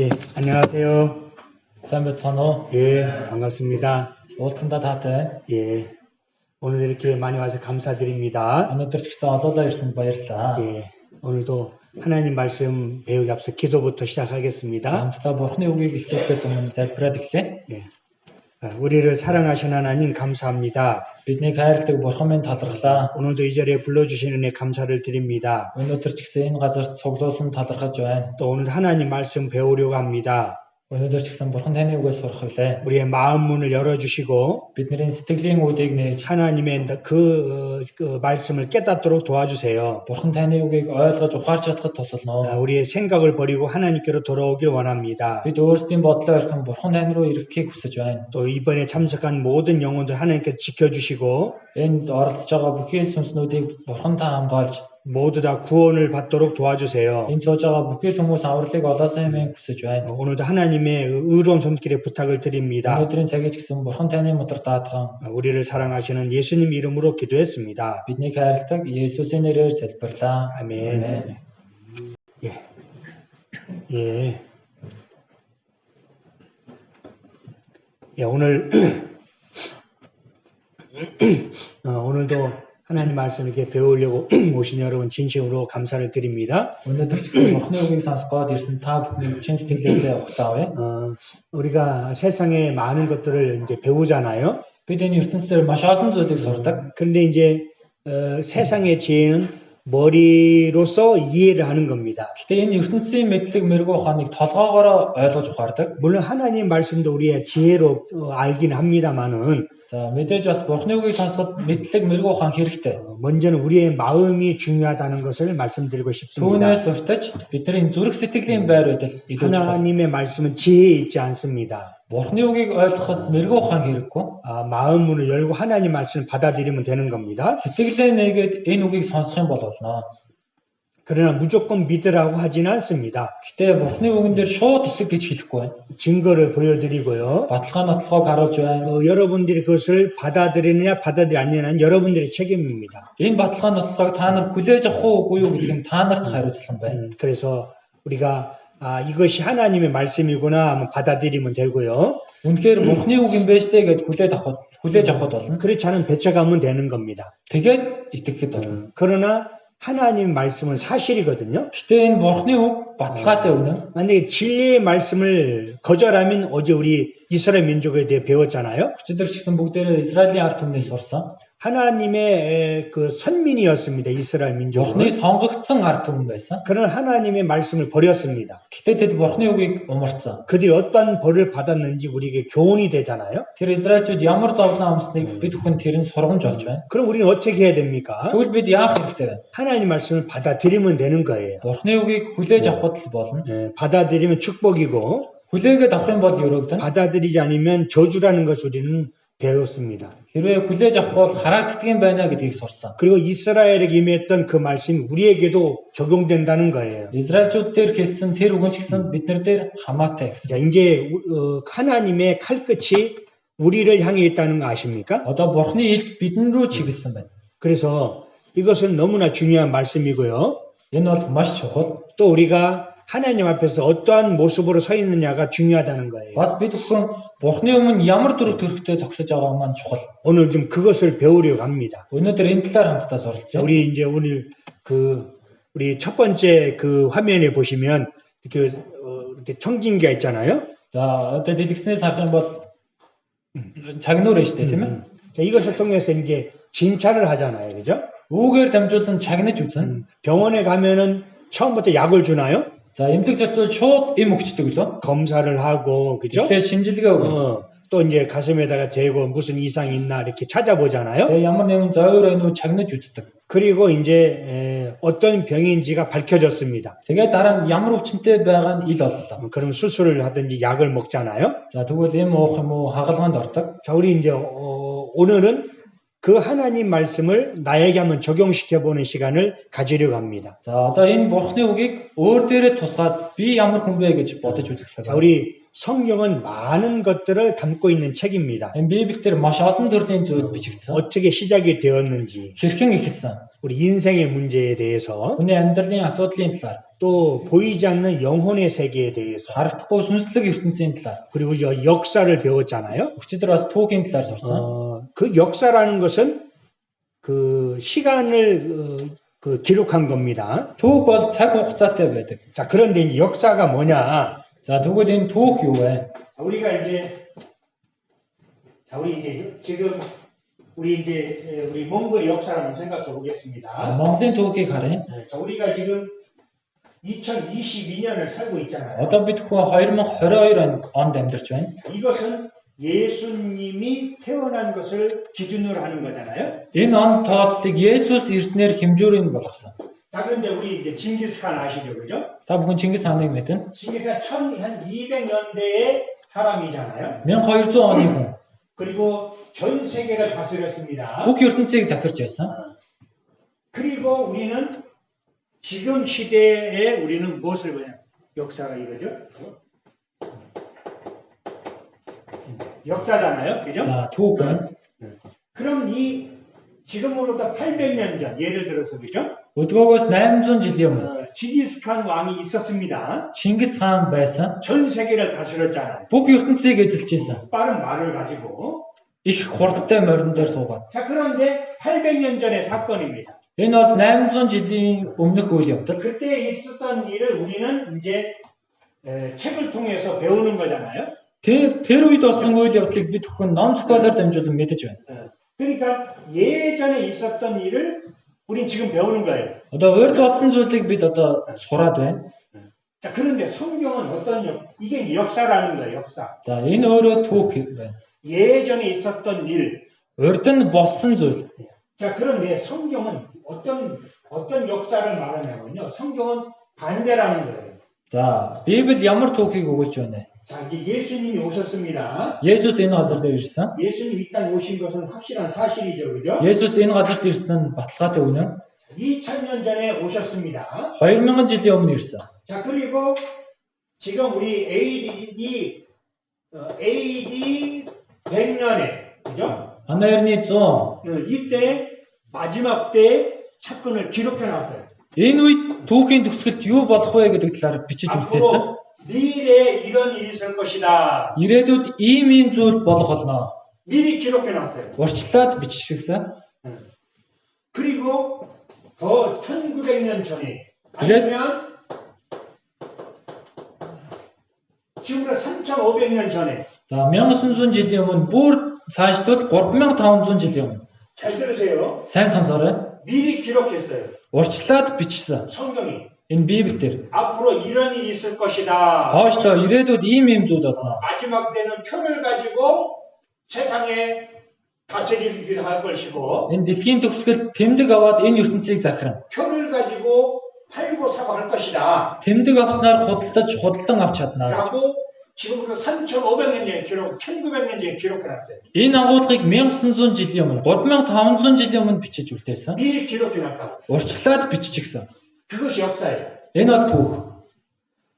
예, 안녕하세요. сайн байцгаана уу? 예, 반갑습니다. Уулзсандаа таатай. 예, 오늘 이렇게 많이 와서 감사드립니다. Өнөөдөр ч гэсэн олоолаа ирсэнд баярлалаа. 예, 오늘도 하나님 말씀 배우기 앞서 기도부터 시작하겠습니다. Хамтдаа Бурхны үгийг эхлүүлэхээс өмнө залбираад эхлэе. 예, 우리를 사랑하신 하나님 감사합니다. Биднийг хайрладаг Бурхан минь талархлаа. 오늘도 이 자리에 불러주신 은혜 감사를 드립니다. Өнөөдөр ч гэсэн энэ газарт цуглуулсан талархаж байна. 또 오늘 하나님 말씀 배우려고 합니다. Өнөөдөр ч гэсэн Бурхан таны үгээс сурах билээ. 우리의 마음 문을 열어주시고 Бидний сэтгэлийн үүдийг нээж 하나님의 그 말씀을 깨닫도록 도와주세요. Бурхан таны үгийг ойлгож ухаарч чадахад тусална. 우리의 생각을 버리고 하나님께로 돌아오길 원합니다. Бид өөрсдийн бодлоо орхин Бурхан тань руу ирэхийг хүсэж байна. 또 이번에 참석한 모든 영혼들 하나님께 지켜주시고 Энд оролцож байгаа бүхий л сүнснүүдийг Бурхан та хамгаалж 모두 다 구원을 받도록 도와주세요. энд сууж байгаа бүхий л хүмүүс авралыг олоосаа хэмээн хүсэж байна. 오늘도 하나님의 의로운 손길에 부탁을 드립니다. Өнөөдрийн цагийг ч гэсэн Бурхан таны моtor даатган 우리를 사랑하시는 예수님 이름으로 기도했습니다. биднийг хайрладаг Есүсийн нэрээр залбирлаа. 아멘. 예. 예. 예, 오늘도 하나님 말씀 이렇게 배우려고 오신 여러분 진심으로 감사를 드립니다. Өнөөдөр ч гэсэн Бурхны үгийг сонсох гээд ирсэн та бүхний чин сэтгэлээсээ ухтаавэ. 우리가 세상에 많은 것들을 이제 배우잖아요. Бид энэ ертөнцийн маш олон зүйлийг сурдаг. 그런데 이제 세상의 지혜는 머리로서 이해를 하는 겁니다. Гэтэ энэ ертөнцийн мэдлэг мэрэгүү ухааныг толгоогоор ойлгож ухаардаг. 물론 하나님 말씀도 우리의 지혜로 알긴 합니다만은 За мэдээж бас Бурхны үгийг сонсоход мэдлэг мэрэгүү ухаан хэрэгтэй. 먼저는 우리의 마음이 중요하다는 것을 말씀드리고 싶습니다. Түүнээс уртаж бидний зүрх сэтгэлийн байр байдал илүү чухал. 하나님의 말씀은 지혜에 있지 않습니다. Бурхны үгийг ойлгоход мэрэгүү ухаан хэрэггүй. 마음 문을 열고 하나님 말씀을 받아들이면 되는 겁니다. Сэтгэлээ нээгээд энэ үгийг сонсох юм бол болно. 그러나 무조건 믿으라고 하지는 않습니다. Гэтэ Бурхны үгэн дээр шууд итгэх гэж хэлэхгүй байна. 증거를 보여드리고요. Баталгаа нотлогоог харуулж байна. 여러분들이 그것을 받아들이느냐 받아들이지 않느냐는 여러분들의 책임입니다. Энэ баталгаа нотлогоог та нар хүлээж авах уугүй юу гэдэг нь та нарт хариуцлага байна. 그래서 우리가 이것이 하나님의 말씀이구나 하면 받아들이면 되고요. Үнэхээр Бурхны үг юм байж дээ гэд хүлээж авахд болно. 그렇지 않으면 배척하면 되는 겁니다. Тэгээд итгэхэд болно. 그러나 하나님 말씀은 사실이거든요. Гэтэ энэ Бурхны үг баталгаатай үнэн. 만약에 진리의 말씀을 거절하면 어제 우리 이스라엘 민족에 대해 배웠잖아요. Өчигдөр ч гэсэн бүгдээрээ Израилийн ард түмнээс сурсан. 하나님의 그 선민이었습니다. 이스라엘 민족은. Бурхны сонгогдсон ард түмэн байсан. 그런 하나님의 말씀을 버렸습니다. Гэтэ тэд Бурхны үгийг умарцсан. 그들이 어떤 벌을 받았는지 우리에게 교훈이 되잖아요. Тэр Израильчууд ямар зовлон амсныг бид бүхэн тэр нь сургамж болж байна. 그럼 우리는 어떻게 해야 됩니까? Тэгвэл бид яах хэрэгтэй вэ? 하나님 말씀을 받아들이면 되는 거예요. Бурхны үгийг хүлээж авахд л болно. 받아들이면 축복이고 Хүлээгээд авах юм бол өрөөгдөн. 받아들이지 않으면 저주라는 것을 우리는 배웠습니다. Хэрвээ хүлээж авахгүй бол хараагддаг юм байна гэдгийг сурсан. 그리고 이스라엘에게 임했던 그 말씀이 우리에게도 적용된다는 거예요. Израильчууд дээр хэлсэн тэр үгэн ч гэсэн биднэр дээр хамаатай гэсэн. 자, 이제 하나님의 칼끝이 우리를 향해 있다는 거 아십니까? Одоо Бурхны илт бидэн рүү чиглэсэн байна. 그래서 이것은 너무나 중요한 말씀이고요. Энэ бол маш чухал. 또 우리가 하나님 앞에서 어떠한 모습으로 서 있느냐가 중요하다는 거예요. Бас бид бүхэн Бурхны өмнө ямар дүр төрхтэй зогсож байгаа маань чухал. 오늘 좀 그것을 배우려고 합니다. Өнөөдөр энэ талаар хамтдаа суралцъя. 우리 이제 오늘 우리 첫 번째 그 화면에 보시면 이렇게 청진기가 있잖아요. За одоо дэлгэснээс харах юм бол цагнуур шүү дээ, тийм ээ. 자, 이것을 통해서 이제 진찰을 하잖아요. 그죠? Үүгээр дамжуулан чагнаж үзнэ. 병원에 가면은 처음부터 약을 주나요? За эмнэлэг цацвал шууд эм өгчдөг лөө. 검사를 하고 그죠? Тэгэхээр шинжилгээ өгнө. 또 이제 가슴에다가 대고 무슨 이상이 있나 이렇게 찾아보잖아요. Тэгээ ямар нэгэн зовир байна уу чагнаж үздэг. 그리고 이제 어떤 병인지가 밝혀졌습니다. Тэгээ дараа нь ямар өвчнөд байгаа нь ил боллоо. 그럼 수술을 하든지 약을 먹잖아요. За тэгвэл эм уух юм уу хагалгаанд ордог. 자, 우리 이제 오늘은 그 하나님 말씀을 나에게 한번 적용시켜 보는 시간을 가지려고 합니다. За одоо энэ Бурхны үгийг өөр дээрээ тусгаад би ямар хүн бэ гэж бодож үзэх цаг. 자, 우리 성경은 많은 것들을 담고 있는 책입니다. Энэ Библиэлд тэр маш олон төрлийн зүйл бичигдсэн. 어떻게 시작이 되었는지, Хэрхэн ихэлсэн. 우리 인생의 문제에 대해서, Хүний амьдралын асуудлын талаар, 또 보이지 않는 영혼의 세계에 대해서, харагдахгүй сүнслэг ертөнцийн талаар, 그리고 역사를 배웠잖아요. өчигдөр бас түүхийн талаар сурсан. 그 역사라는 것은 그 시간을 기록한 겁니다. Түүх бол цаг хугацаатай байдаг. 자, 그런데 이 역사가 뭐냐? За тэгвэл энэ түүх юу вэ? 우리 이제 지금 우리 몽골 역사를 한번 생각해 За 보겠습니다. Монголын түүхийг харъя. 자, 우리가 지금 2022년을 살고 있잖아요. Одоо бид хүн 2022 онд амьдарч байна. 이것은 예수님이 태어난 것을 기준으로 하는 거잖아요. Энэ он тоослыг Есүс ирснээр хэмжүүрийг болгосон. 자, 그런데 우리 이제 징기스칸 아시죠, 그죠? Та бүхэн Чингис хааныг мэднэ. 징기스칸 한 200년대의 사람이잖아요. 1200 оны хүн. 그리고 전 세계를 다스렸습니다. Бүх ертөнцийг захирч байсан. 그리고 우리는 지금 시대에 우리는 무엇을 보냐? 역사가 이거죠? 역사잖아요, 그죠? За түүх байна. 그럼 이 지금으로부터 800년 전, 예를 들어서 그죠? Өдгөөгөөс 800 жилийн өмнө 징기스칸 왕이 있었습니다. Чингис хаан байсан. 전 세계를 다스렸잖아요. Бүх ертөнцийг эзэлж байсан. 빠른 말을 가지고. Их хурдтай морин дээр суугаад. 자, 그런데 800년 전의 사건입니다. Энэ бол 800 жилийн өмнөх үйл явдал. 그때 있었던 일을 우리는 이제 책을 통해서 배우는 거잖아요. Тэр үед болсон үйл явдлыг бид бүхэн ном зохиолоор дамжуулан мэдэж байна. 그러니까 예전에 있었던 일을 우린 지금 배우는 거예요. Одоо урд болсон зүйлийг бид одоо сураад байна. 자, 그런데 성경은 이게 역사라는 거예요, 역사. За энэ өөрөө түүх байна. 예전에 있었던 일. Урд нь болсон зүйл. 자, 그런데 성경은 어떤 역사를 말하냐면요. 성경은 반대라는 거예요. За Библи ямар түүхийг өгүүлж байна? 자, 이제 예수님이 오셨습니다. Есүс энэ газар дээр ирсэн. 예수님 이 땅에 오신 것은 확실한 사실이죠, 그죠? Есүс энэ газарт ирсэн нь баталгаатай үнэн. 2000년 전에 오셨습니다. 2000 жилийн өмнө ирсэн. 자, 그리고 지금 우리 AD 100년에, 그죠? Манай 100 이때 마지막 때 사건을 기록해 놨어요. энэ үед түүхийн төгсгөлд юу болох вэ гэдэг талаар бичиж үлдээсэн. 앞으로 미래에 이런 일이 있을 것이다. Ирээдүйд ийм зүйл болох болно. 미리 기록해 놨어요. Урьдчилаад биччихсэн. 그리고 더 1900년 전에 아니면 지금부터 3500년 전에 За 1900 жилийн өмнө бүр цаашлбал 3500 жилийн өмнө. 잘 들으세요. Сайн сонсоорой. 미리 기록했어요. Урьдчилаад бичсэн. 성경이 Энэ Библиэлд 앞으로 이런 일이 있을 것이다. хойшлоо ирээдүйд ийм зүйл болно. 마지막 때는 표를 가지고 세상에 다스리기를 할 것이고 Энэ дэлхийн төгсгөл тэмдэг аваад энэ ертөнцийг захирна. 표를 가지고 팔고 사고 할 것이다. Тэмдэг авснаар худалдан авч чадна. 라고 지금부터 3500년 전에 1900년 전에 기록해놨어요. Энэ агуулгыг 1900 жилийн өмнө 3500 жилийн өмнө бичиж үлдээсэн. 미리 기록해놨다. Урьдчилаад биччихсэн. 그것이 역사예요. Энэ бол түүх.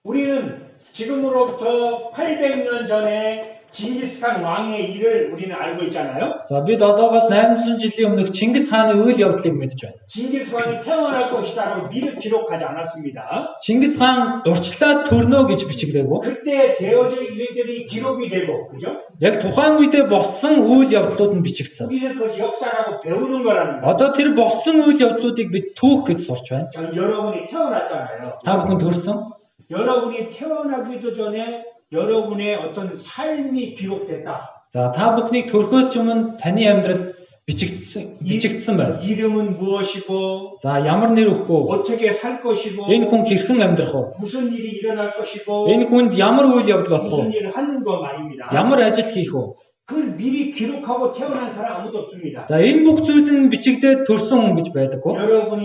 우리는 지금으로부터 800년 전에 징기스칸 왕의 일을 우리는 알고 있잖아요. За бид одоогоос 800 жилийн өмнөх Чингис хааны үйл явдлыг мэдж байна. 징기스칸이 태어날 것이다라고 미리 기록하지 않았습니다. Чингис хаан урьдчилаад төрнө гэж бичигдээгүй. 그때 되어질 일들이 기록이 되고, 그죠? Яг тухайн үедээ болсон үйл явдлууд нь бичигдсэн. 우리는 그것이 역사라고 배우는 거라는 거예요. Одоо тэр болсон үйл явдлуудыг бид түүх гэж сурч байна. 자, 여러분이 태어났잖아요. Та бүхэн төрсөн. 여러분이 태어나기도 전에 여러분의 어떤 삶이 기록됐다. За та бүхнийг төрхөөс ч өмнө таны амьдрал бичигдсэн байна. 이름은 무엇이고, За ямар нэр өгөх вэ? 어떻게 살 것이고, Энэ хүн хэрхэн амьдрах вэ? 무슨 일이 일어날 것이고, Энэ хүнд ямар үйл явдал болох 무슨 вэ? 일을 하는 거 말입니다. Ямар ажил хийх вэ? 그걸 미리 기록하고 태어난 사람 아무도 없습니다. За энэ бүх зүйл нь бичигдээд төрсөн хүн гэж байдаггүй.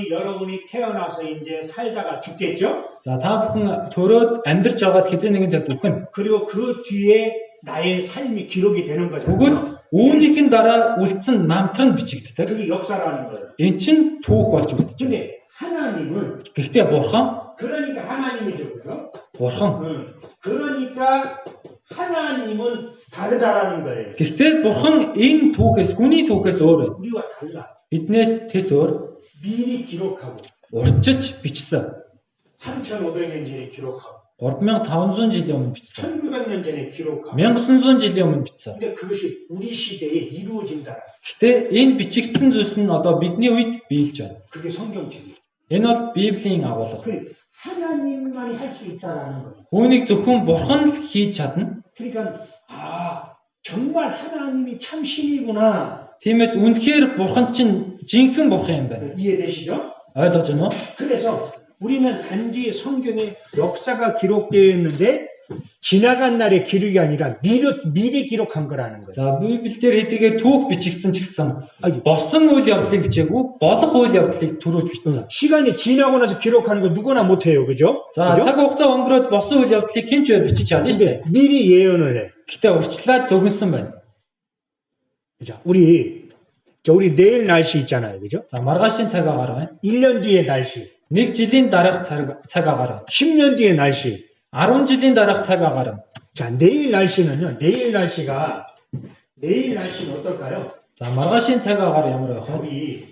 여러분이 태어나서 이제 살다가 죽겠죠? За та бүхэн төрөөд амьдрч байгаад хизээ нэгэн цагт үхэн. 그리고 그 뒤에 나의 삶이 기록이 되는 거잖아요. Тэгвэл үүнийхэн дараа үлдсэн намтар нь бичигддэг. 그게 역사라는 거예요. Эн чин түүх болж үлдэж байна. 근데 하나님은 Гэхдээ бурхан 그러니까 하나님이죠, 그죠? бурхан. 그러니까 하나님은 다르다라는 거예요. Гэхдээ бурхан энэ түүхээс хүний түүхээс өөр байна. 우리와 달라. Биднээс тэс өөр 미리 기록하고 урчилж бичсэн. 3,500년 전에 기록하고 3500 жилийн өмнө бичсэн. 1,900년 전에 기록하고 1900 жилийн өмнө бичсэн. 근데 그것이 우리 시대에 이루어진다. Гэхдээ энэ бичигдсэн зүйлс нь одоо бидний үед биелж байна. 그게 성경책이에요. Энэ бол Библийн агуулга. 그 하나님만이 할 수 있다라는 거예요. Үүнийг зөвхөн бурхан л хийж чадна. 그러니까 정말 하나님이 참 신이구나. Тиймээс үнэхээр бурхан чинь жинхэнэ бурхан юм байна. 이해되시죠? ойлгож байна уу? 그래서 우리는 단지 성경에 역사가 기록되어 있는데 지나간 날의 기록이 아니라 미리 기록한 거라는 거예요. За Библиэлд хэдийгээр түүх бичигдсэн ч гэсэн 아니, босон үйл явдлыг бичээгүй болох үйл явдлыг төрүүлж бичсэн. 시간이 지나고 나서 기록하는 거 누구나 못해요, 그죠? За 그죠? цаг хугацаа өнгөрөөд босон үйл явдлыг хэн ч бичиж чадна шүү дээ. 근데 미리 예언을 해. Гэтэ урьдчилаад зөвгөнсөн байна. 자, 우리 내일 날씨 있잖아요, 그죠? За маргаашийн цаг агаар байна. 1년 뒤의 날씨, 1 жилийн дараах цаг агаар байна. 10년 뒤의 날씨. 10 жилийн дараах цаг 아가ар байна. 자, 내일 날씨는 어떨까요? За маргаашийн цаг агаар ямар байх вэ? 우리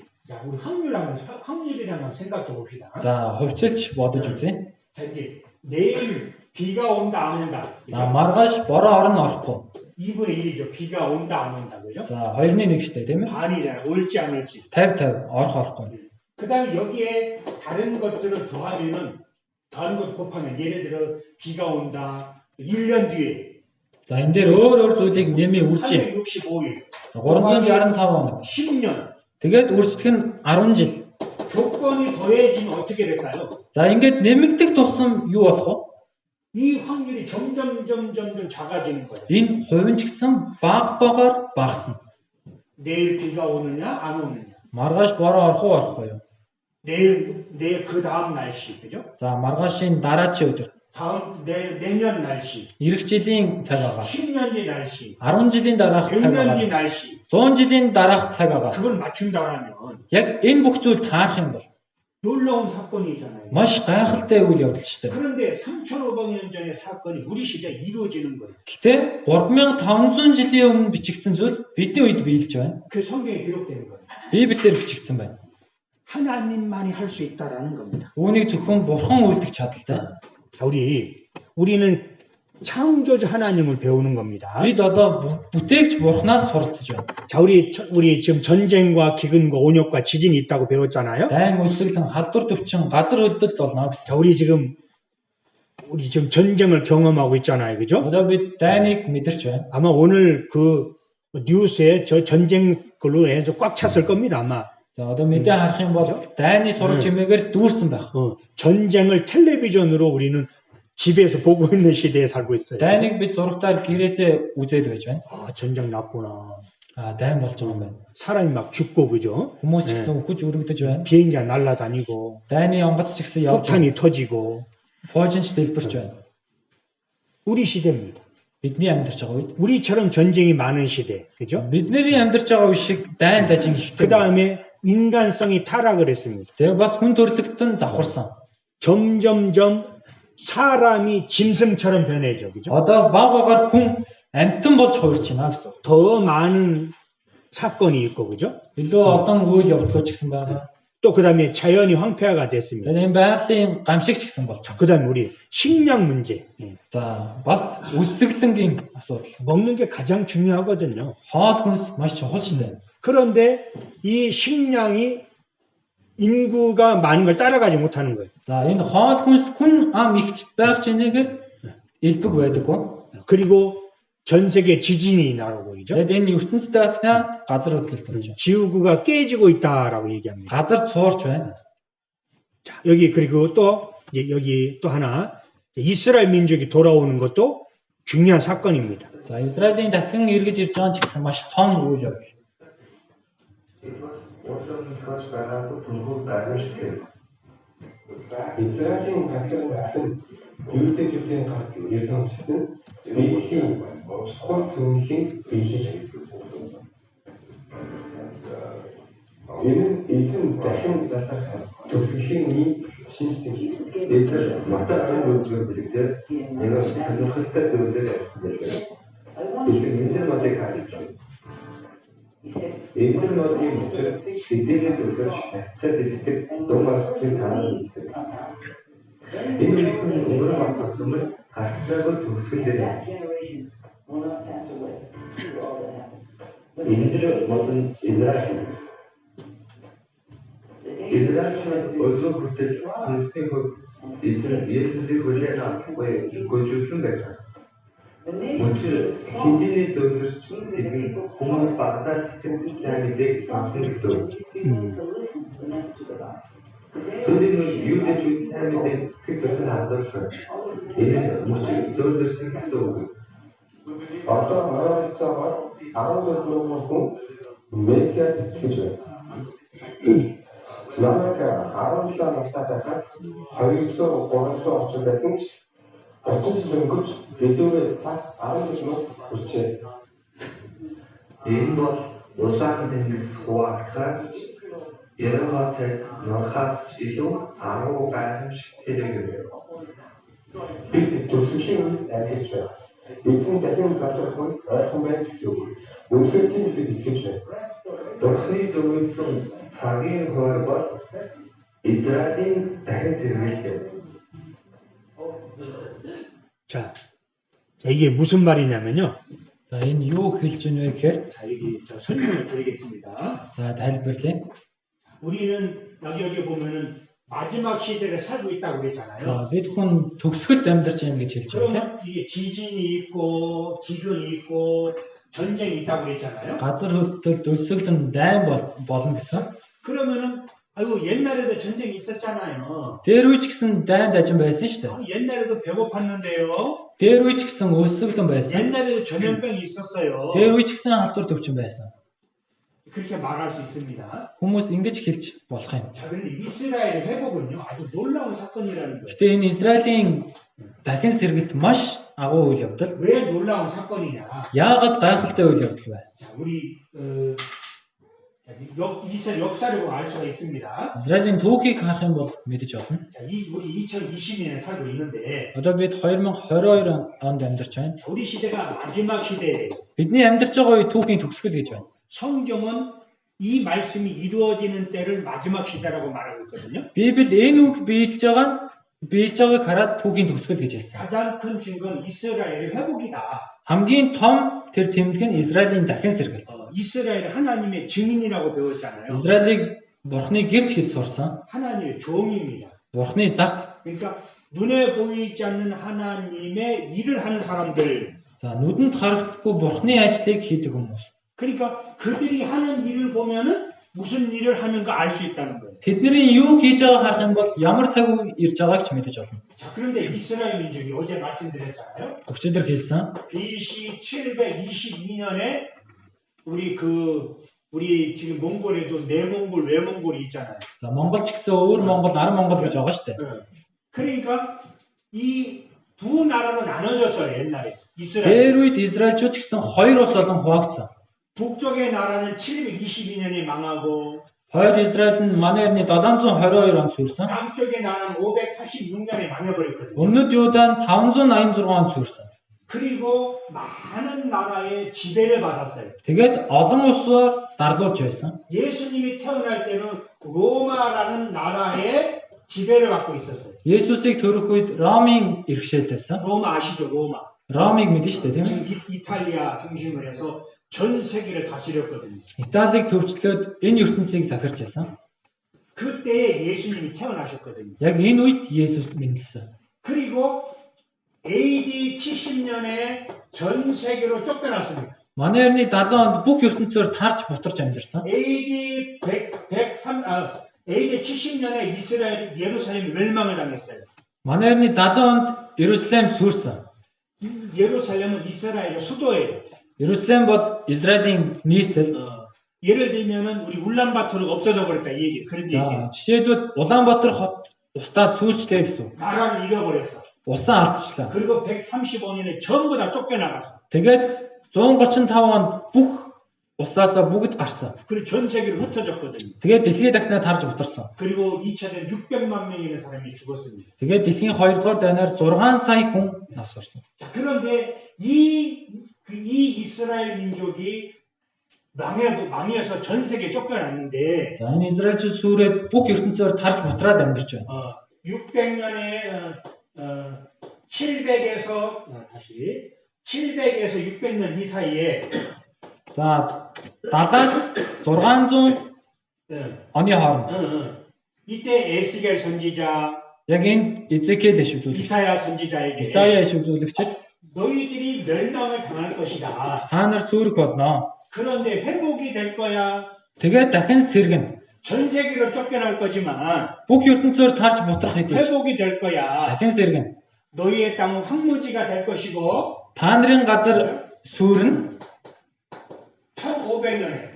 확률이랑 한번 생각해 봅시다. За хувьчилж бодож үзье. 자, 이제 내일 비가 온다 안 온다. За маргааш бороо орно орохгүй. 2분의 1이죠. 비가 온다 안 온다, 그죠? За 2-ны 1 штэ тийм ээ. 반이잖아요. 올지 안 올지. 50 орох орохгүй. 그다음에 여기에 다른 것들을 더하면은 다른 것 곱하면 예를 들어 비가 온다 1년 뒤에 За энэ дээр өөр зүйлийг нэмий үржээ. 365일 365 хоног. 10년 Тэгээд үржих нь 10 жил. 조건이 더해지면 어떻게 될까요? За ингээд нэмэгдэх тусам юу болох вэ? 이 확률이 점점 작아지는 거예요. Энэ хувь нь ч гэсэн багаар багасна. 내일 비가 오느냐 안 오느냐. Маргааш бороо орох уу орохгүй юу? 내일 그 다음 날씨, 그죠? За маргаашийн дараачийн өдөр. 내년 날씨, Ирэх жилийн цаг агаар. 10년 뒤 날씨, 10 жилийн дараах цаг 100년 뒤 агаар. 날씨. 100 жилийн дараах цаг агаар. 그걸 맞춘다라면 Яг энэ бүх зүйл таарах юм бол 놀라운 사건이잖아요. маш гайхалтай үйл явдалчтай. 그런데 3,500년 전의 사건이 우리 시대에 이루어지는 거예요. Гэтэ 3500 жилийн өмнө бичигдсэн зүйл бидний үед биелж байна. 그 성경에 기록되는 거예요. Библиэлд бичигдсэн байна. 하나님만이 할 수 있다라는 겁니다. Үүнийг зөвхөн бурхан үйлдэх чадaltaй. 자, 우리는 창조주 하나님을 배우는 겁니다. Бид одоо бүтээгч бурханаас суралцж байна. 자, 우리 지금 전쟁과 기근과 온역과 지진이 있다고 배웠잖아요. Дайн үсгэлэн, халдвар төвчин, газар хөлдөл болно гэсэн. 자, 우리 지금 전쟁을 경험하고 있잖아요, 그죠? Одоо бид дайныг мэдэрч байна. 아마 오늘 그 뉴스에 저 전쟁 걸로 해서 꽉 찼을 겁니다, 아마. За одоо мэдээ харах юм бол дайны сурч хэмээгээр л дүүрсэн байх. 전쟁을 텔레비전으로 우리는 집에서 보고 있는 시대에 살고 있어요. Дайныг бид зурагтаар гэрээсээ үзээд байж байна. 전쟁 났구나. Дайн болж байгаа юм байна. 사람이 막 죽고, 그죠? Хүмүүс ч гэсэн үхэж өргөдөж байна. 비행기가 날아다니고, Дайны онгоц ч гэсэн явж байна. 폭탄이 터지고. Фожинч дэлбэрч байна. 우리 시대입니다. Бидний амьдарч байгаа үед 우리처럼 전쟁이 많은 시대, 그죠? бидний амьдарч байгаа үе шиг дайн дажин ихтэй. 그 다음에 인간성이 타락을 했습니다. Тэгээ бас хүн төрлөختөн завхарсан. 점점점 사람이 짐승처럼 변해져, 그죠? Одоо баг багаар хүн амьтан болж хуурч байна гэсэн. 더 많은 사건이 있고, 그죠? Илүү олон үйл явдлууд ч гэсэн байгаа. 또 그 다음에 자연이 황폐화가 됐습니다. Тэгээ энэ байгалийн гамшиг ч гэсэн болж байгаа. 그 다음에 우리 식량 문제. За бас үсгэлэнгийн асуудал. 먹는 게 가장 중요하거든요. Хоол хүнс маш чухал шүү дээ. 그런데 이 식량이 인구가 많은 걸 따라가지 못하는 거예요. За энэ хоол хүнс хүн ам ихч байх чинээгээр элбэг байдаггүй. 그리고 전 세계 지진이 나오고 있죠. Тэгээд энэ ертөнцид дахна газар хөдлөлт болж байна. 지구가 깨지고 있다라고 얘기합니다. газар цуурч байна. 자, 그리고 또 여기 또 하나 이스라엘 민족이 돌아오는 것도 중요한 사건입니다. За Израилийн дахин эргэж ирж байгаа ч гэсэн маш том үйл явдал. Израилийн дахин юутэй жүжигний гарт ирсэн үссэн биеийн сухал зөвлөлийн биелэл. Энэ эзэн дахин залах төгсгөлийн шинжтэй. Эдгээр матарын нөлөөлөл билэгдээ нэг сонирхолтой зүйлээр ярьсан байлээ. Эцэг энэ модыг харсан. Эзэн модын учир хэдийний зөвлөж хацаад идэх зам марсгийн танаа үүсдэг. Энэ үеийн өнгөрөө багтсан мөр хацаагүй төгсгөл дээр. Эзэн мод нь Израиль өдөр хүртэл Христийн хувьд эзэн Есүсийг хүлээн авахгүй гүйцэтгэн байсан. Учир хэдийний зөвлөж идэх хүмүүс багтаад итгэх сайн мэдээг сонсно гэсэн үг. Түүнийг юудэд сайн мэдээг сэтгэл зүрхэнд хандуулж байна. Энэ мөчиг зөвлөсөн гэсэн үг. Одоо ойролцоогоор 14 мянган хүн Месиад итгэж байна. Намайг 17 настай байхад 200-300 орчим байсан ч 30 жил өнгөрч хэдүүгээр цаг 11 минут хүрчээ. Энэ бол улаан тэнгис хуваагдахаас Ерөнхий цайд норхаас илүү 10 гайхамшиг хэрэг юм. Бид төгсөлийн үед амьдарч байна. Эзэн дахин залрах үед ойрхон байх гэсэн үг. Үнэхээр тийм бид итгэж байна. Бурхны зөвлөсөн цагийн хойд бол Израилийн дахин сэргийлт. 자, 이게 무슨 말이냐면요. За энэ юу хэлж байна вэ гэхээр 자, 여기 설명을 드리겠습니다. за тайлбарлая. 우리는 여기 보면은 마지막 시대를 살고 있다고 그랬잖아요. За бид хүн төгсгөлд амьдарч байна гэж хэлж байна тийм. 그러면 이게 지진이 있고 기근이 있고 전쟁이 있다고 그랬잖아요. Газар хөдлөлт өлсгөлн дайн болно гэсэн. 그러면은 아이고 옛날에도 전쟁이 있었잖아요. Дээр үе ч гэсэн дайн дажин байсан шүү дээ. 옛날에도 배고팠는데요. Дээр үе ч гэсэн өлсгөлн байсан. 옛날에도 전염병이 있었어요. Дээр үе ч гэсэн халдвар төвчин байсан. 그렇게 말할 수 있습니다. Хүмүүс ингэж хэлж болох юм. 자, 그런데 이스라엘의 회복은요 아주 놀라운 사건이라는 거예요. Гэтэ энэ Израилийн дахин сэргэлт маш агуу үйл явдал. 왜 놀라운 사건이냐? Яагаад гайхалтай үйл явдал вэ? 자, 우리 이스라엘 역사를 보면 알 수가 있습니다. Израилийн түүхийг харах юм бол мэдэж олно. 자, 우리 2020년에 살고 있는데 Одоо бид 2022 онд амьдарч байна. 우리 시대가 마지막 시대예요. Бидний амьдарч байгаа үе түүхийн төгсгөл гэж байна. 성경은 이 말씀이 이루어지는 때를 마지막 시대라고 말하고 있거든요. Библи энэ үг биелж байгааг хараад түүхийн төгсгөл гэж хэлсэн. 가장 큰 증거는 이스라엘의 회복이다. Хамгийн том тэр тэмдэг нь Израилийн дахин сэргэлт. 이스라엘 하나님의 증인이라고 배웠잖아요. Израилийг Бурхны гэрч гэж сурсан. 하나님의 종입니다. Бурхны зарц. 그러니까 눈에 보이지 않는 하나님의 일을 하는 사람들. За нүдэнд харагдахгүй Бурхны ажлыг хийдэг хүмүүс. 그러니까 그들이 하는 일을 보면은 무슨 일을 하는가 알 수 있다는 거예요. Тэдний юу хийж байгааг харах юм бол ямар цаг үе ирж байгааг ч мэдэж олно. 자, 그런데 이스라엘 민족이 어제 말씀드렸잖아요. Өчигдөр хэлсэн. BC 722년에 우리 지금 몽골에도 내몽골, 외몽골이 있잖아요. За Монгол ч гэсэн өөр Монгол, Ар Монгол гэж байгаа шүү дээ. 그러니까 이 두 나라로 나눠졌어요, 옛날에. 이스라엘. Тэр үед Израильчууд ч гэсэн хоёр ус болон хуваагдсан. 북쪽의 나라는 722년에 망하고 Хойд Израиль нь манай эртний 722 онд сүрсэн. 남쪽의 나라는 586년에 망해버렸거든요. Өмнөд Юудан 586 онд сүрсэн. 그리고 많은 나라의 지배를 받았어요. Тэгээд олон улсаар дарлуулж байсан. 예수님이 태어날 때는 로마라는 나라의 지배를 받고 있었어요. Есүсийг төрөх үед Ромын иргэшээлтэйсэн. 로마 아시죠? 로마. Ромыг мэдэн шүү дээ, тийм үү? 지금 이탈리아 중심으로 해서 전 세계를 다스렸거든요. Италиг төвчлөөд энэ ертөнцийг захирч байсан. 그때에 예수님이 태어나셨거든요. Яг энэ үед Есүс мэндэлсэн. 그리고 AD 70년에 전 세계로 쫓겨났습니다. Манай эртний 70 онд бүх ертөнцөөр тарж бутарч амьдэрсэн. AD 70년에 이스라엘 예루살렘 멸망을 당했어요. Манай эртний 70 онд Иерусалим сүрсэн. 예루살렘은 이스라엘의 수도예요. Иерусалим бол Израилийн нийслэл. 예를 들면은 우리 울란바토르가 없어져 버렸다 이 얘기. 그런 За 얘기예요. жишээлбэл Улаанбаатар хот устдаа сүрчлээ гэсэн. 나라를 잃어버렸어. Усан алдчихлаа. 그리고 135년에 전부 다 쫓겨나갔어. Тэгээд 135 онд бүх Усаасаа бүгд гарсан. 그리고 전 세계로 흩어졌거든요. Тэгээд дэлхийд дахнаа тарж бутарсан. 그리고 2차전 600만 명이나 사람이 죽었습니다. Тэгээд дэлхийн 2 дугаар дайнаар 6 сая хүн нас орсон. 자, 그런데 이 이스라엘 민족이 망해서 전 세계 쫓겨났는데, За энэ Израильчууд сүрээд бүх ертөнцөөр тарж бутраад амьдарч байна. 600년에 700에서 600년 이 사이에 За 70-аас 600 оны хооронд 이때 에스겔 선지자, яг энэ Эзекиэл иш үзүүлэгч, 이사야 선지자에게 Исая иш үзүүлэгчид 너희들이 멸망을 당할 것이다. та нар сүрэх болно. 그런데 회복이 될 거야. Тэгээд дахин сэргэн. 전 세계로 쫓겨날 거지만 Бүх ертөнцөөр тарж бутрах хэдий 회복이 될 거야. дахин сэргэн. 너희의 땅은 황무지가 될 것이고 Та нарын газар сүрэн 1500년에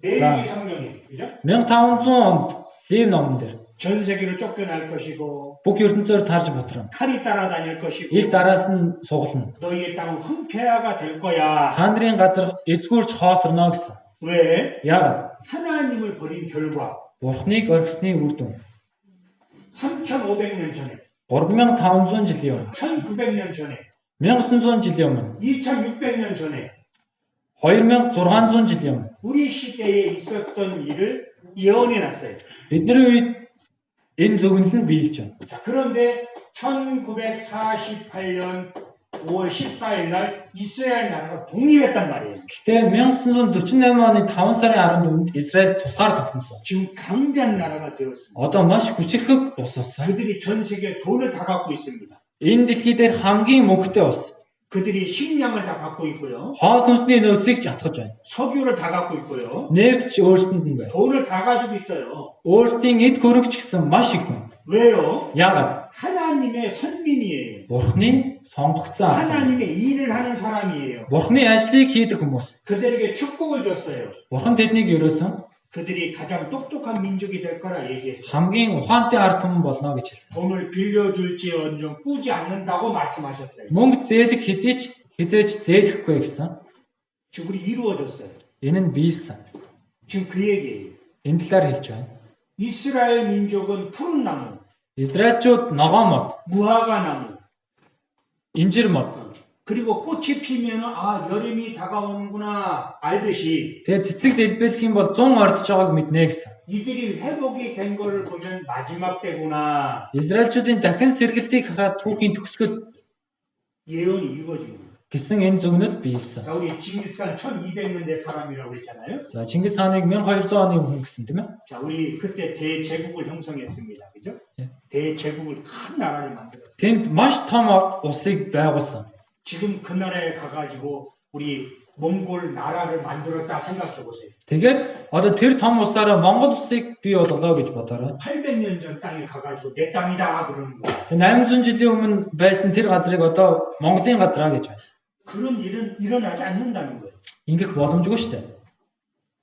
내리기 성경이 그죠? 1500 онд Лев номон дээр 전 세계로 쫓겨날 것이고 бүх ертөнцөөр тарж бутрана. 칼이 따라다닐 것이고 Ил дараас нь сугална. 너희의 땅은 황폐화가 될 거야. Та нарын газар эзгүүрч хоосорно гэсэн. 왜? Яагаад? 하나님을 버린 결과 Бурхныг орхисны үр дүн. 3500년 전에 3500 жилийн өмнө, 1900년 전에 1900 жилийн өмнө, 2600년 전에 2600 жилийн өмнө 우리 시대에 있었던 일을 예언해 놨어요. бидний үед энэ зөвнөл нь биелж байна. 자, 그런데 1948년 5월 14일 날 이스라엘 나라가 독립했단 말이에요. Гэхдээ 1948 оны 5 сарын 14-нд Израиль тусгаар тогтносон. 지금 강대한 나라가 되었습니다. Одоо маш хүчрхэг ус болсон. 그들이 전 세계에 돈을 다 갖고 있습니다. Энэ дэлхий дээр хамгийн мөнгөтэй ус. 그들이 식량을 다 갖고 있고요. Хоол хүнсний нөөцийг ч атгаж байна. 석유를 다 갖고 있고요. Нефт ч өөрсдөнд нь байна. 돈을 다 가지고 있어요. Өөрсдийн эд хөрөг ч гэсэн маш их байна. 왜요? Яагаад? 하나님의 선민이에요. Бурхны сонгогдсон ард. 하나님의 일을 하는 사람이에요. Бурхны ажлыг хийдэг хүмүүс. 그들에게 축복을 줬어요. Бурхан тэднийг ерөөсөн 그들이 가장 똑똑한 민족이 될 거라 얘기했어요. хамгийн ухаантай ард түмэн болно гэж хэлсэн. 돈을 빌려줄지언정 꾸지 않는다고 말씀하셨어요. Мөнгө зээлэх хэдий ч хизээж зээлэхгүй гэсэн. 지금 우리 이루어졌어요. Энэ нь биелсэн. 지금 그 얘기예요. Энэ талаар хэлж байна. 이스라엘 민족은 푸른 나무, Израильчууд ногоон мод, 무화과 나무, инжир мод. 그리고 꽃이 피면 여름이 다가오는구나 알듯이 Тэгээд цэцэг дэлбэлэх юм бол 100 ордож байгааг мэднэ гэсэн. 이들이 회복이 된 거를 보면 마지막 때구나 Израильчуудын дахин сэргэлтийг хараад түүхийн төгсгөл 예언이 이루어진 거예요. гэсэн энэ зөвнөл биелсэн. 자, 우리 징기스칸 1200년대 사람이라고 했잖아요. За Чингис хааныг 1200 оны хүн гэсэн тийм ээ. 자, 우리 그때 대제국을 형성했습니다. 그죠? 예. 대제국을 큰 나라를 만들었어요. Тэнд маш том улсыг байгуулсан. 지금 그 나라에 가가지고 우리 몽골 나라를 만들었다 생각해 보세요. Тэгээд одоо тэр том улсаараа Монгол улсыг бий болголоо гэж бодоорой. 800년 전 땅에 가가지고 내 땅이다 그러는 거야. Тэгээд 800 жилийн өмнө байсан тэр газрыг одоо Монголын газраа гэж байна. 그런 일은 일어나지 않는다는 거예요. Ингэх боломжгүй шүү дээ.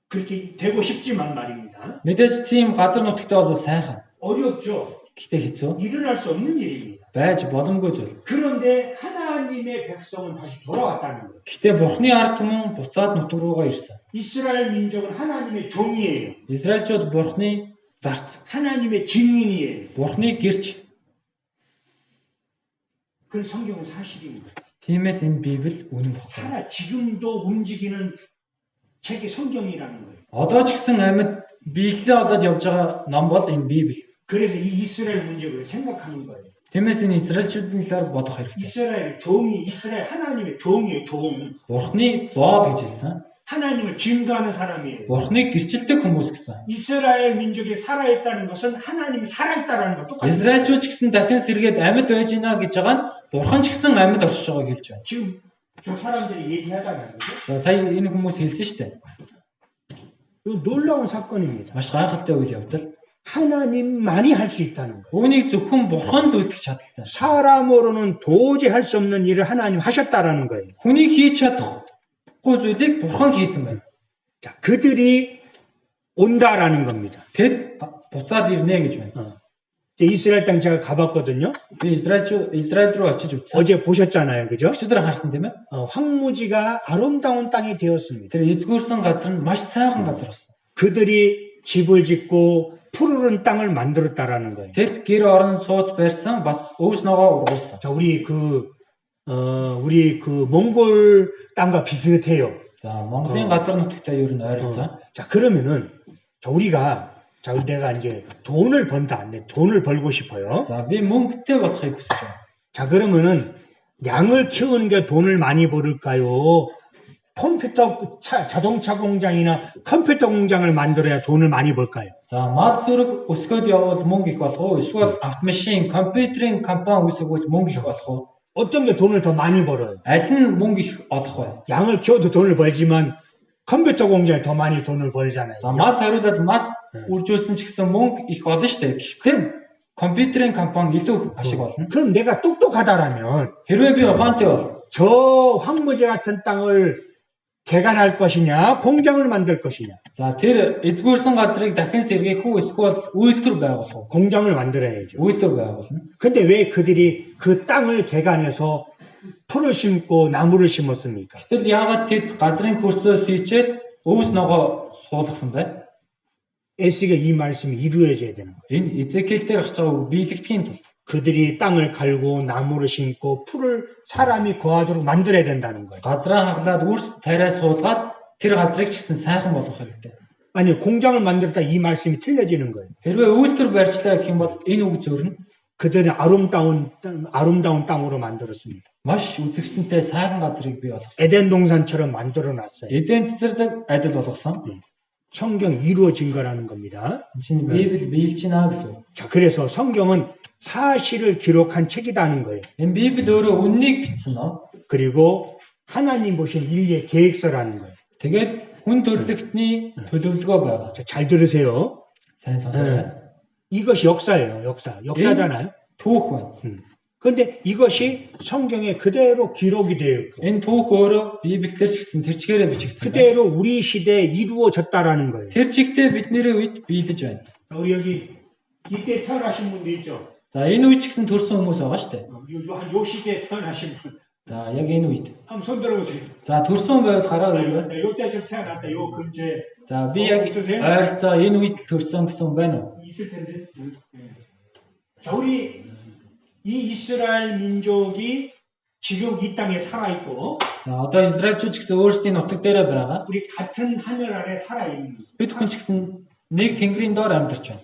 그렇게 되고 싶지만 말입니다. Мэдээж тийм газар нутагтай бол сайхан. 어렵죠. Гэхдээ хэцүү. 일어날 수 없는 일입니다. Байж боломгүй зүйл. 그런데 하나님의 백성은 다시 돌아왔다는 거예요. Гэхдээ Бурхны ард түмэн буцаад нутаг руугаа ирсэн. 이스라엘 민족은 하나님의 종이에요. Израильчууд Бурхны зарц, 하나님의 증인이에요. Бурхны гэрч. 그건 성경은 사실입니다. Тиймээс энэ Библи үнэн багтана. 지금도 움직이는 책이 성경이라는 거예요. Одоо ч гэсэн амьд биелэлээ олоод явж байгаа ном бол энэ Библи. 그래서 이 이스라엘 문제를 생각하는 거예요. Тиймээс энэ Израильчүүдийн талаар бодох хэрэгтэй. 이스라엘 하나님의 종이에요, 종. Бурхны боол гэж хэлсэн. 하나님을 증거하는 사람이에요. Бурхныг гэрчилдэг хүмүүс гэсэн. 이스라엘 민족이 살아있다는 것은 하나님이 살아있다는 것 똑같아요. Израильчууд ч гэсэн дахин сэргээд амьд байж гинэ гэж байгаа нь Бурхан ч гэсэн амьд оршиж байгааг хэлж байна. 지금 저 사람들이 얘기하잖아요. 그죠? За сая энэ хүмүүс хэлсэн шүү дээ. 이거 놀라운 사건입니다. Маш гайхалтай үйл явдал. 하나님만이 할 수 있다는 거예요. Үүнийг зөвхөн Бурхан л үйлдэх чадaltaй. 사람으로는 도저히 할 수 없는 일을 하나님 하셨다라는 거예요. Хүнийг хийж чадахгүй зүйлийг Бурхан хийсэн байна. 자, 그들이 온다라는 겁니다. Тэд буцаад ирнэ гэж байна. 이스라엘 땅 제가 가봤거든요. Би Израиль руу очиж үзсэн. 어제 보셨잖아요. 그죠? Өчигдөр харсан тийм ээ. 황무지가 아름다운 땅이 되었습니다. Тэр эзгүүрсэн газар нь маш сайхан газар болсон. 그들이 집을 짓고 푸르른 땅을 만들었다라는 거예요. Тэд гэр орон сууц барьсан бас өвс ногоо ургуулсан. 자, 우리 그 몽골 땅과 비슷해요. За Монголын газар нутагтай ер нь ойролцоо. 자, 그러면은 내가 이제 돈을 번다. 돈을 벌고 싶어요. За би мөнгөтэй болохыг хүсэж байна. 자, 그러면은 양을 키우는 게 돈을 많이 벌을까요? 자동차 공장이나 컴퓨터 공장을 만들어야 돈을 많이 벌까요? За мал сүрэг өсгөөд явбал мөнгө их болох уу? Эсвэл автомашин, компьютерийн компани үүсгвэл мөнгө их болох уу? 어떤 게 돈을 더 많이 벌어요? Аль нь мөнгө их олох вэ? 양을 키워도 돈을 벌지만 컴퓨터 공장이 더 많이 돈을 벌잖아요. За мал хариулаад мал үржүүлсэн ч гэсэн мөнгө их олно шүү дээ. Гэхдээ компьютерийн компани илүү их ашиг олно. 그럼 내가 똑똑하다라면 Хэрвээ би ухаантай бол 저 황무지 같은 땅을 개간할 것이냐, 공장을 만들 것이냐. за тэр эзгүүрсэн газрыг дахин сэргээх үү эсвэл үйлдвэр байгуулах уу? 공장을 만들어야죠. Үйлдвэр байгуулна. 근데 왜 그들이 그 땅을 개간해서 풀을 심고 나무를 심었습니까? Гэтэл яагаад тэд газрын хөрсөө сийчээд өвс ногоо суулгасан бэ? 에스겔 이 말씀이 이루어져야 되는 거예요. Энэ Эзекиэл дээр гарч байгаа үг биелэгдэхийн тулд 그들이 땅을 갈고 나무를 심고 풀을 사람이 거하도록 만들어야 된다는 거예요. газраа хаглаад үрс тариа суулгаад тэр газрыг ч гэсэн сайхан болгох хэрэгтэй. 아니 공장을 만들었다 이 말씀이 틀려지는 거예요. Хэрвээ үйлдвэр барьчлаа гэх юм бол энэ үг зөрнө. 그들은 아름다운 땅으로 만들었습니다. Маш үзэгсэнтэй сайхан газрыг бий болгосон. 에덴 동산처럼 만들어 놨어요. Эден цэцэрлэг адил болгосон. 성경 이루어진 거라는 겁니다. Чинь Библи биелж байна гэсэн үг. 자, 그래서 성경은 사실을 기록한 책이라는 거예요. Энэ Библи өөрөө үннийг бичсэн ном. 그리고 하나님 보신 인류의 계획서라는 거예요. Тэгээд хүн төрлөختний төлөвлөгөө байгаа. 자, 잘 들으세요. Сайн сонсоорой. 이것이 역사예요. 역사잖아요. Түүх байна. 그런데 이것이 성경에 그대로 기록이 되어 있고 Энэ түүх өөрөө Библиэлд ч гэсэн тэр чигээрээ бичигдсэн байна. 그대로 우리 시대에 이루어졌다라는 거예요. Тэр чигтээ бидний үед биелэж байна. 우리 여기 이때 태어나신 분도 있죠. За энэ үед ч гэсэн төрсэн хүмүүс байгаа шүү дээ. 요 시대에 태어나신 분. За яг энэ үед. 한번 손 들어보세요. За төрсэн хүн байвал гараа өргөө. 요때쯤 태어났다. 요 근처에 За би яг ойролцоо энэ үед л төрсэн гэсэн хүн байна уу? 있을 텐데. 자, 우리 이 이스라엘 민족이 지금 이 땅에 살아 있고 За одоо Израильчууд ч гэсэн өөрсдийн нутаг дээрээ байгаа. 우리 같은 하늘 아래 살아 있는 거예요. Бид хүн ч гэсэн нэг тэнгэрийн доор амьдарч байна.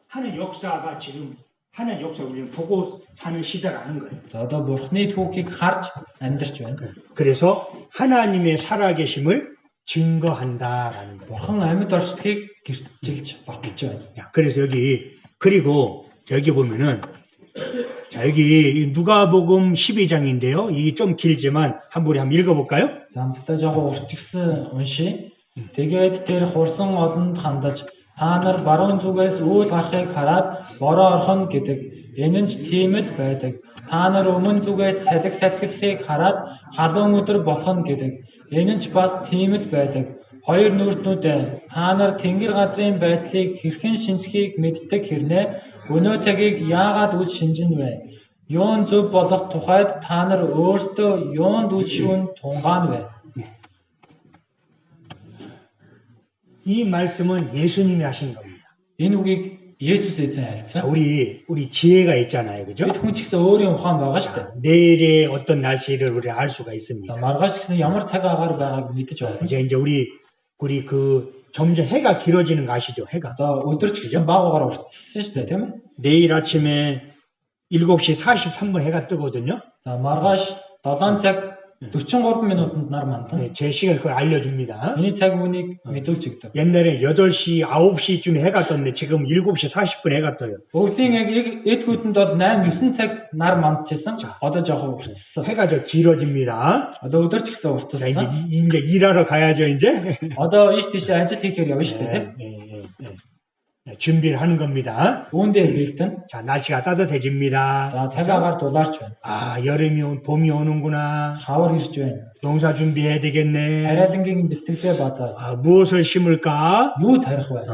하는 역사가 지금 하는 역사 우리는 보고 사는 시대라는 거예요. За одоо Бурхны түүхийг харж амьдарч байна. 그래서 하나님의 살아계심을 증거한다라는 거예요. Бурхан амьд оршдгийг гэрчилж баталж байна. 야, 그래서 그리고 여기 보면은 자, 여기 누가복음 12장인데요. 이게 좀 길지만 우리 한번 읽어볼까요? Замдтай жоохон урчигсан уншия. Тэгээд тэр хурсан олонд хандаж та нар баруун зүгээс үйл гарахыг хараад бороо орхон гэдэг. Энэ нь ч тийм л байдаг. Та нар өмнө зүгээс салхилахыг хараад халуун өдөр болох нь гэдэг. Энэ нь ч бас тийм л байдаг. Хоёр нүрднүүдээ та нар тэнгэр газрын байдлыг хэрхэн шинжихийг мэддэг хэрнээ өнөө цагийг яагаад үл шинжин вэ? Юун зөв болох тухайд та нар өөрсдөө юунд үл шүүн тунгаан вэ? 이 말씀은 예수님이 하신 겁니다. Энэ үгийг Есүс эзэн 자, альцсан. 우리 지혜가 있잖아요. 그죠? Бид хүн ч гэсэн өөрийн ухаан байгаа шүү дээ. 내일의 어떤 날씨를 우리 알 수가 За 있습니다. маргааш гэсэн ямар цаг агаар байгааг мэдэж байна. 이제 우리 그 점점 해가 길어지는 거 아시죠? 해가. За өдөр ч гэсэн баг агаар уртсан шүү дээ, тийм ээ? 내일 아침에 7시 43분 해가 뜨거든요. За маргааш 7 цаг 43 минутанд нар мандана. 네, 제 시간 그걸 알려줍니다. Миний цаг үнийг мэдүүлж өгдөг. 옛날에 8시, 9시쯤에 해가 떴는데 지금 7시 40분 해가 떠요. Өвлийн яг эд хүдэнд бол 8 9 цаг нар мандчихсан. Одоо жоохон уртсан. 해가 저 길어집니다. Одоо өдөр ч гэсэн 자, 이제, уртсан. 이제 일하러 가야죠, 이제. Одоо ийш тийш ажил хийхээр явна шүү дээ, тийм? 준비를 하는 겁니다. Үүндээ бэлтэн. 자, 날씨가 따뜻해집니다. За цаг агаар дулаарч байна. 아, 봄이 오는구나. Хавар ирж байна. 농사 준비해야 되겠네. Тариалангийн бэлтгэлээ базаа. 아, 무엇을 심을까? Юу тарих вэ?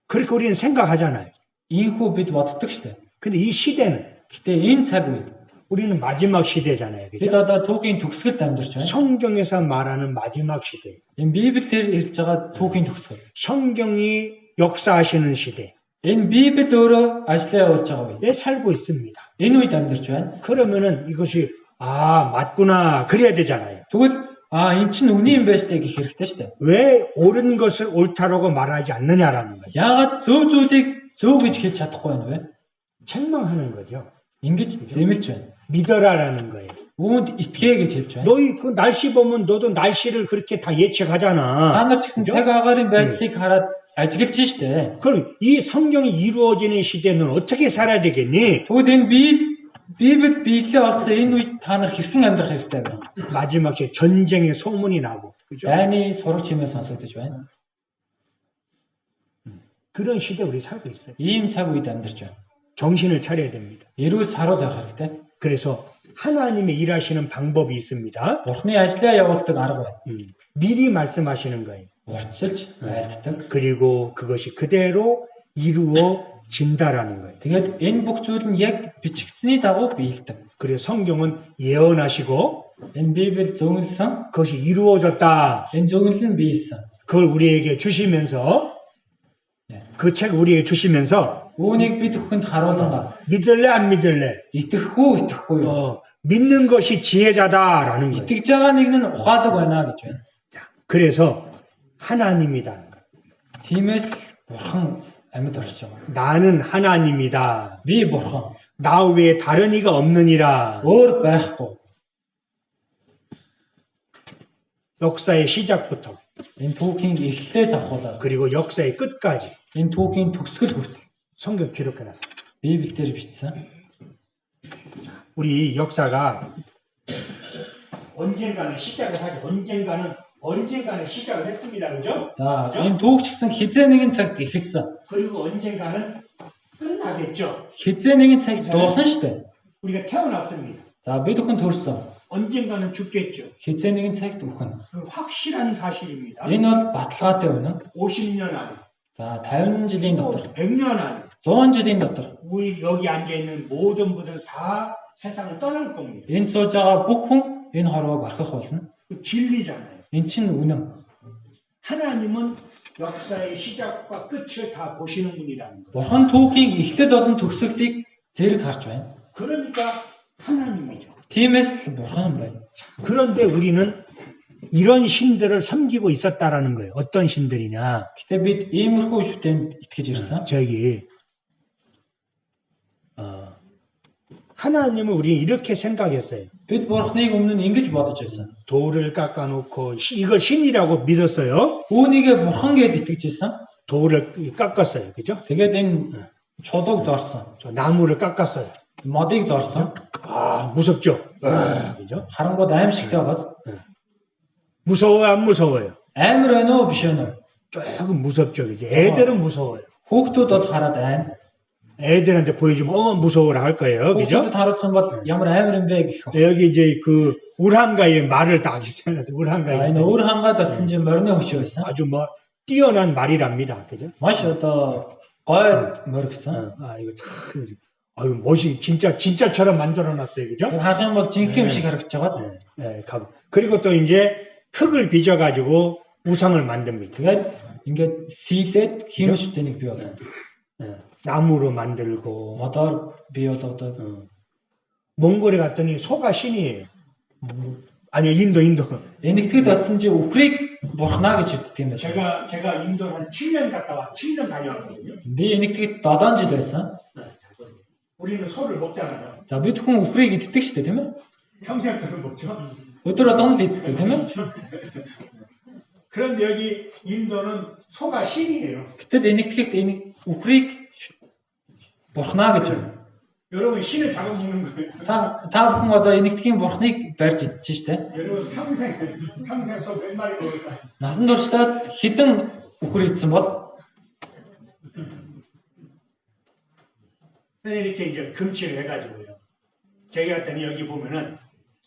그렇게 우리는 생각하잖아요. Ийхүү бид боддог штэ. 근데 이 시대는 Гэтэ энэ цаг үед 우리는 마지막 시대잖아요. бид 그죠? одоо түүхийн төгсгөлд амьдарч байна. 성경에서 말하는 마지막 시대. Энэ Библиэр хэлж байгаа түүхийн төгсгөл. 성경이 역사하시는 시대. Энэ Библи өөрөө ажиллаа явуулж байгаа үед. 에 살고 있습니다. Энэ үед амьдарч байна. 그러면은 이것이 맞구나 그래야 되잖아요. Тэгвэл эн чинь үний юм байж таа гэх хэрэгтэй штэ. 왜 옳은 것을 옳다라고 말하지 않느냐라는 거죠. Яагаад зөв зүйлийг зөв гэж хэлж чадахгүй байна вэ? 책망하는 거죠. Ингэж зэмлж байна. 믿어라라는 거예요. Үүнд итгэе гэж хэлж байна. 너희 그 날씨 보면 너도 날씨를 그렇게 다 Та 예측하잖아. нар ч гэсэн цаг агаарын байдлыг хараад ажиглаж штэ. 그럼 이 성경이 이루어지는 시대는 어떻게 살아야 되겠니? Тэгвэл энэ Библи биелээ олсон энэ үед та нар хэрхэн амьдрах хэрэгтэй вэ? 마지막 시대 전쟁의 소문이 나고, 그죠? Дайны сураг чимээ сонсогдож байна. 그런 시대 우리 살고 있어요. Ийм цаг үед амьдарч байна. 정신을 차려야 됩니다. Эрүүл саруул байх хэрэгтэй. 그래서 하나님의 일하시는 방법이 있습니다. Бурхны ажлаа явуулдаг арга байна. 미리 말씀하시는 거예요. Урьдчилж айлддаг. 그리고 그것이 그대로 이루어진다라는 거예요. Тэгээд энэ бүх зүйл нь яг бичигдсэний дагуу биелдэг. 그래서 성경은 예언하시고 Энэ Библи зөвлөсөн, 그것이 이루어졌다. энэ зөвлөл нь биелсэн. 그걸 우리에게 주시면서 그 책 우리에게 주시면서 Үүнийг бид бүхэнд харуулгаа. 믿을래 안 믿을래? Итгэх үү, итгэхгүй юу? 믿는 것이 지혜자다라는 거예요. Итгэж байгаа нэг нь ухаалаг байна гэж байна. 그래서 하나님이다. Тиймээс л бурхан амьд орж байгаа. 나는 하나님이다. Би бурхан. 나 외에 다른 이가 없느니라. Өөр байхгүй. 역사의 시작부터 Энэ түүхийн эхлэлээс авахуулаад 그리고 역사의 끝까지 энэ түүхийн төгсгөл хүртэл 성경 기록해놨어요. Библиэлд бичсэн. 우리 역사가 언젠가는 시작을 하죠. 언젠가는 시작을 했습니다. 그죠? За, энэ түүх ч гэсэн хизээ нэгэн цагт эхэлсэн. 그리고 언젠가는 끝나겠죠. Хизээ нэгэн цагт дуусна штэ. 우리가 태어났습니다. За, бид бүхэн төрсөн. 언젠가는 죽겠죠. Хизээ нэгэн цагт үхэн. 그 확실한 사실입니다. Энэ бол баталгаатай үнэн. 50년 안에, За, 50 жилийн 또 дотор, 100년 안에 100 жилийн дотор 우리 여기 앉아있는 모든 분들 다 세상을 떠날 겁니다. энэ сууж байгаа бүх хүн энэ хорвоог орхих болно. 그 진리잖아요. Энэ чинь үнэн. 하나님은 역사의 시작과 끝을 다 보시는 분이라는 거예요. Бурхан түүхийн эхлэл болон төгсгөлийг зэрэг харж байна. 그러니까 하나님이죠. Тиймээс л бурхан байна. 그런데 우리는 이런 신들을 섬기고 있었다라는 거예요. 어떤 신들이냐? Гэтэ бид иймэрхүү шүтэнд итгэж ирсэн. 저기 하나님을 우리 이렇게 생각했어요. Бид бурхныг өмнө нь ингэж бодож байсан. 돌을 깎아놓고 이걸 신이라고 믿었어요. Үүнийгээ бурхан гэд итгэж ирсэн. 돌을 깎았어요. 그죠? Тэгээд энэ чулууг зорсон. 저 나무를 깎았어요. Модыг зорсон. 무섭죠? 그죠? Харангууд аимшигтай байгаас 무서워요? 안 무서워요? амар байна уу биш байна уу? 조금 무섭죠. 그죠? 애들은 무서워요. Хүүхдүүд бол хараад айн. 애들한테 보여주면 무서워라 할 거예요. 그죠? Хүүхдүүдэд харуулах юм бол ямар амар юм бэ гэх. 여기 이제 그 울한가의 말을 딱 있어요. 울한가의 Энэ өөр хангаад очсон чинь морины хөшөө байсан. 아주 뭐 뛰어난 말이랍니다. 그죠? Маш одоо гой морь гэсэн. 이거 참 멋이 진짜처럼 만들어 놨어요. 그죠? харах юм бол жинхэнэ юм шиг харагдаж байгаа. 예, 그리고 또 이제 흙을 빚어 가지고 우상을 만듭니다. Тэгээд ингээд сийлээд хин шүтэнийг бий болгоно. 나무로 만들고 Модоор бий болгодог. 몽골에 갔더니 소가 신이에요. 아니요, 인도. Энэгтгэд очсон чи үхрийг бурхнаа гэж хэлдэг юм байна. 제가 인도를 한 7년 7년 다녀왔거든요. Би энэгтгэд 7 жил байсан. 우리는 소를 먹잖아요. За бид хүн үхрийг иддэг шүү дээ, тийм ээ? 평생도를 먹죠. Өдөр болгон л иддэг, тийм ээ? 그런데 여기 인도는 소가 신이에요. Гэтэл энэгтгэгт энэ үхрийг бурхнаа гэж байна. 여러분 신을 잡아먹는 거예요. Та бүхэн одоо энэгтгэхийн бурхныг барьж идэж штэ. 여러분 평생 소 몇 마리 먹을까요? Насан туршдаа хэдэн үхэр идсэн бол 이렇게 이제 금치를 해가지고요. 제가 갔더니 여기 보면은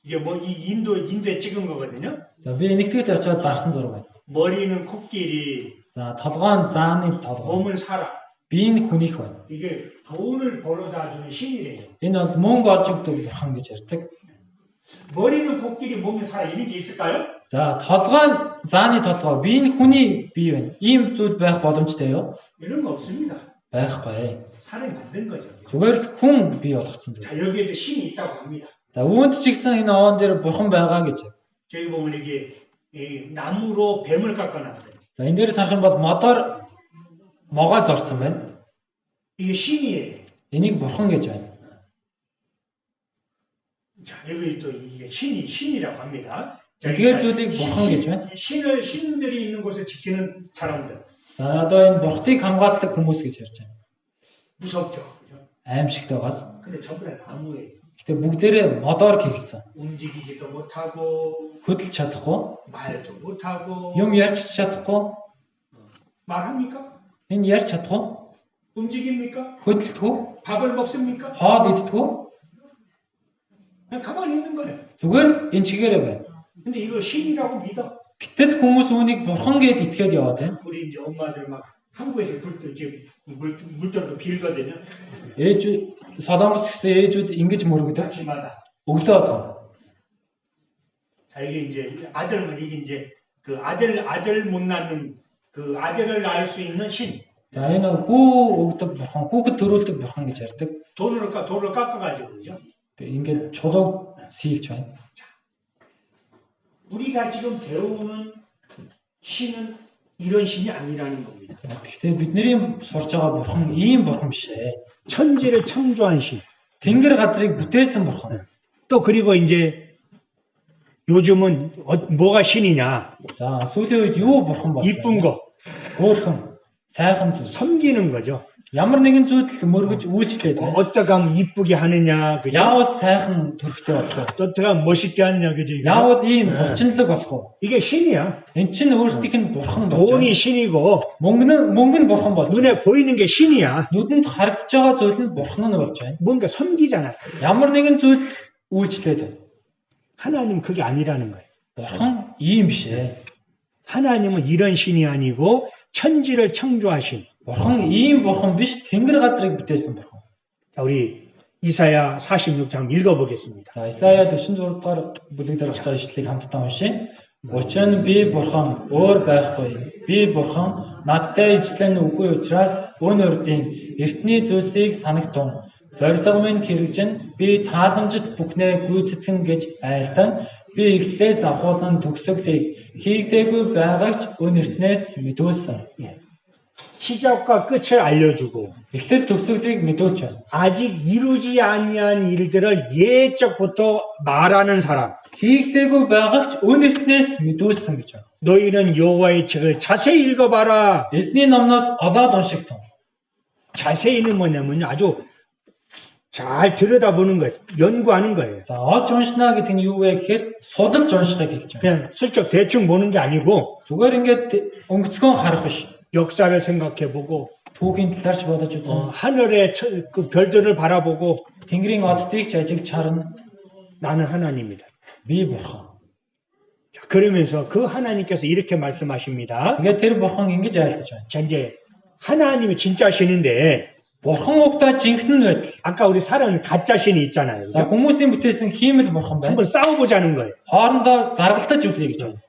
이게 뭐 이 인도에 찍은 거거든요. за би энэгтгэд очиод дарсан зураг байна. 머리는 코끼리, За толгой нь зааны толгой. 몸은 사람. Биеийн хүнийх байна. 이게 돈을 벌어다 주는 신이래요. Энэ бол мөнгө олж өгдөг бурхан гэж ярьдаг. 머리는 코끼리, 몸은 사람 이런 게 있을까요? За толгой нь зааны толгой, биеийн хүний бие байна. Ийм зүйл байх боломжтой юу? 이런 거 없습니다. Байхгүй. 사람이 만든 거죠. Зүгээр л хүн бий болгоцсон зүйл. 자, 여기에도 신이 있다고 합니다. За үүнд ч гэсэн энэ оон дээр бурхан байгаа гэж. 저희 보면 이게 이 나무로 뱀을 깎아놨어요. За энэ дээр санах юм бол модоор могоо зорцсон байна. 이게 신이에요. Энийг бурхан гэж байна. 자, 여기 또 이게 신이라고 합니다. 자, эдгээр зүйлийг бурхан гэж байна. 신들이 있는 곳에 지키는 사람들. За одоо энэ бурхтыг хамгаалдаг хүмүүс гэж ярьж байна. 무섭죠. 그죠? Аимшигтай байгаас. 근데 전부 다 나무예요. Гэтэ бүгдээрээ модоор хийгдсэн. 움직이지도 못하고 Хөдөлж чадахгүй, 말도 못하고 юм ярьж чадахгүй, 말합니까? энэ ярьж чадахгүй, 움직입니까? хөдөлдөггүй, 밥을 먹습니까? хоол иддэггүй. 그냥 가만히 있는 거예요. Зүгээр л энэ чигээрээ байна. 근데 이거 신이라고 믿어. Гэтэл хүмүүс үүнийг бурхан гэд итгээд яваад байна. 우리 이제 엄마들 막 한국에서 물들고 빌거든요. Ээж Солонгос гэсэн ээжүүд ингэж мөргөдөг. 아침마다. Өглөө болгоо. 자, 이게 이제 아들은 이게 이제 그 아들 못 낳는 그 아들을 낳을 수 있는 신. За энэ хүү өгдөг бурхан, хүүхэд төрүүлдэг бурхан гэж ярьдаг. 돈을 깎아가지고 그죠? Тэгээ ингээд чулууг сийлж байна. 우리가 지금 배우는 신은 이런 신이 아니라는 겁니다. Гэхдээ бидний сурж байгаа бурхан ийм бурхан биш ээ. 천지를 창조한 신. Тэнгэр газрыг бүтээсэн бурхан. 또 그리고 이제 요즘은 뭐가 신이냐? За сүүлийн үед юу бурхан болж 이쁜 거, Хөөрхөн, сайхан зүйл. 섬기는 거죠. Ямар нэгэн зүйлд мөргөж үйлчлээд байна. 어떻게 하면 이쁘게 하느냐, 그죠? Яавал сайхан төрхтэй болох вэ? 어떻게 하면 멋있게 하느냐, 그죠? 이거? Яавал ийм булчинлаг болох вэ? 이게 신이야. Эн чинь өөрсдийнх нь бурхан болж 돈이 байна. 신이고 Мөнгө нь бурхан болж байна. 눈에 보이는 게 신이야. Нүдэнд харагдаж байгаа зүйл нь бурхан нь болж байна. 뭔가 섬기잖아. Ямар нэгэн зүйл үйлчлээд байна. 하나님 그게 아니라는 거예요. Бурхан ийм биш ээ. 하나님은 이런 신이 아니고 천지를 창조하신. Бурхан ийм бурхан биш, тэнгэр газрыг бүтээсэн бурхан. 자, 우리 이사야 46장 읽어보겠습니다. За Исая 46 дугаар бүлэг дээр гарч байгаа ишлэлийг хамтдаа уншъя. Учир нь би бурхан өөр байхгүй. Би бурхан надтай ижилэн үгүй учраас өн урдын эртний зүйлсийг санагтун. Зорилго минь хэрэгжин би тааламжит бүхнээ гүйцэтгэн гэж айлдан би эхлээс ахуулан төгсгөлийг хийгдээгүй байгаагч өн эртнээс мэдүүлсэн. 시작과 끝을 알려주고 Эхлэл төгсгөлийг мэдүүлж байна. 아직 이루지 아니한 일들을 예적부터 말하는 사람. Хийгдээгүй байгаагч өн эртнээс мэдүүлсэн гэж байна. 너희는 여호와의 책을 자세히 읽어봐라. Эзний номноос олоод уншигтун. 자세히는 뭐냐면요, 아주 잘 들여다보는 거예요. 연구하는 거예요. За олж уншнаа гэдэг нь юу вэ гэхэд судалж уншихыг хэлж байна. 그냥 슬쩍 대충 보는 게 아니고 Зүгээр ингээд өнгөцгөн харах биш. 역사를 생각해보고 Түүхийн талаарч бодож үзэн. 하늘의 그 별들을 바라보고 Тэнгэрийн оддыг ч ажиглаж харна. 나는 하나님이다. Би бурхан. 자, 그러면서 그 하나님께서 이렇게 말씀하십니다. Тэгээд тэр бурхан ингэж айлдаж байна. 자, 이제 하나님이 진짜 신인데 Бурхан угтаа жинхэнэ нь байдал. 아까 우리 사람은 가짜 신이 있잖아요. За 그죠? хүмүүсийн бүтээсэн хиймэл бурхан байна. 한번 싸워보자는 거예요. Хоорондоо заргалтаж үзье гэж байна.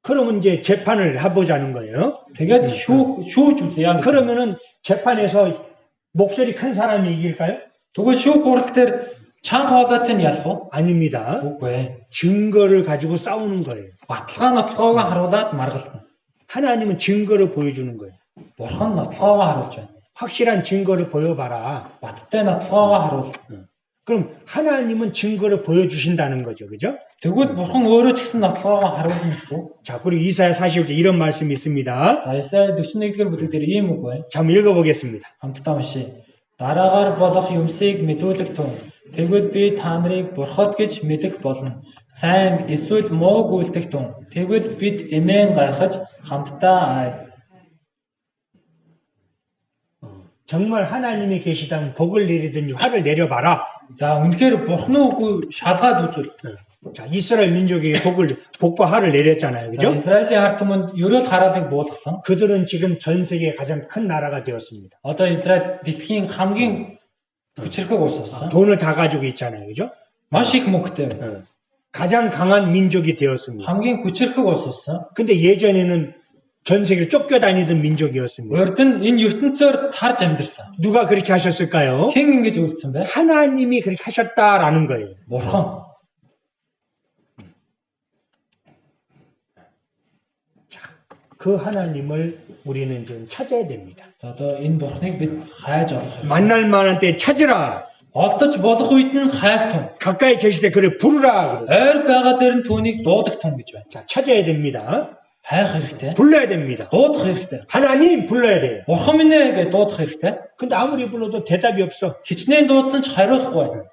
그러면 이제 재판을 해보자는 거예요. Тэгээд шүүж үзье. 그러면은 재판에서 목소리 큰 사람이 이길까요? Тэгвэл шүүх хурал дээр чанга хоолойтой нь ялах уу? 아닙니다. Үгүй ээ. 증거를 가지고 싸우는 거예요. Баталгаа нотлогоогоо харуулад маргална. 하나님은 증거를 보여주는 거예요. Бурхан нотлогоогоо харуулж байна. 확실한 증거를 보여봐라. Баттай нотлогоогоо харуул. 그럼 하나님은 증거를 보여주신다는 거죠. 그죠? Тэгвэл бурхан өөрөө ч гэсэн нотлогоогоо харуулна гэсэн үг. 자, 그리고 이사야 40절 이런 말씀이 있습니다. За Исая 41-р бүлэг дээр ийм үг байна. 자, 한번 읽어보겠습니다. Хамтдаа уншъя. Дараагаар болох юмсыг мэдүүлэх тун. Тэгвэл би та нарыг бурхад гэж мэдэх болно. Сайн эсвэл муу гүйлдэх тун. Тэгвэл бид эмээн гайхаж хамтдаа ай. 정말 하나님이 계시다면 복을 내리든지 화를 내려봐라. За үнэхээр бурхан үгүй шалгаад үзвэл 자, 이스라엘 민족에게 복과 화를 내렸잖아요. За 그죠? Израилийн ард түмэнд ерөөл хараалыг буулгасан. 그들은 지금 전 세계의 가장 큰 나라가 되었습니다. Одоо Израиль дэлхийн хамгийн хүчирхэг улс болсон. 돈을 다 가지고 있잖아요. 그죠? Маш их мөнгөтэй. 어. 가장 강한 민족이 되었습니다. хамгийн хүчирхэг улс болсон. 근데 예전에는 전 세계를 쫓겨다니던 민족이었습니다. Урд нь энэ ертөнцөөр тарж амьдэрсэн. 누가 그렇게 하셨을까요? Хэн ингэж үйлдсэн бэ? 하나님이 그렇게 하셨다라는 거예요. Бурхан. 그 하나님을 우리는 좀 찾아야 됩니다. За одоо энэ бурхныг бид хайж олох хэрэгтэй. 만날 만한 때 찾으라. Олдож болох үед нь хайгтун. 가까이 계실 때 그를 부르라. 그랬어요. Ойр байгаа дээр нь түүнийг дуудагтун гэж байна. 자, 찾아야 됩니다. Хайх хэрэгтэй. 불러야 됩니다. Дуудах хэрэгтэй. 하나님 불러야 돼요. Бурхан минь ээ гэж дуудах хэрэгтэй. 근데 아무리 불러도 대답이 없어. Хичнээн дуудсан ч хариулахгүй байна.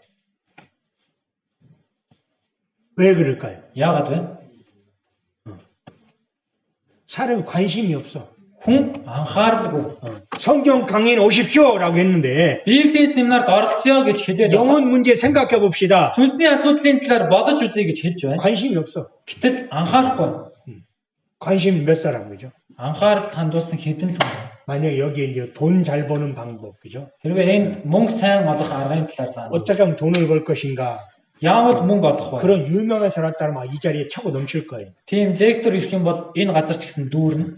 왜 그럴까요? Яагаад вэ? 사람이 관심이 없어. Хүн анхааралгүй. 성경 강인 오십시오라고 했는데 Библийн семинарт оролцъё гэж хэлээд 영혼 문제 생각해 봅시다. сүнсний асуудлын талаар бодож үзье гэж хэлж байна. 관심이 없어. Гэтэл анхаарахгүй. 관심 몇 사람 그죠? Анхаарал хандуулсан хэдэн л хүн. 만약 여기에 이제 돈 잘 버는 방법 그죠? Хэрвээ энд мөнгө сайн олох аргын талаар заана. 어떻게 하면 돈을 벌 것인가? Яавал мөнгө олох вэ? 그런 유명한 사람들 막 이 자리에 차고 넘칠 거예요. Тийм лектор ирэх юм бол энэ газар ч гэсэн дүүрнэ.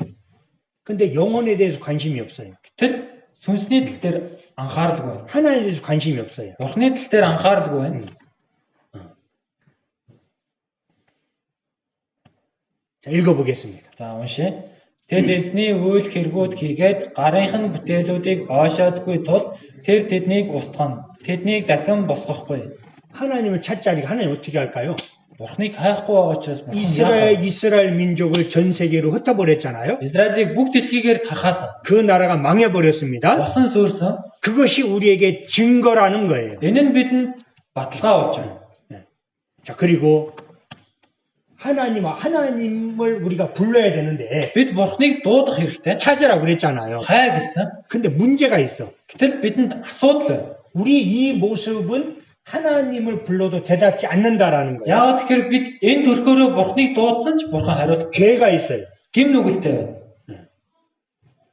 근데 영혼에 대해서 관심이 없어요. Гэтэл сүнсний тал дээр анхааралгүй байна. 하나님에 대해서 관심이 없어요. Бурхны тал дээр анхааралгүй байна. 자, 읽어보겠습니다. За уншъя. Тэд эсний үйл хэрэгүүд хийгээд гарынхан бүтээлүүдийг оошоодгүй тул тэр тэднийг устгана. Тэднийг дахин босгохгүй. 하나님을 찾자니까 하나님 어떻게 할까요? Бурхныг хайхгүй байгаа учраас бурхан яах вэ? 이스라엘 민족을 전 세계로 흩어버렸잖아요. Израилийг бүх дэлхийгээр тархаасан. 그 나라가 망해버렸습니다. Усан сүрсэн. 그것이 우리에게 증거라는 거예요. Энэ нь бидэнд баталгаа болж байна. 자, 그리고 하나님을 우리가 불러야 되는데 Бид бурхныг дуудах хэрэгтэй. 찾으라고 그랬잖아요. Хай гэсэн. 근데 문제가 있어. Гэтэл бидэнд асуудал байна. 우리 이 모습은 하나님을 불러도 대답지 않는다라는 거예요. Яагаад тэгэхээр бид энэ төрхөөрөө бурхныг дуудсан ч бурхан хариулах 죄가 있어요. гим нүгэлтэй байна.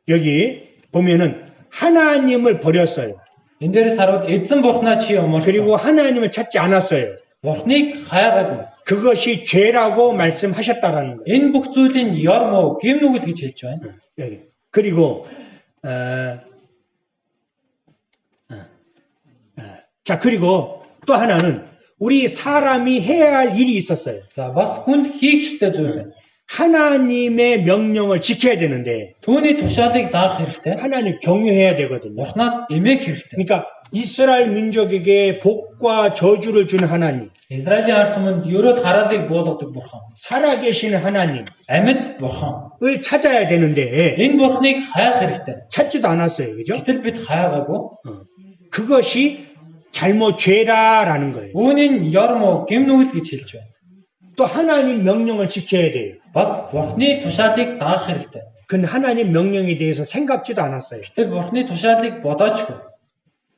여기 보면은 하나님을 버렸어요. Энэ дээрээс харуул эзэн бурхнаа чи умарсан. 그리고 하나님을 찾지 않았어요. Бурхныг хайгаагүй. 그것이 죄라고 말씀하셨다라는 거예요. Энэ бүх зүйлийн ёр муу гим нүгэл гэж хэлж байна. 여기. 그리고 자, 그리고 또 하나는 우리 사람이 해야 할 일이 있었어요. За бас хүнд хийх ёстой зүйл байна. 하나님의 명령을 지켜야 되는데 Түүний тушаалыг даах хэрэгтэй. 하나님 경유해야 되거든요. Бурхнаас эмээх хэрэгтэй. 그러니까 이스라엘 민족에게 복과 저주를 준 하나님, Израилийн ард түмэнд ерөөл хараалыг буулгадаг бурхан. 살아계시는 하나님을 Амьд бурхан. 찾아야 되는데 Энэ бурхныг хайх хэрэгтэй. 찾지도 않았어요. 그죠? Гэтэл бид хайгаагүй. 그것이 잘못 죄라라는 거예요. Үүнийг ёр муу гим нүгэл гэж хэлж байна. 또 하나님 명령을 지켜야 돼요. Бас бурхны тушаалыг даах хэрэгтэй. 근데 하나님 명령에 대해서 생각지도 않았어요. Гэтэл бурхны тушаалыг бодоочгүй.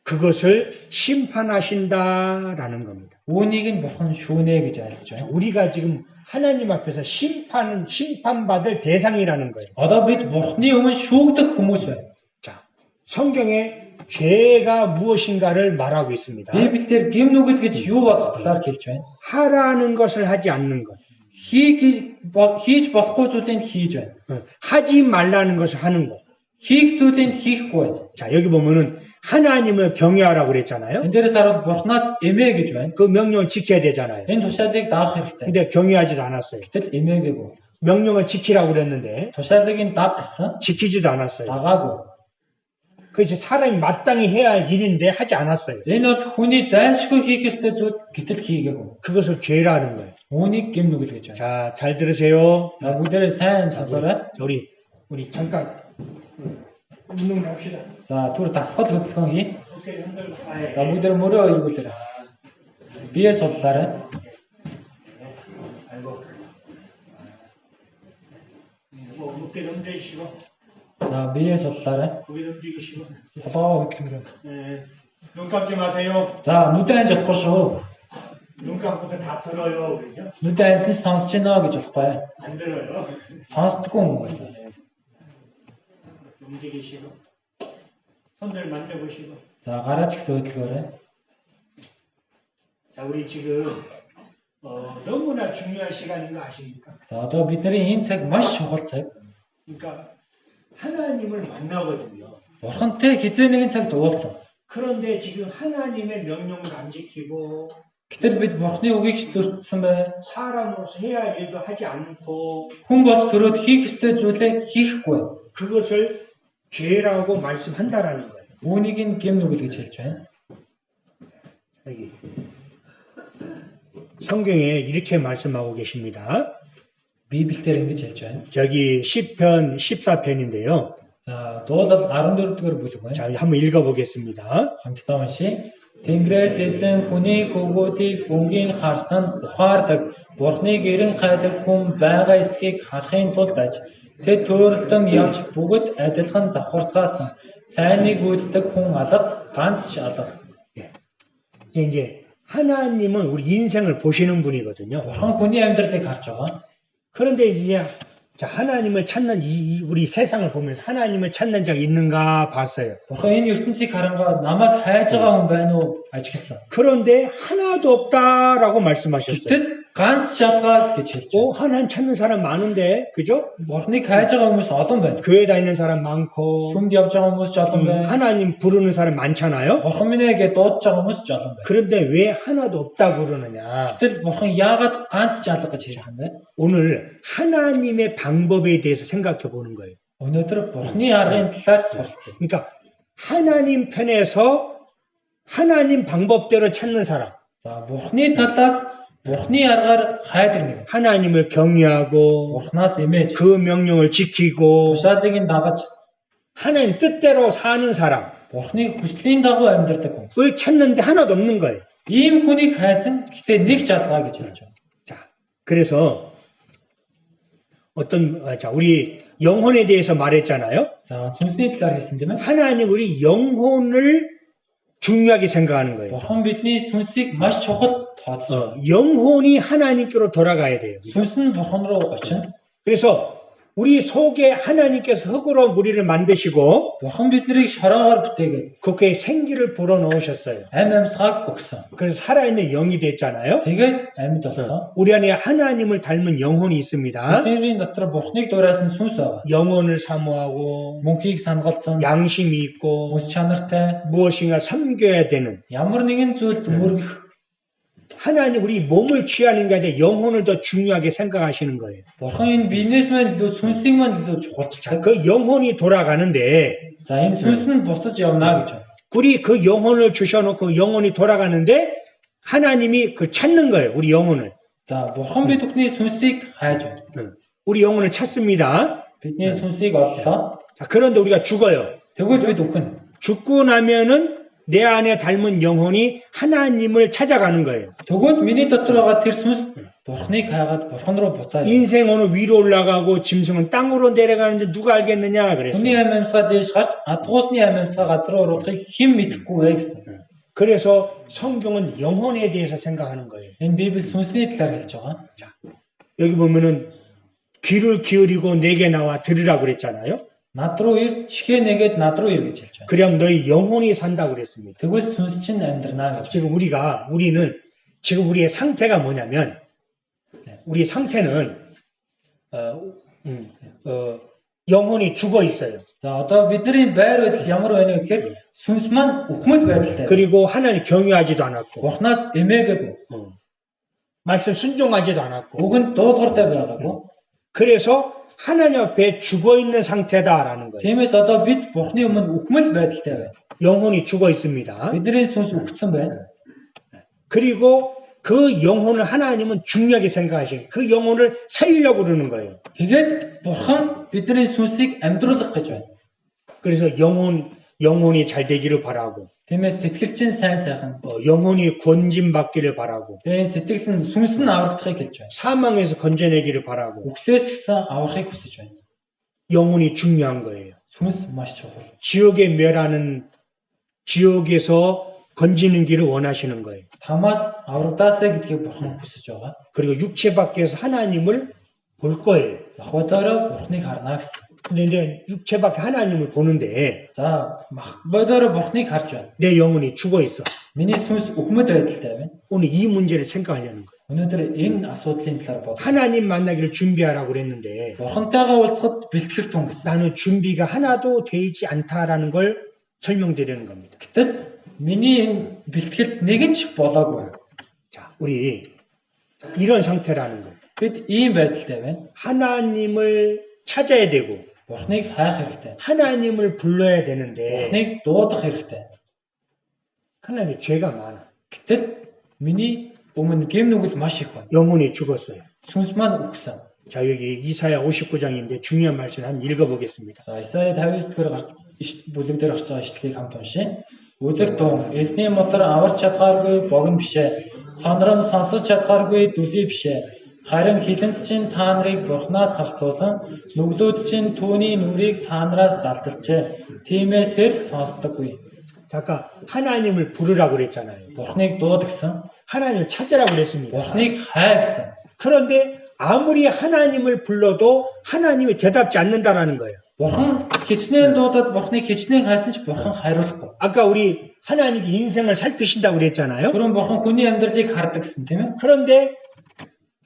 그것을 심판하신다라는 겁니다. Үүнийг нь бурхан шүүнэ гэж айлдж байна. 우리가 지금 하나님 앞에서 심판받을 대상이라는 거예요. Одоо бид бурхны өмнө шүүгдэх хүмүүс байна. 자, 성경에 죄가 무엇인가를 말하고 있습니다. Библиэлд гим нүгэл гэж юу болох талаар хэлж байна. 하라는 것을 하지 않는 것, хийж болохгүй зүйлийг хийж байна. 하지 말라는 것을 하는 것. Хийх зүйлийг хийхгүй байна. 자, 여기 보면은 하나님을 경외하라고 그랬잖아요. Энэ дээрээс хараад бурхнаас эмээ гэж байна. 그 명령을 지켜야 되잖아요. Энэ тушаалыг даах хэрэгтэй. 근데 경외하지도 않았어요. Гэтэл эмээгээгүй. 명령을 지키라고 그랬는데 Тушаалыг нь даг гэсэн. 지키지도 않았어요. Дагаагүй. 그것이 사람이 마땅히 해야 할 일인데 하지 않았어요. Энэ бол хүний зайлшгүй хийх ёстой зүйл гэтэл хийгээгүй. 그것을 죄라는 거예요. Үүнийг гим нүгэл гэж байна. 자, 잘 들으세요. За бүгдээрээ сайн сонсоорой. 우리 잠깐 운동 합시다. За түр дасгал хөдөлгөөн хий. 오케이, 형들. За бүгдээр мөрөө эргүүлээрэй. Бие суллаарай. 아이고. 어깨 넘겨주시고, За бие суллаарай. 고개 넘기시고. Толгоо хөдлөмөрөө. 눈 감지 마세요. За нүдэн анж болохгүй шүү. 눈 눈 감고도 다 들어요, 그죠? Нүдэ альсан сонсож байна гэж болохгүй. 안 들어요. Сонсдоггүй юм угаасаа. 움직이시고 손들 만져보시고. За гараач гэсэн хөдөлгөөрэй. 자, 우리 지금 너무나 중요한 시간인 거 아십니까? За одоо бидний энэ цаг маш чухал цаг. 그러니까 하나님을 만나거든요. Бурхантай хизээ нэгэн цагт уулзсан. 그런데 지금 하나님의 명령을 안 지키고 Гэтэл бид Бурханы үгийг зөрчсөн бай. 사람으로서 해야 할 일도 하지 않고 Хүн болж төрөөд хийх ёстой зүйлээ хийхгүй. 그것을 죄라고 말씀한다라는 거예요. Үүнийг нь гэм нүгэл гэж хэлж байна. 여기 성경에 이렇게 말씀하고 계십니다. Библиэлд ингэж хэлж байна. 저기 시편 14편인데요. За дуулал 14-р бүлэг байна. 자, 한번 읽어보겠습니다. Хамтдаа уншия. Тэнгэрээс эзэн хүний хөвгүүдийг өнгийн харсан ухаардаг, Бурхныг эрен хайдаг хүн байгаа эсхийг харахын тулд аж тэд төөрөлтөн явж бүгд адилхан завхарцгаасан. Сайныг үйлдэг хүн алга, ганц ч алга. 이제 하나님은 우리 인생을 보시는 분이거든요. Бурхан хүний амьдралыг харж байгаа. 그런데 이제 자, 하나님을 찾는 우리 세상을 보면서 하나님을 찾는 자가 있는가 봤어요. Бурхан энэ ертөнцийг харангаа намайг хайж байгаа хүн байна уу ажигласан. 그런데 하나도 없다라고 말씀하셨어요. Гэтэл ганц ч алгаа гэж хэлж байна. 하나님 찾는 사람 많은데, 그죠? Бурханыг хайж байгаа хүмүүс олон байна. 교회 다니는 사람 많고, Сүмд явж байгаа хүмүүс ч олон байна. 하나님 부르는 사람 많잖아요. Бурхан минь ээ гэж дуудаж байгаа хүмүүс ч олон байна. 그런데 왜 하나도 없다고 그러느냐? Гэтэл Бурхан яагаад ганц ч алга гэж хэлсэн бэ? 오늘 하나님의 방법에 대해서 생각해 보는 거예요. Өнөөдөр Бурханы аргын талаар суралцъя. 그러니까 하나님 편에서 하나님 방법대로 찾는 사람, За Бурханы талаас Бурханы аргаар хайдаг нэг. 하나님을 경외하고 Бурханаас эмээж 그 명령을 지키고 тушаалыг нь дагаж 하나님 뜻대로 사는 사람을 Бурханы хүслийн дагуу амьдардаг хүн. 찾는데 하나도 없는 거예요. Ийм хүнийг хайсан гэтээ нэг ч алгаа гэж хэлж байна. 자, 그래서 우리 영혼에 대해서 말했잖아요. За сүнсний талаар хэлсэн тийм ээ. 하나님 우리 영혼을 중요하게 생각하는 거예요. Бурхан бидний сүнсийг маш чухал тооцож байгаа. 영혼이 하나님께로 돌아가야 돼요. Сүнс нь Бурхан руу очино. 그래서 우리 속에 하나님께서 흙으로 우리를 만드시고 Бурхан биднийг шороогоор бүтээгээд 그렇게 생기를 불어넣으셨어요. амь амьсгааг өгсөн. 그래서 살아있는 영이 됐잖아요. Тэгээд амьд болсон. 우리 안에 하나님을 닮은 영혼이 있습니다. Бидний дотор Бурханыг дуурайсан сүнс байгаа. 영혼을 사모하고 Мөнхийг сангалцсан, 양심이 있고 хүс чанартай, 무엇인가 섬겨야 되는 ямар нэгэн зүйлд мөргөх. 하나님 우리 몸을 취하는 게 아니라 영혼을 더 중요하게 생각하시는 거예요. Бурхан энэ бизнесмен илүү сүнсийг маань илүү чухалчилдаг. 그 영혼이 돌아가는데 За энэ сүнс нь буцаж явна гэж байна. 우리 그 영혼을 주셔놓고 영혼이 돌아가는데 하나님이 그 찾는 거예요. 우리 영혼을. За Бурхан бид бүхний сүнсийг хайж байна. 우리 영혼을 찾습니다. Бидний сүнсийг оллоо. 자, 그런데 우리가 죽어요. Тэгвэл бид үхэн. 죽고 나면은 내 안에 닮은 영혼이 하나님을 찾아가는 거예요. Тэгвэл миний дотор байгаа тэр сүнс Бурханыг хайгаад Бурхан руу буцаад. 인생 오늘 위로 올라가고 짐승은 땅으로 내려가는데 누가 알겠느냐 Хүний 그랬어요. амь амьсгаа дээш гарч адгуусны амь амьсгаа газар руу оруулахыг хэн мэдэхгүй вэ гэсэн. 그래서 성경은 영혼에 대해서 생각하는 거예요. Энэ Библи сүнсний талаар хэлж байгаа. 여기 보면은 귀를 기울이고 내게 나와 들으라고 그랬잖아요. Над руу ир, чихээ нэгээд над руу ир гэж хэлж байна. 그럼 너희 영혼이 산다고 그랬습니다. Тэгвэл сүнс чинь амьдрна гэж. 지금 우리는 지금 우리의 상태가 뭐냐면 우리 상태는 영혼이 죽어 있어요. За одоо бидний байр байдал ямар байна вэ гэхээр сүнс маань үхмэл байдалтай. 그리고 하나님 경외하지도 않았고 Бурханаас эмээгээгүй. 말씀 순종하지도 않았고 Үгэнд дуулууртай байгаагүй. 그래서 하나님 앞에 죽어 있는 상태다라는 거예요. Тиймээс одоо бид Бурханы өмнө үхмэл байдалтай байна. 영혼이 죽어 있습니다. Бидний сүнс үхсэн байна. 그리고 그 영혼을 하나님은 중요하게 생각하시고 그 영혼을 살리려고 그러는 거예요. Тэгээд Бурхан бидний сүнсийг амьдруулах гэж байна. 그래서 영혼이 잘 되기를 바라고 Тиймээс сэтгэл чинь сайн сайхан. 영혼이 권진받기를 바라고 Тэгээд сэтгэл нь сүнс нь аврагдахыг хэлж байна. 사망에서 건져내기를 바라고 Үхлээс гисэн аврахыг хүсэж байна. 영혼이 중요한 거예요. Сүнс маш чухал. 지옥에 멸하는 지옥에서 건지는 길을 원하시는 거예요. Тамаас аврагдаасаа гэдгийг бурхан хүсэж байгаа. 그리고 육체 밖에서 하나님을 볼 거예요. Махбодороо бурхныг харна гэсэн. 근데 이제 육체 밖에 하나님을 보는데 За махбодороо бурхныг харж байна. 내 영혼이 죽어 있어. Миний сүнс өхмөд байдалтай байна. 오늘 이 문제를 생각하려는 거예요. Өнөөдөр энэ асуудлын талаар бодох. 하나님 만나기를 준비하라고 그랬는데 Бурхантайгаа уулзахад бэлтгэх тун гэсэн. 나는 준비가 하나도 되지 않다라는 걸 설명드리는 겁니다. Гэтэл миний энэ бэлтгэл нэгэн ч болоогүй. 자, 우리 이런 상태라는 거예요. Бид ийм байдалтай байна. 하나님을 찾아야 되고 Бурхныг хайх хэрэгтэй. 하나님을 불러야 되는데 Бурхныг дуудах хэрэгтэй. 하나님의 죄가 많아. Гэтэл миний өмнө гэм нүгэл маш их байна. 영혼이 죽었어요. Сүнс маань үхсэн. 자, 여기 이사야 59장인데 중요한 말씀 한번 읽어보겠습니다. За Исая 59-р бүлэг дээр гарч байгаа ишлэлийг хамт уншъя. Үзэг тун эсний мотор аварч чадгааргүй богино бишээ. Сонор нь сонсож чадгааргүй дүлий бишээ. Харин хилэнц чинь та нарыг бурхнаас хавцуулан нүглүүд чинь түүний нүрийг та нараас далдалжээ. Тиймээс тэр сонсдоггүй. 잠깐 하나님을 부르라고 그랬잖아요. Бурхныг дууд гэсэн. 하나님을 찾으라고 그랬습니다. Бурхныг хай гэсэн. 그런데 아무리 하나님을 불러도 하나님이 대답지 않는다라는 거예요. Бурхан хичнээн дуудаад Бурхныг хичнээн хайсан ч Бурхан хариулахгүй. 아까 우리 하나님이 인생을 살피신다고 그랬잖아요. Түрүүн Бурхан хүний амьдралыг хардаг гэсэн тийм ээ. 그런데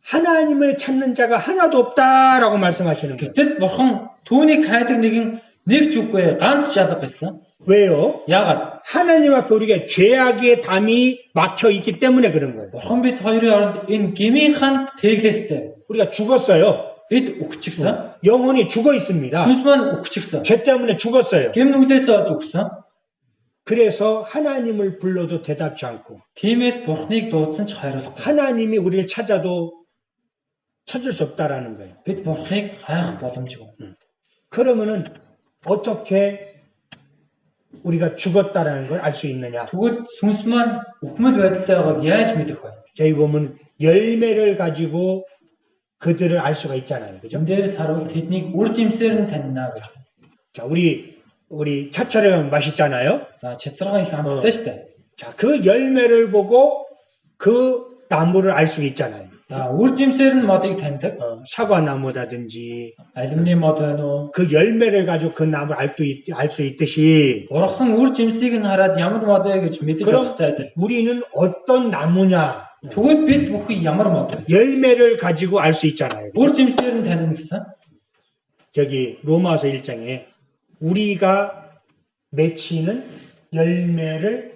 하나님을 찾는 자가 하나도 없다라고 말씀하시는 거예요. Гэтэл Бурхан түүнийг хайдаг нэг ч үгүй ганц жалга гэсэн. 왜요? Яагаад? 하나님 앞에 우리가 죄악의 담이 막혀 있기 때문에 그런 거예요. Бурхан бид хоёрын оронд энэ гмийн хан тэглэстэй. 우리가 죽었어요. Бид үхчихсэн. 영혼이 죽어 있습니다. Сүнс маань үхчихсэн. 죄 때문에 죽었어요. Гэм нүглээс олж үхсэн. 그래서 하나님을 불러도 대답지 않고 Тиймээс Бурхныг дуудсан ч хариулахгүй. 하나님이 우리를 찾아도 찾을 수 없다라는 거예요. Бид Бурхныг хайх боломжгүй. 그러면은 어떻게 우리가 죽었다라는 걸 알 수 있느냐? Тэгвэл сүнс маань үхмэл байдалтай байгааг яаж мэдэх вэ? 저희 보면 열매를 가지고 그들을 알 수가 있잖아요. 그죠? Энд дээрс харуул тэднийг үр жимсээр нь танина гэж. 자, 우리 차차를 가면 맛있잖아요. За чацаргаа их амттай штэ. 자, 그 열매를 보고 그 나무를 알 수 있잖아요. За үр жимсээр нь модыг таньдаг. 사과나무라든지 Алюминий мод байна уу? 그 열매를 가지고 그 나무를 알 수 있듯이 Ургасан үр жимсийг нь хараад ямар мод вэ гэж мэдэж авахтай адил. 우리는 어떤 나무냐 Тэгвэл бид бүхэн ямар мод вэ? 열매를 가지고 알 수 있잖아요. Үр жимсээр нь танина гэсэн. 저기 로마서 1장에 우리가 맺히는 열매를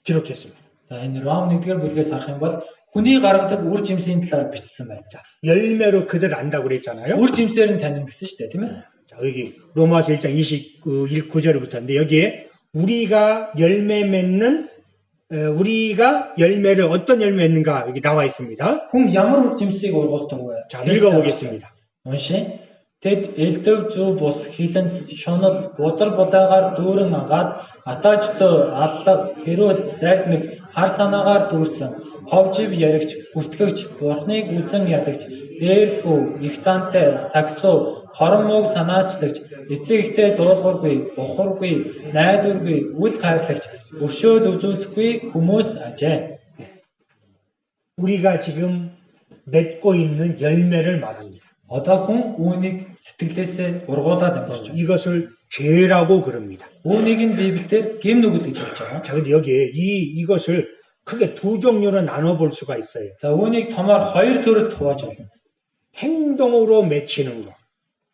기록했습니다. За энэ Ром 1-р бүлгээс харах юм бол хүний гаргадаг үр жимсийн талаар бичсэн байна. 열매로 그들 안다고 그랬잖아요. Үр жимсээр нь танина гэсэн шүү дээ, тийм ээ? 자, 여기 로마서 1장 29절부터인데 여기에 우리가 열매를 어떤 열매 맺는가 여기 나와 있습니다. Хүн ямар үр жимсийг ургуулдаг вэ? 자, 읽어보겠습니다. Уншия. Тэд элдв зүв бус хилэнц шунал бузар булаагаар дүүрэн агаад атаажтай аллаг хэрүүл зайлмих хар санаагаар дүүрсэн ховжив яригч бүтгэгч бурхныг үзэн ядагч дээрлэхүү их зантай сагсуу хорон мууг санаачлагч эцэг ихтэй дуулуургүй бухаргүй найдваргүй үл хайрлагч өршөөл үзүүлэхгүй хүмүүс ажээ. 우리가 지금 맺고 있는 열매를 말합니다. Одоо хүн үүнийг сэтгэлээсээ ургуулад амьдарч байна. 이것을 죄라고 그럽니다. Үүнийг нь Библиэлд гэм нүгэл гэж хэлж байгаа. 자, 근데 여기에 이것을 크게 두 종류로 나눠볼 수가 있어요. За үүнийг томоор хоёр төрөлд хувааж болно. 행동으로 맺히는 거,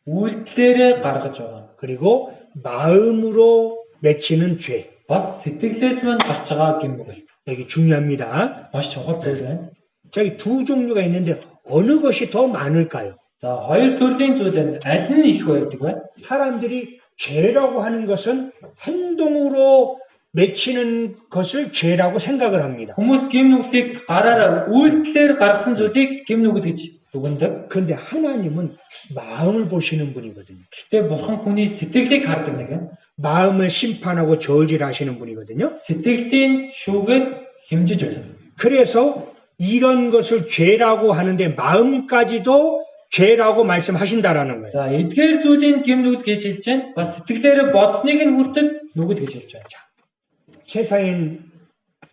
Үйлдэлээрээ гаргаж байгаа. 그리고 마음으로 맺히는 죄. Бас сэтгэлээс мань гарч байгаа гэм нүгэл. 여기 중요합니다. Маш чухал зүйл байна. 자, 이 두 종류가 있는데 어느 것이 더 많을까요? За хоёр төрлийн зүйл байна. Аль нь их байдаг вэ? 사람들이 죄라고 하는 것은 행동으로 맺히는 것을 죄라고 생각을 합니다. Хүмүүс гэм нүглийг гараараа үйлдэлээр гаргасан зүйлийг гэм нүгэл гэж дүгнэдэг. 그런데 하나님은 마음을 보시는 분이거든요. Гэхдээ бурхан хүний сэтгэлийг хардаг нэгэн. 마음을 심판하고 저울질하시는 분이거든요. Сэтгэлийн шүүгээд хэмжиж үзэн. 그래서 이런 것을 죄라고 하는데 마음까지도 죄라고 말씀하신다라는 거예요. За эдгээр зүйлийн гэм нүгэл гэж хэлж байна. Бас сэтгэлээрээ бодсныг нь хүртэл нүгэл гэж хэлж байна. 세상엔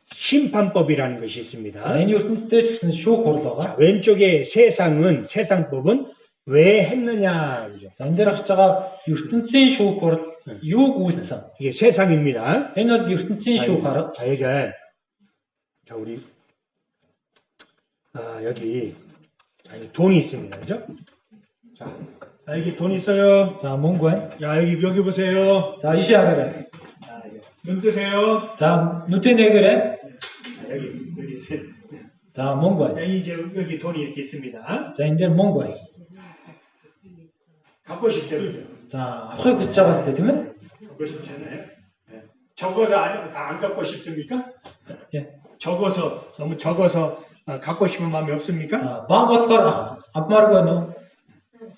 심판법이라는 것이 있습니다. За энэ ертөнцийн ч гэсэн шүүх хурал 자, байгаа. 왼쪽에 세상법은 왜 했느냐. 그죠? За энэ дээр гарч байгаа ертөнцийн шүүх хурал юуг үйлдсэн? 이게 세상입니다. Энэ бол ертөнцийн шүүх арга. 자, 여기, 자, 우리, 여기, 자, 여기 돈이 있습니다. 그죠? 자, 여기 돈 있어요. За мөнгө байна. 야, 여기 보세요. За ишээ хараарай. 자, 눈 뜨세요. За нүдэ нэгээрэй. 자, 여기 있어요. За мөнгө байна. 자, 이제 여기 돈이 이렇게 있습니다. За энэ дээр мөнгө байна. 갖고 싶죠? 그죠? За авахыг хүсэж байгаа зү тийм ээ? 갖고 싶잖아요. 네. 적어서 안 갖고 싶습니까? 예. 너무 적어서 갖고 싶은 마음이 없습니까? За баг болохоор авмааргүй байна уу?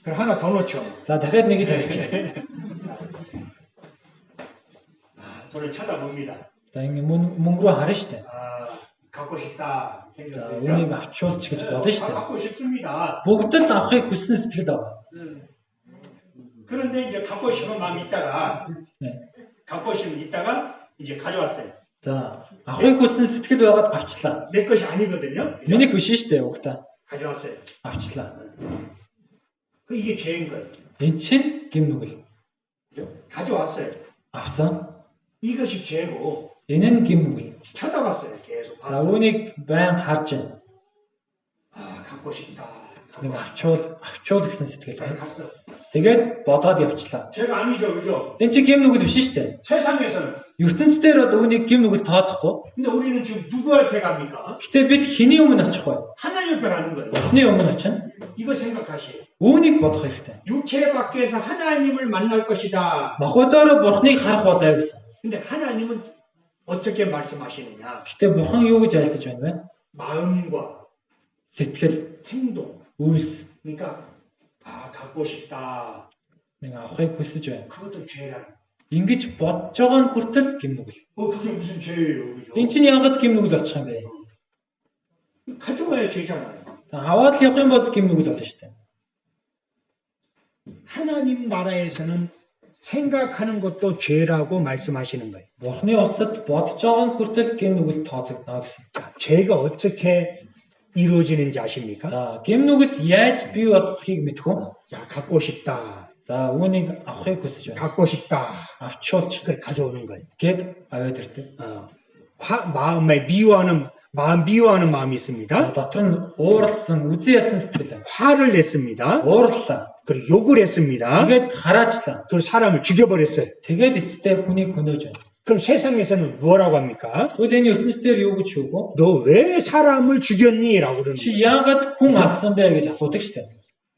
그럼 하나 더 넣죠. За дахиад нэгийг тавьчих. 돈을 찾아봅니다. За ингэ мөнгө рүү харна штэ. 갖고 싶다 За 생각되죠? үүнийг авчуулч гэж бодно штэ. 갖고 싶습니다. Бүгд л авахыг хүссэн сэтгэл байгаа. 그런데 이제 갖고 싶은 마음이 있다가 네. 갖고 싶은 있다가 이제 가져왔어요. За авахыг хүссэн сэтгэл байгаад авчлаа. 내 것이 아니거든요. 그죠? Миний биш штэ угтаа. 가져왔어요. Авчлаа. 이게 죄인 거예요. Энд чинь гим нүгэл. 그죠? 가져왔어요. Авсан. 이것이 죄고 Энэ нь гим нүгэл. 쳐다봤어요. 계속 За 봤어요. үүнийг байн харж байна. 갖고 싶다. Нэг авчуул гэсэн сэтгэл байна. 갔어. Тэгээд бодоод явчлаа. 죄가 아니죠, 그죠? Энэ чинь гим нүгэл биш штэ. 세상에서는. ертөнц дээр бол үүнийг гим нүгэл тооцохгүй. 근데 우리는 지금 누구 앞에 갑니까? Гэтэ бид хэний өмнө очих вэ? 하나님 앞에 가는 거예요. Бурхны өмнө очино. 이거 생각하시오. Үүнийг бодох хэрэгтэй. 육체 밖에서 하나님을 만날 것이다. Махбодоор Бурхныг харах болоо гэсэн. 근데 하나님은 어떻게 말씀하시느냐? Гэтэ Бурхан юу гэж айлтаж байна вэ? 마음과 Сэтгэл, 행동. үйлс 그러니까 갖고 싶다. нэг авахыг хүсэж байна. 그것도 죄라는. Ингэж бодож байгаа нь хүртэл гим нүгэл. 그게 무슨 죄예요, 그죠? Энд чинь яагаад гим нүгэл болчих юм бэ? 가져와야 죄잖아요. Аваад л явах юм бол гим нүгэл болно шүү дээ. 하나님 나라에서는 생각하는 것도 죄라고 말씀하시는 거예요. Бурхны улсад бодож байгаа нь хүртэл гим нүгэл тооцогдно гэсэн. 자, 죄가 어떻게 이루어지는지 아십니까? За, гим нүгэл яаж бий болохыг мэдэх үү? 자, 갖고 싶다. За, үүнийг авахыг хүсэж байна. 갖고 싶다. Авчуулч 그걸 가져오는 거예요. гэд аваад ирдэг. 마음에 미워하는 마음이 За, 있습니다. дотор нь ууралсан, үзэн ядсан сэтгэл. 화를 냈습니다. Уурлаа. 그리고 욕을 했습니다. Тэгээд хараачлаа. 그리고 사람을 죽여버렸어요. Тэгээд эцэстээ хүнийг хөнөөж байна. 그럼 세상에서는 뭐라고 합니까? Тэгвэл энэ ертөнцийн дээр юу гэж шүүгөө? 너 왜 사람을 죽였니? 라고 그러는 Чи 거예요. яагаад хүн алсан бэ гэж асуудаг штеп.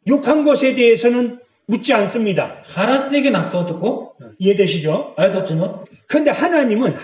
욕한 것에 대해서는 묻지 않습니다. Хараасныг нь асуудаггүй. 이해되시죠? Ойлгож байна уу? 근데 하나님은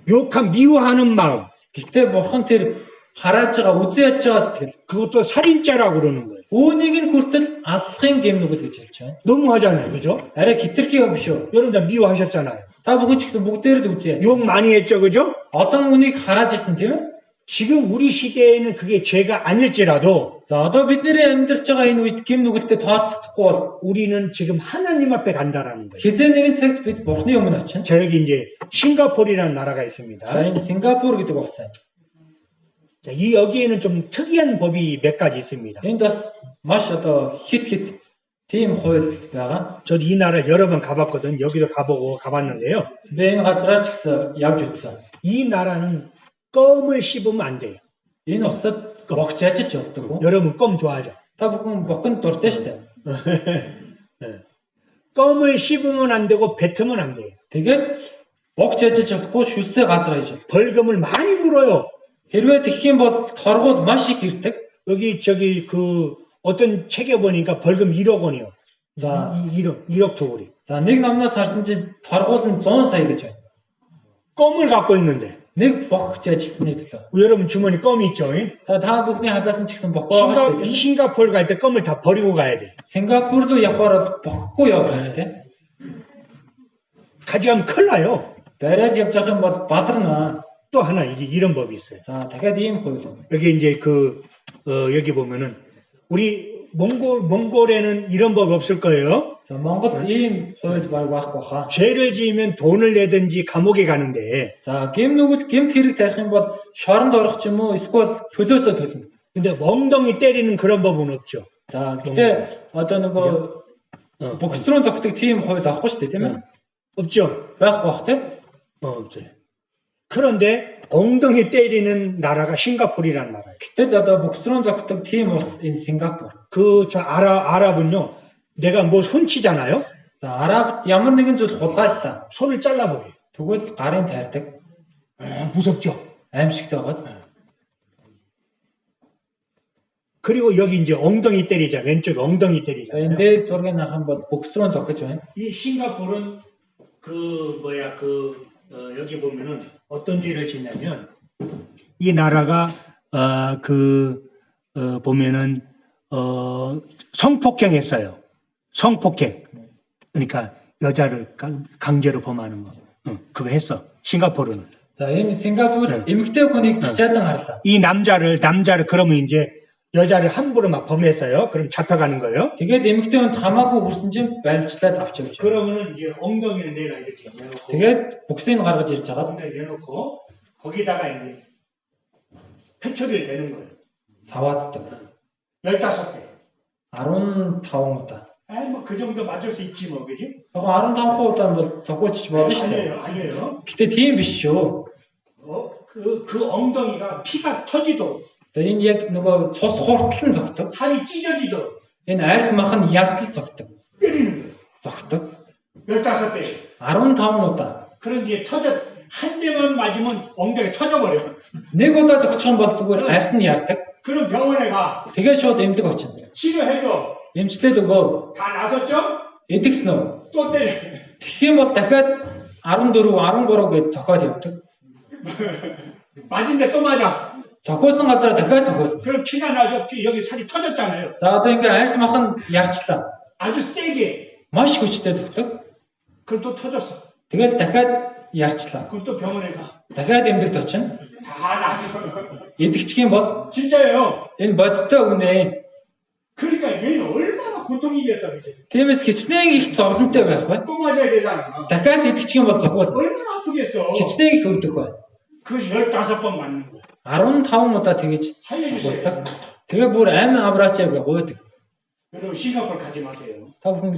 욕한 미워하는 마음, Гэхдээ бурхан тэр харааж байгаа, үзэн ядж байгаа сэтгэл. 그것도 살인죄라고 그러는 거예요. Үүнийг нь хүртэл аллахын гэм нүгэл гэж хэлж байна. 너무하잖아요. 그죠? Арай хитрхи юм биш үү? 여러분 다 미워하셨잖아요. Та бүхэн ч гэсэн бүгдээр л үзээ. 욕 많이 했죠. 그죠? Олон үнийг харааж исэн тийм ээ? 지금 우리 시대에는 그게 죄가 아닐지라도 За одоо бидний амьдарч байгаа энэ үед гэм нүгэлтэй тооцохдохгүй бол 우리는 지금 하나님 앞에 간다라는 거예요. хизээ нэгэн цагт бид бурхны өмнө очино. 자, 여기 이제 싱가포르라는 나라가 За 있습니다. энэ Сингапур гэдэг улс байна. 자, 여기에는 좀 특이한 법이 몇 가지 있습니다. Энд бас маш одоо хит тийм хууль байгаа. 저도 이 나라를 여러 번 가봤거든. 여기도 가봤는데요. Би энэ газраар ч гэсэн явж үзсэн. 이 나라는 껌을 씹으면 안 돼요. Энэ улсад богч ажиж болдог. 여러분 껌 좋아하죠? Та бүхэн бохонд дуртай шүү дээ. 껌을 씹으면 안 되고 뱉으면 안 돼요. Тэгээд богч ажиж болохгүй шүлсээ газар хийж бол. 벌금을 많이 물어요. Хэрвээ тэгэх юм бол торгуул маш их ирдэг. 여기 그 어떤 책에 보니까 벌금 1억 원이요. За 1억 토구리. За нэг номноос харсан чинь торгуул нь 100 сая гэж байна. 껌을 갖고 있는데. Нэг богч ажилласны төлөө. 여러분 주머니 껌이 있죠? За та бүхний халаас нь ч гэсэн бохоо байгаа шүү дээ. 싱가포르 갈 때 껌을 다 버리고 가야 돼. Сингапур руу явахаар бол бохгүй явах хэрэгтэй. 가져가면 큰일 나요. Барайл явж явах юм бол баларна. 또 하나 이런 법이 있어요. За дахиад ийм хууль байна. 여기 이제 여기 보면은 우리 몽골에는 이런 법 없을 거예요. За Монголд ийм хууль баг байхгүй хаа. 죄를 지으면 돈을 내든지 감옥에 가는데, За гим нүгэл гимт хэрэг тарих юм бол шоронд орох ч юм уу эсвэл төлөөсөө төлнө. 근데 엉덩이 때리는 그런 법은 없죠. За гэтээ одоо нөгөө бокстрон зогтдаг тийм хууль авахгүй шүү дээ тийм ээ. 없죠. Байхгүй бах тийм. 없어요. 그런데 엉덩이 때리는 나라가 싱가포르라는 나라예요. Гэтэл одоо бокстрон зогтдог тийм улс энэ Сингапур. 저 아랍은요, 내가 뭘 훔치잖아요. За Арабд ямар нэгэн зүйл хулгайллаа. 손을 잘라버려요. Тэгвэл гарын тайрдаг. 무섭죠. Аимшигтай байгааз. 그리고 여기 이제 엉덩이 때리자. 왼쪽 엉덩이 За 때리자. энэ дээр зургийг харах юм бол бокстрон зогтож байна. 이 싱가포르는 여기 보면은 어떤 죄를 짓냐면 이 나라가 보면은 성폭행했어요. 성폭행. 그러니까 여자를 강제로 범하는 거. 그거 했어. 싱가포르는. За энэ Сингапур эмэгтэй хүнийг тачаадан харлаа. 이 남자를 그러면 이제 여자를 함부로 막 범했어요. 그럼 잡혀가는 거예요. Тэгээд эмэгтэй хүнд хамаагүй хүрсэн чинь баримтлаад авч явж. 그러면은 이제 엉덩이를 내라 이렇게 내놓고. Тэгээд буксыг гаргаж ирж байгаа. 엉덩이 내놓고 거기다가 이제 회초리를 대는 거예요. Савааддаг. 15배. 15 удаа. 그 정도 맞을 수 있지 뭐, 그지? Яг 15% удаа бол зохиолч болно шүү дээ. 아니에요. Гэтэ тийм биш шүү. 그 엉덩이가 피가 터지도록, Тэгээ энэ яг нөгөө цус хууртал нь зогтдог. 살이 찢어지도록 Энэ арьс мах нь ялтал зогтдог. 때리는 거예요. Зогтдог. 15배. 15 удаа. 그런 뒤에 한 대만 맞으면 엉덩이 터져버려. Нэг удаа зогчих юм бол зүгээр арьс нь ярддаг. 그럼 병원에 가. Тэгээ шууд эмнэлэг очино. 치료해줘. Эмчлэл өгөө. 다 나섰죠? Эдэгсэн үү? 또 때려. Тэгэх юм бол дахиад 14, 13 гэж зохиод явдаг. 맞은데 또 맞아. Зохиолсон газараа дахиад зохиол. 그럼 피가 나죠. 여기 살이 터졌잖아요. За одоо ингээ арьс мах нь ярчлаа. 아주 세게. Маш хүчтэй зогтдог. 그럼 또 터졌어. Тэгэл дахиад ярчлаа. 그럼 또 병원에 가. Дахиад эмнэлэгт очино. 다 나서. Эдэгчих юм бол 진짜예요. энэ бодтой үнэ. 그러니까 얘는 얼마나 고통이겠어, 그지? Тиймээс хичнээн их зовлонтой байх бай. 또 맞아야 되잖아. Дахиад эдэгчих юм бол зохиол. 얼마나 아프겠어. Хичнээн их өвдөх бай. 그 15번 맞는 거야. 15 удаа тэгэж 살려주세요. болдог. Тэгээ бүр амин авраач яг гуйдаг. 여러분 싱가포르 가지 마세요. Та бүхэн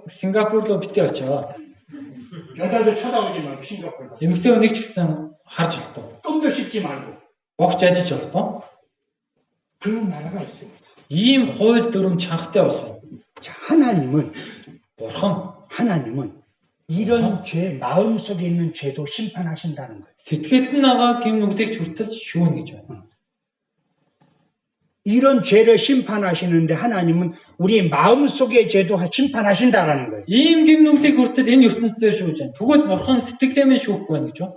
Сингапур руу битээ очоо. 여자들 쳐다보지 말고 싱가포르 가. Эмэгтэй хүнийг ч гэсэн харж болохгүй. 껌도 씹지 말고. Богч ажиж болохгүй. 그런 나라가 있습니다. Ийм хууль дүрм чангатай улс байна. 자, 하나님은 Бурхан 이런 죄, 마음속에 있는 죄도 심판하신다는 거예요. сэтгэлд нь байгаа гим нүглийг хүртэл шүүнэ гэж байна. 이런 죄를 심판하시는데 하나님은 우리 마음속의 죄도 심판하신다라는 거예요. Ийм гим нүглийг хүртэл энэ ертөнцийн шүүж байна. Тэгвэл бурхан сэтгэлээмээ шүүхгүй байна гэж байна.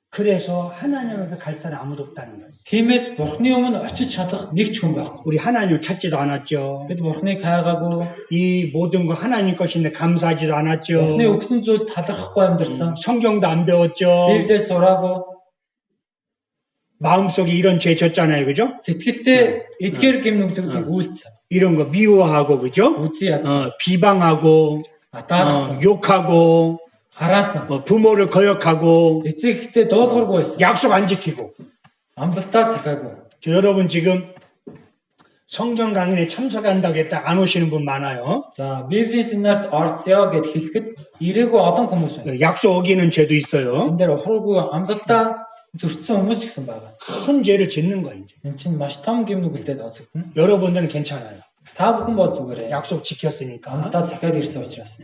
그래서 하나님 앞에 갈 사람 아무도 없다는 거예요. Тиймээс бурхны өмнө очиж чадах нэг ч хүн байхгүй. 우리 하나님을 찾지도 않았죠. Бид бурхныг хайгаагүй, 이 모든 거 하나님 것인데 감사하지도 않았죠. бурхны өгсөн зүйл талархахгүй амьдэрсэн. 성경도 안 배웠죠. Библиэс сураагүй, 마음속에 이런 죄 졌잖아요. 그죠? сэтгэлдээ эдгээр гим нүглийг үйлцсэн. 이런 거 미워하고, 그죠? Үзий ядсан, 비방하고, атаарсан, 욕하고, хараасан. 부모를 거역하고, Эцэгтэй дуулуургүй байсан. 약속 안 지키고. Амлалтаа сахаагүй. 저 여러분 지금 성경 강연에 참석한다고 했다 안 오시는 분 많아요. За, Библийн семинарт орцё гэд хэлэхэд ирээгүй олон хүмүүс байна. 약속 어기는 죄도 있어요. Энэ дээр ухруугүй амлалтаа зөрчсөн хүмүүс ч гэсэн байгаа. 큰 죄를 짓는 거예요. 이제. Энэ чинь маш том гим нүгэлтэд тооцогдно. 여러분들은 괜찮아요. Та бүхэн бол зүгээрээ. 약속 지켰으니까. Амлалтаа сахаад ирсэн учраас.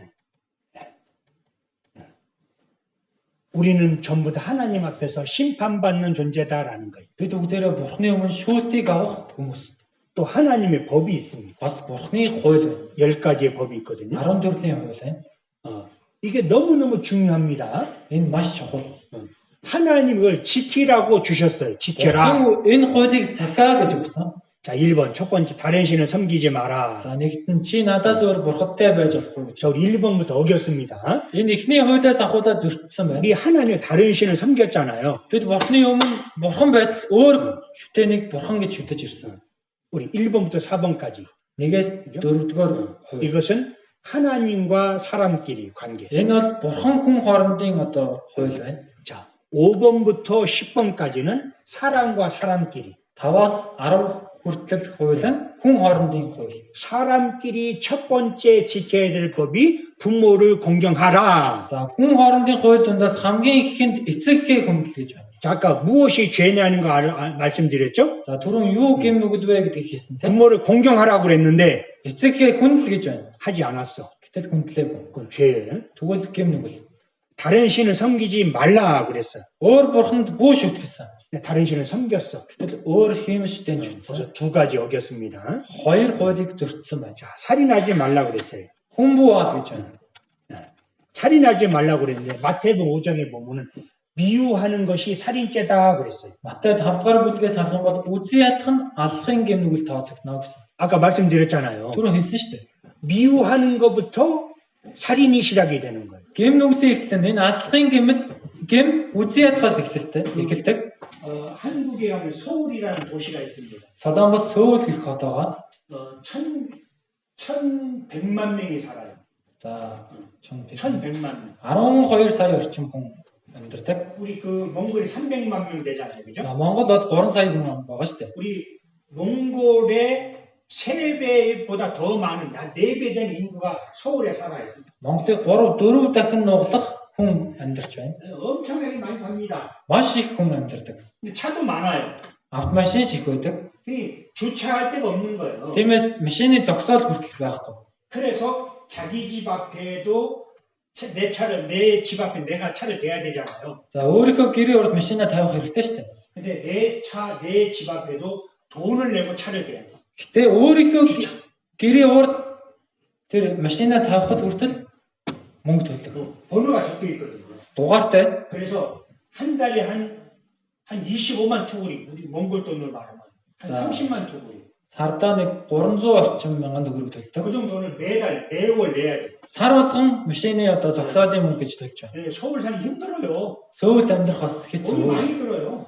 우리는 전부 다 하나님 앞에서 심판받는 존재다라는 거예요. Бид бүгдээрээ бурхны өмнө шүүлтийг авах хүмүүс. 또 하나님의 법이 있습니다. Бас бурхны хууль байна. 10가지의 법이 있거든요. 14-ийн хууль байна. 이게 너무너무 중요합니다. Энэ маш чухал. 하나님 이걸 지키라고 주셨어요. 지켜라. Бурхан энэ хуулийг сахаа гэж өгсөн. 자, 1번. 첫 번째, 다른 신을 섬기지 마라. За нэгт нь чи надаас өөр бурхадтай байж болохгүй гэж. 자, 우리 1번부터 어겼습니다. Энэ эхний хуулиас ахуулаад зөрчсөн байна. 우리 하나님 다른 신을 섬겼잖아요. Бид бурхны өмнө бурхан байтал өөр шүтэнийг бурхан гэж шүтэж ирсэн. 우리 1번부터 4번까지. Нэгээс дөрөвдүгээр хувь. 이것은 하나님과 사람끼리 관계. Энэ бол бурхан хүн хоорондын одоо хууль байна. 자, 5번부터 10번까지는 사람과 사람끼리. 5-аас 10 хүртэл хууль нь хүн хоорондын хууль. 사람끼리 첫 번째 지켜야 될 법이 부모를 공경하라. За хүн хоорондын хууль дундаас хамгийн ихэнд эцэгхээ хүндэл гэж байна. 자, 아까 무엇이 죄냐는 거 말씀드렸죠? За түрүүн юу гэм нүгэл вэ гэдгийг хэлсэн тийм. 부모를 공경하라고 그랬는데 эцэгхээ хүндэл гэж байна. 하지 않았어. Гэтэл хүндлээгүй. 그건 죄예요. Тэгвэл гэм нүгэл. 다른 신을 섬기지 말라 그랬어요. Өөр бурханд бүү шүт гэсэн. 근데 다른 신을 섬겼어. Гэтэл өөр хиймштэй нь шүтсэн. 그래서 두 가지 어겼습니다. Хоёр хуулийг зөрчсөн байна. 자, 살인하지 말라 그랬어요. Хүн бүү аал гэж байна. 살인하지 말라 그랬는데 마태복음 5장에 보면은 미유하는 것이 살인죄다 그랬어요. Матай 5-р бүлгээс харах юм бол үзий ядах нь аллахын гэм нүгэл тооцогдно гэсэн. 아까 말씀드렸잖아요. Түрүү хэлсэн шүү дээ. 미유하는 것부터 살인이 시작이 되는 거예요. Гэм нүглийн эхлэн энэ аллахын гэмэл гэм үзий ядахаас эхэлдэг. 한국에 가면 서울이라는 도시가 있습니다. Солонгос Сөүл гэх хот байгаа. 1100만 명이 살아요. За 1100. 1100만 명. 12 сая орчим хүн амьдардаг. 우리 그 몽골이 300만 명 되잖아요. 그죠? За Монгол бол 3 сая хүн байгаа шүү дээ. 우리 몽골의 3배보다 더 많은 한 4배 되는 인구가 서울에 살아요. Монголыг 3-4 дахин нуглах хүн амьдарч байна. 엄청나게 많이 삽니다. Маш их хүн амьдардаг. 근데 차도 많아요. Автомашин ч их байдаг. 주차할 데가 없는 거예요. Тиймээс машины зогсоол хүртэл байхгүй. 그래서 자기 집 앞에도 내 집 앞에 내가 차를 대야 되잖아요. За өөрийнхөө гэрийн урд машина тавих хэрэгтэй шүү дээ. 근데 내 집 앞에도 돈을 내고 차를 대야 돼. Гэтэ өөрийнхөө гэрийн урд тэр машина тавихад хүртэл мөнгө төлөх. 번호가 적혀 있거든요. Дугаартай. 그래서 한 달에 한 25만 투구리, 우리 몽골 돈으로 말하면 한 30만 투구리. Сардаа нэг 300 орчим мянган төгрөг төлдөг. 그 정도는 매월 내야 돼. Сар болгон машины одоо зогсоолын мөнгө гэж төлж байна. 네, 서울 살기 힘들어요. Сөүлд амьдрах бас 돈 хэцүү. 많이 들어요.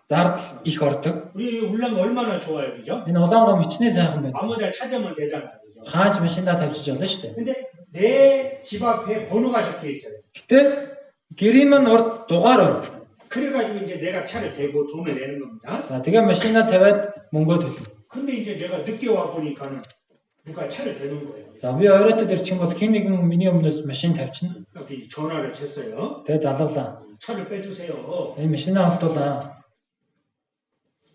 Зардал их ордог. 우리 울릉 얼마나 좋아요, 그죠? Энэ улаангом хичнээн сайхан байна. 아무 데나 찾으면 되잖아요, 그죠? Хаач машинаа тавьчих болно шүү дээ. 근데 내 집 앞에 번호가 적혀 있어요. Гэтэ гэрийн мань урд дугаар байна. 그래가지고 이제 내가 차를 대고 돈을 내는 겁니다. За тэгээ машина тавиад мөнгөө төлнө. 근데 이제 내가 늦게 와 보니까는 누가 차를 대는 거예요. За би оройтой ирчих юм бол хин нэгэн миний өмнөөс машин тавьчихна. 여기 전화를 했어요. Тэгээ залгалаа. 차를 빼주세요. Энэ машинаа олдуулаа.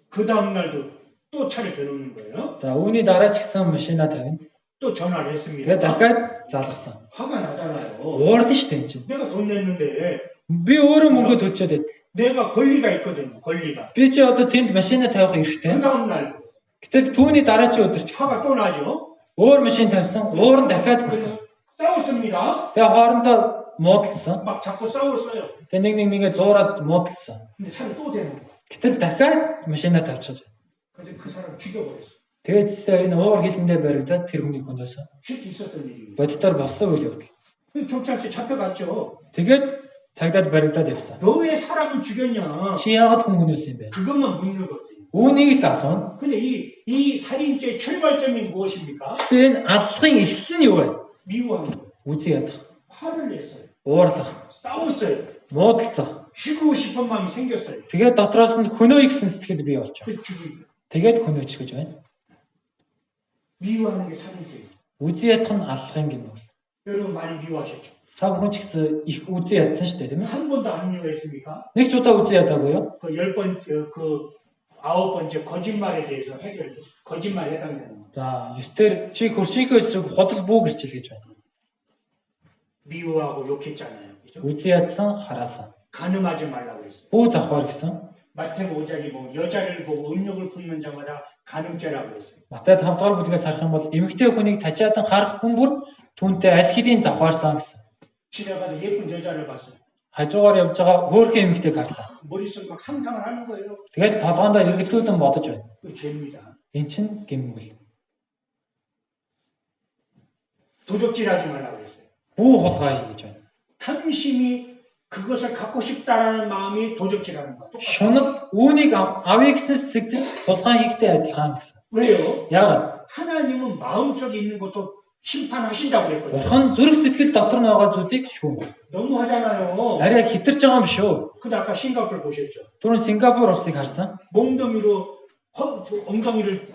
그 다음 날도 또 차를 대놓는 거예요. За үүний дараа ч гэсэн машинаа тавина. 또 전화를 했습니다. Тэгээ дахиад залгасан. 화가 나잖아요. Уурлаа шүү дээ энэ чинь. 내가 돈 냈는데 Би өөрөө мөнгө төлчөөд байт. 내가 권리가 있거든요. 권리가. Би чи одоо тэнд машина тавих 그 хэрэгтэй. 다음 날 Гэтэл түүний дараагийн өдөр ч гэсэн 화가 또 나죠. өөр машин тавьсан. Уур нь дахиад хүрсэн. 싸웠습니다. Тэгээ хоорондоо муудалсан. 막 자꾸 싸웠어요. Тэгээ нэгээ зуураад муудалсан. 근데 차를 또 대는 거야. Гэтэл дахиад машина тавьчихаж байна. 근데 그 사람 죽여버렸어. Тэгээд тест энэ уур хилэндээ баригдаад тэр хүний хөнөөс 실제 있었던 일입니다. бодитоор болсон үйл явдал. 그 경찰서 잡혀갔죠. Тэгээд цагдаад баригдаад явсан. 너 왜 사람을 죽였냐? Чи яагаад хүн хөнөөсөн юм бэ? 그것만 묻는 거지. Үүнийг л асууна. 근데 이 살인죄의 출발점이 무엇입니까? Тэгээд энэ аллахын эхлэл нь юу вэ? 미워하는 거예요. Үзий ядах, 화를 냈어요. уурлах, 싸웠어요. муудалцах. 죽이고 싶은 마음이 생겼어요. Тэгээд дотроос нь хөнөө ихсэн сэтгэл бий болж байгаа. 그 죽이고. Тэгээд хөнөөч гэж байна. 미워하는 게 살인죄예요. Үзий ядах нь аллахын гэмэл. 여러분 많이 미워하셨죠? Та бүхэн ч гэсэн их үзий ядсан шүү дээ, тийм ээ? 한 번도 안 미워했습니까? Нэг ч удаа үзий ядаагүй юу? 그 9번째 거짓말에 대해서 거짓말에 해당되는 거. За, 9-дэр чи хөршийнхөө эсрэг худал бүү гэрчил гэж байна. 미워하고 욕했잖아요. 그죠? Үзий ядсан хараасан. 간음하지 말라고 했어요. Бүү завхаар гэсэн. 마태복음 5장이 뭐 여자를 보고 음욕을 품는 자마다 간음죄라고 했어요. Матай 5-р бүлгээс харах юм бол эмэгтэй хүнийг тачаадан харах хүн бүр түүнтэй аль хэдийн завхаарсан гэсэн. 지나가다 예쁜 여자를 봤어요. Хажуугаар явж байгаа хөөрхөн эмэгтэйг харлаа. 머릿속에 막 상상을 하는 거예요. Тэгэл толгоондоо эргэлзүүлэн бодож байна. 그 죄입니다. Эн чин гэмгэл. 도적질하지 말라고 했어요. Бүү хулгай гэж байна. 탐심이 그것을 갖고 싶다라는 마음이 도적질하는 거예요. Шунал үүнийг авъя гэсэн сэтгэл хулгай хийхтэй адилхан гэсэн. 왜요? Яагаад? 하나님은 마음속에 있는 것도 심판하신다고 그랬거든요. Бурхан зүрх сэтгэл дотор нь байгаа зүйлийг шүүнэ. 너무 하잖아요. Арай хитэрч байгаа юм биш үү? 근데 아까 싱가포르 보셨죠? Түрүүн Сингапур улсыг харсан. 몽덩이로 엉덩이를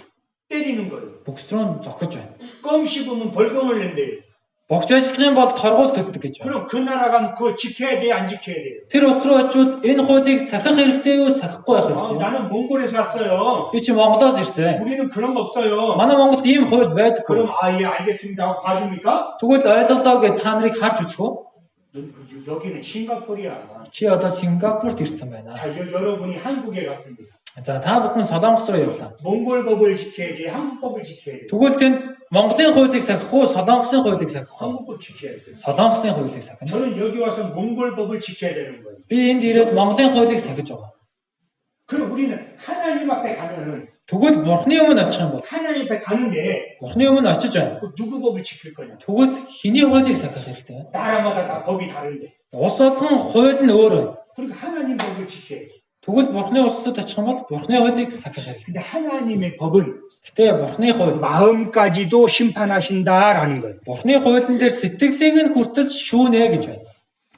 때리는 거예요. Бөкс рүү зогсож байна. 껌 씹으면 벌금을 낸대요. Богж ажиллах юм бол торгуул төлдөг гэж байна. 그럼 그 나라가 그걸 지켜야 돼요? 안 지켜야 돼요? Тэр улс руу очивол энэ хуулийг сахих хэрэгтэй юу, сахихгүй байх хэрэгтэй юу? 나는 몽골에서 왔어요. Би чи Монголоос ирсэн. 우리는 그런 거 없어요. Манай Монголд ийм хууль байдаггүй. 그럼 예 알겠습니다 하고 봐줍니까? Тэгвэл ойлголоо гэж та нарыг харж үзэх үү? 여기는 싱가포르야. Чи одоо Сингапурт ирсэн байна. 자, 여러분이 한국에 갔습니다. За та бүхэн Солонгос руу явлаа. 몽골 법을 지켜야지 한국 법을 지켜야 돼. Тэгвэл тэнд Монголын хуулийг сахих уу, Солонгосын хуулийг сахих уу? 한국 법 지켜야 돼. Солонгосын хуулийг сахих. 저는 여기 와서 몽골 법을 지켜야 되는 거예요. Би энд ирээд Монголын хуулийг сахиж байгаа. 그럼 우리는 하나님 앞에 가면은 Тэгвэл Бурхны өмнө очих юм бол 하나님 앞에 가는데 Бурхны өмнө очиж байна. 그 누구 법을 지킬 거냐? Тэгвэл хэний хуулийг сахих хэрэгтэй вэ? 나라마다 다 법이 다른데. Улс болгон хууль нь өөр байна. 그러니까 하나님 법을 지켜야지. Тэгвэл Бурхны улсад очих юм бол Бурхны хуулийг сахих хэрэгтэй. 근데 하나님의 법은 Гэтэ Бурхны хууль 마음까지도 심판하신다라는 거예요. Бурхны хуулийн дээр сэтгэлийг нь хүртэл шүүнэ гэж байна.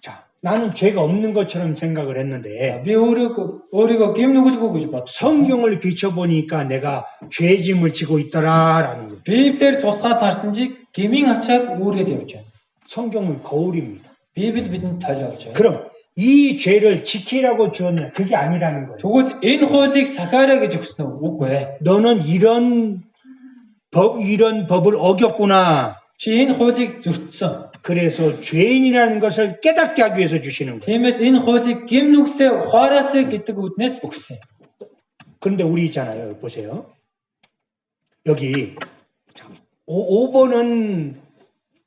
자, 나는 죄가 없는 것처럼 생각을 За, 했는데 би өөрийгөө гим нүгэлгүй гэж бодсон. 성경을 비춰보니까 내가 죄짐을 지고 있더라라는 거예요. Библиэр тусгаад харсан чиг гмийн ачааг үүргээд явж байна. 성경은 거울입니다. Библи бидэнд толь болж байна. 그럼 이 죄를 지키라고 주었냐? 그게 아니라는 거예요. Тэгвэл энэ хуулийг сахаарай гэж өгсөн үү? Үгүй ээ. 너는 이런 법을 어겼구나. Чи энэ хуулийг зөрчсөн. 그래서 죄인이라는 것을 깨닫게 하기 위해서 주시는 거예요. Тиймээс энэ хуулийг гим нүглээ ухаараасаа гэдэг үднээс өгсөн. 그런데 우리 있잖아요. 보세요. 여기 5번은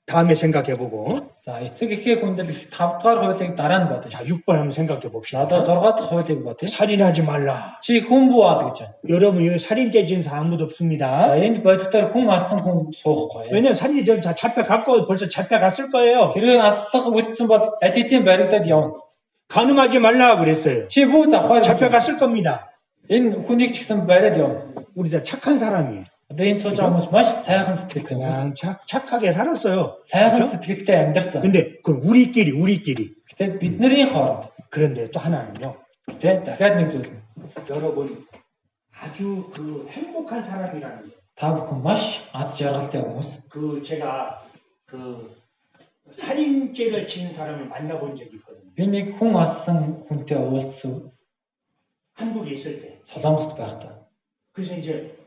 다음에 생각해보고 За эцэг эхээ хүндэл 5 дугаар хуулийг дараа нь бодож. 자 6번 한번 생각해 За 봅시다. одоо 6 дахь хуулийг бодъё. 살인하지 말라. Чи хүн бүү аал гэж байна. 여러분 여기 살인죄 지은 사람 아무도 За 없습니다. энд бодитоор хүн алсан хүн суухгүй. 왜냐면 살인죄 다 잡혀갔고 벌써 잡혀갔을 거예요. Хэрвээ аллах үлдсэн бол аль хэдийн баригдаад явна. 간음하지 말라 그랬어요. Чи бүү завхаар 잡혀갔을 겁니다. энэ хүнийг ч гэсэн бариад явна. 우리 다 착한 사람이에요. Одоо энэ сууж байгаа хүмүүс маш сайхан сэтгэлтэй хүмүүс. 그냥 착하게 살았어요. Сайхан сэтгэлтэй амьдарсан. 근데 그 우리끼리 Гэтэ бидний хооронд. 그런데 또 하나는요. Гэтэ дахиад нэг зүйл нь. 여러분 아주 그 행복한 사람이라는 거. Та бүхэн маш аз жаргалтай хүмүүс. 그 제가 그 살인죄를 지은 사람을 만나본 적이 있거든요. Би нэг хүн алсан хүнтэй уулзсан 한국에 있을 때. Солонгост байхдаа. 그래서 이제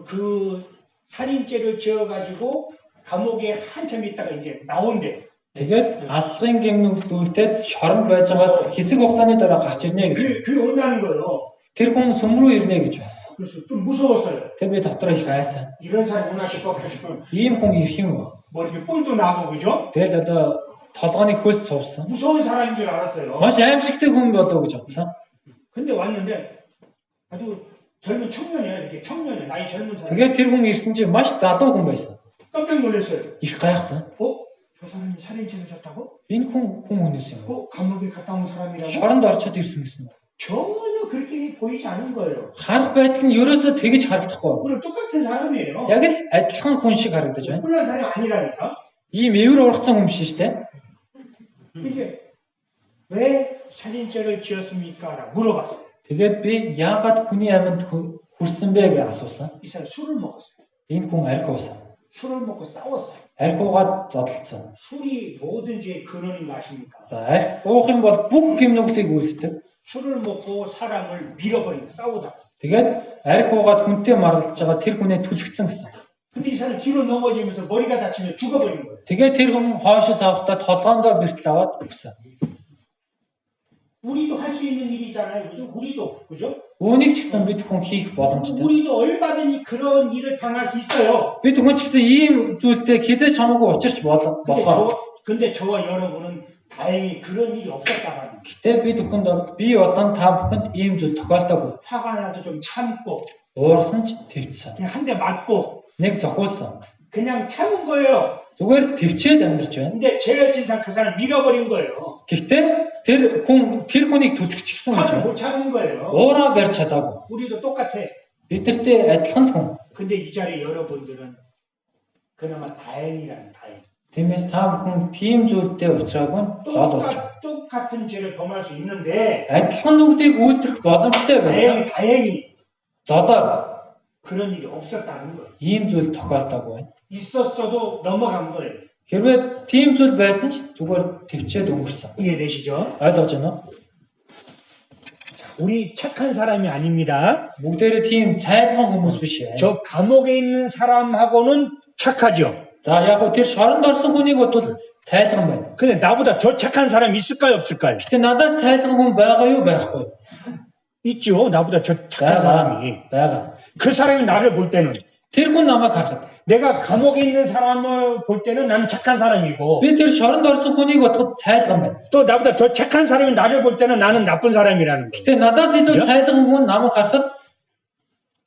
그 살인죄를 지어가지고 감옥에 한참 있다가 이제 나온대. Тэгээд аллагын гэмнүглүүлээд шоронд байж байгаа хэсэг хугацааны дараа гарч ирнэ гэж. 그게 온다는 거예요. Тэр хүн сүм рүү ирнэ гэж байна. 그래서 좀 무서웠어요. Тэгээд би дотроо их айсан. 이런 사람이 오나 싶어가지고 Ийм хүн ирэх юм уу? 뭐 이렇게 뿔도 나고 그죠? Тэгэл одоо толгойн хөөс цувсан. 무서운 사람인 줄 알았어요. Маш аимшигтэй хүн болов гэж бодсон. 근데 왔는데 아주 젊은 청년이야. 이렇게 청년이야. 나이 젊은 사람. Тэгээд тэр хүн ирсэн чинь маш залуу хүн байсан. 깜짝 놀랐어요. Их гайхсан. 저 사람이 살인죄를 졌다고? Энэ хүн хүнээс юм. 감옥에 갔다 온 사람이라고? Шоронд орчод ирсэн гэсэн үү? 전혀 그렇게 보이지 않은 거예요. Харах байдал нь ерөөсөө тэгэж харагдахгүй. 우리는 똑같은 사람이에요. Яг л адилхан хүн шиг харагдаж байна. 뿔난 사람이 아니라니까. Ийм эвэр ургацсан хүн биш шүү дээ. 이제 왜 살인죄를 지었습니까? 라고 물어봤어요. Тэгээд би яагаад хүний амьд хүрсэн бэ гэж асуусан. 이 사람 술을 먹었어요. Энэ хүн архи уусан. 술을 먹고 싸웠어요. Архиугаад зодтолцсон. 술이 모든 죄의 근원인 거 아십니까? За архи уух юм бол бүх гэмнүглийг үйлддэг. 술을 먹고 사람을 밀어버린 싸우다. Тэгээд архиугаад хүнтэй марлаж байгаа тэр хүнээ түлхсэн гэсэн. 근데 이 사람이 뒤로 넘어지면서 머리가 다치면 죽어버린 거예요. Тэгээд тэр хүн хоошоо савхтаа толгоондоо бэртэл аваад өгсөн. 우리도 할 수 있는 일이잖아요. 그죠? 우리도. 그죠? Үүнийг ч гэсэн бид хүн хийх боломжтой. 우리도 얼마든지 그런 일을 당할 수 있어요. Бид хүн ч гэсэн ийм зүйлтэй хизээж хамаагүй учирч болох. 근데 저와 여러분은 다행히 그런 일이 없었다는. Гэтэ бид бүхэнд бие болон та бүхэнд ийм зүйл тохиолдоогүй. 화가 나도 좀 참고. Уурсан ч твцсэн. 그냥 한 대 맞고. Нэг зохиулсан. 그냥 참은 거예요. Зүгээр л твчээд амьдарч байна. 근데 죄를 진 그 사람 밀어버린 거예요. Гэхдээ тэр хүнийг түлхчихсэн гэж 화를 байна. 못 참은 거예요. Уураа барьж чадаагүй. 우리도 똑같아. бидэртэй адилхан л хүн. 근데 이 자리에 여러분들은 그나마 다행이라는 다행. Тиймээс та бүхэн тийм зүйлтэй уулзраагүй нь зол болж байна. 똑같은 죄를 범할 수 있는데 Адилхан нүглийг үйлдэх боломжтой байсан. 다행히 Золоор 그런 일이 없었다는 거예요. ийм зүйл тохиолдоогүй байна. 있었어도 넘어간 거예요. Хэрвээ тийм зүйл байсан ч зүгээр төвчээд өнгөрсөн. 이해되시죠? Ойлгож байна уу? 우리 착한 사람이 아닙니다. Бүгдээрээ тийм цайлган хүмүүс биш ээ. 저 감옥에 있는 사람하고는 착하죠. За яг хөө тэр шоронд орсон хүнийг бодвол цайлган байна. 근데 나보다 더 착한 사람 있을까요, 없을까요? Гэтэ надад цайлган хүн байгаа юу байхгүй юу? 있죠. 나보다 더 착한 사람이. байгаа. 그 사람이 나를 볼 때는 Тэр хүн намайг харахад 내가 감옥에 있는 사람을 볼 때는 나는 착한 사람이고 би тэр шоронд орсон хүнийг бодоход цайлган байна. 또 나보다 더 착한 사람이 나를 볼 때는 나는 나쁜 사람이라는 거예요. Гэтэ надаас илүү цайлган хүн намайг харахад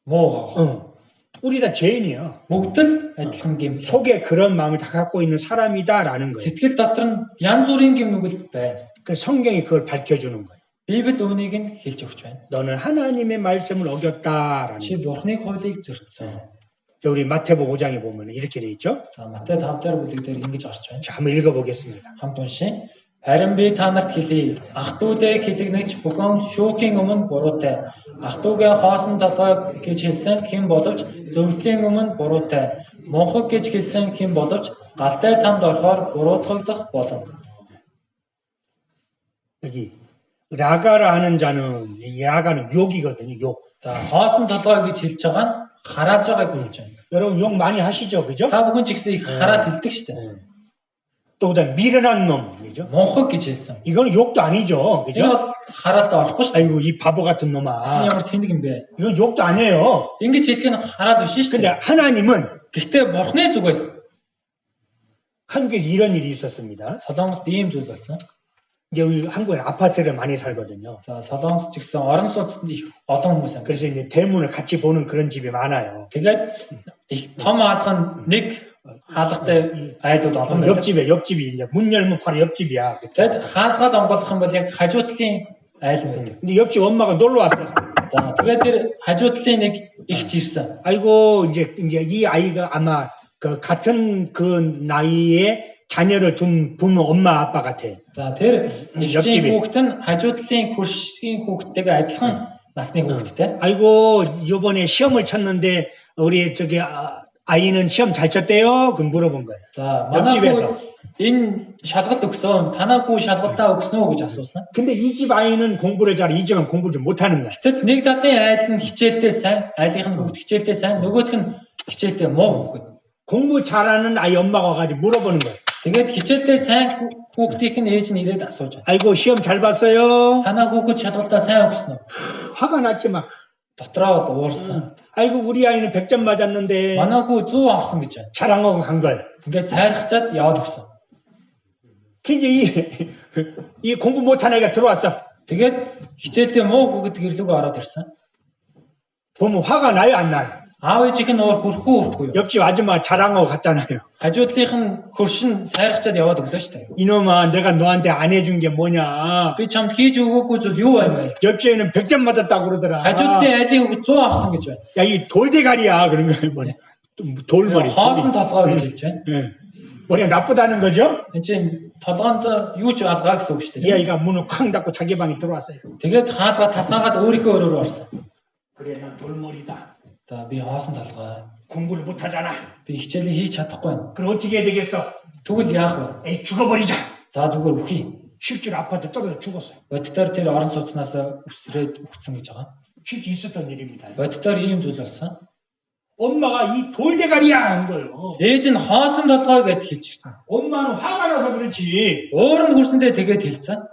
муу. 우리 다 죄인이야. Бүгд л адилхан гэм. 속에 그런 마음을 다 갖고 있는 사람이다라는 거예요. Сэтгэл дотор нь янз бүрийн гэмнүгэл байна. 그 성경이 그걸 밝혀주는 거예요. Библи үүнийг нь хэлж өгч байна. 너는 하나님의 말씀을 어겼다라는 Чи 거예요. Бурхны хуулийг зөрчсөн. 우리 마태복음 5장에 보면 이렇게 돼 있죠. За Матай 5-р бүлэг дээр ингэж гарч байна. 자, 한번 읽어보겠습니다. Хамт уншия. Харин би та нарт хэлье. Ах トゥ дэ хэлэгнэж бүхэн шүүхийн өмнө буруутай. Ах トゥ гээ хоосон толгой гэж хэлсэн хэн боловч зөвлөлийн өмнө буруутай. Монхог гэж хэлсэн хэн боловч галтай тамд орохоор буруутгалдах болно. 여기 라가라 하는 자는 이 라가는 욕이거든요. 욕. За хоосон толгой гэж хэлж байгаа нь харааж байгааг хэлж байна. 여러분 욕 많이 하시죠, 그죠? Та бүхэн ч гэсэн их хараал хэлдэг шүү дээ. 또 그다음 미련한 놈이죠. Монхог гэж хэлсэн. 이건 욕도 아니죠, Энэ 그죠? бол хараалд орохгүй шүү дээ. 아이고 이 바보 같은 Энэ 놈아. ямар тэнэг юм бэ? 이건 욕도 아니에요. Ингэж хэлэх нь хараал биш шүү 근데 дээ. 하나님은 Гэхдээ Бурхны зүгээс 한국에 이런 일이 있었습니다. Солонгост ийм зүйл болсон. 이제 우리 한국에 아파트를 많이 살거든요. За Солонгос ч гэсэн орон сууцнд их олон хүмүүс амьд. 그래서 이제 대문을 같이 보는 그런 집이 많아요. Тэгээд их том хаалга нь нэг хаалгатай айлууд олон байдаг. 옆집이 이제 문 열면 바로 옆집이야. Тэгээд хаалгаал онгойлох юм бол яг хажуу талын айл нь байдаг. 근데 옆집 엄마가 놀러 왔어요. За тэгээд тэр хажуу талын нэг ихч ирсэн. 아이고 이제 이 아이가 아마 그 같은 그 나이에 자녀를 둔 부모 엄마 아빠 같아. За тэр 옆집이. ихчийн хүүхэд нь хажуу талын хөршгийн хүүхэдтэйгээ адилхан насны хүүхэдтэй. 아이고 이번에 시험을 쳤는데 우리 저기 아이는 시험 잘 쳤대요? 그 물어본 거예요. За манай 옆집에서. хүү энэ шалгалт өгсөн. Танаа хүү шалгалтаа өгсөн үү гэж асуусан. 근데 이 집 아이는 공부를 잘해, 이 집은 공부를 좀 못하는 거야. Гэтэл нэг талын айл нь хичээлдээ сайн, айлынх нь хүүхэд хичээлдээ сайн, нөгөөх нь хичээлдээ муу хүүхэд. 공부 잘하는 아이 엄마가 와가지고 물어보는 거예요. Тэгээд хичээлдээ сайн хүүхдийнх нь ээж нь ирээд асууж байна. 아이고 시험 잘 봤어요? Танаа хүүхэд шалгалтаа сайн өгсөн үү? 화가 났지 막. Дотроо бол уурсан. 아이고 우리 아이는 100점 맞았는데 Манай хүү 100 авсан гэж байна. 자랑하고 간 거예요. Ингээд сайрхачаад яваад өгсөн. 근데 이 공부 못한 애가 들어왔어. Тэгээд хичээлдээ муу хүүхэд гэрлүүгөө ороод ирсэн. 보면 화가 나요, 안 나요? Аав ээжийнх нь уур хүрхгүй юу? 옆집 아줌마 자랑하고 갔잖아요. Хажуу талынх нь хөршин сайрхачаад яваад өглөө шүү дээ. 이놈아, 내가 너한테 안 해준 게 뭐냐? Би чамд хийж өгөөгүй зүйл юу байна вэ? 옆집에는 100점 맞았다고 그러더라. Хажуу талын айлын хүүхэд 100 авсан гэж байна. 야, 이 돌대가리야. 그런 거예요. 뭐, 돌머리. Хоосон толгой гэж хэлж байна. 예. 머리가 나쁘다는 거죠? Энд чинь толгоонд юу ч алгаа гэсэн үг шүү 이 дээ. 아이가 문을 쾅 닫고 자기 방에 들어왔어요. Тэгээд хаалга тасаагаад өөрийнхөө өрөөр орсон. 그래, 난 돌머리다. За би хоосон толгой. 공부를 못하잖아. Би хичээлээ хийж чадахгүй байна. 그럼 어떻게 해야 되겠어? Тэгвэл яах вэ? 에이, 죽어버리자. За зүгээр үхий. 실제로 아파트 떨어져 죽었어요. Боддоор тэр орон сууцнаас үсрээд үхсэн гэж байгаа. 실제 있었던 일입니다. Боддоор ийм зүйл болсон. 엄마가 이 돌대가리야 한 거예요. Ээж нь хоосон толгой гэд хэлчихсэн. 엄마는 화가 나서 그렇지. Ууранд хүрсэндээ тэгээд хэлсэн.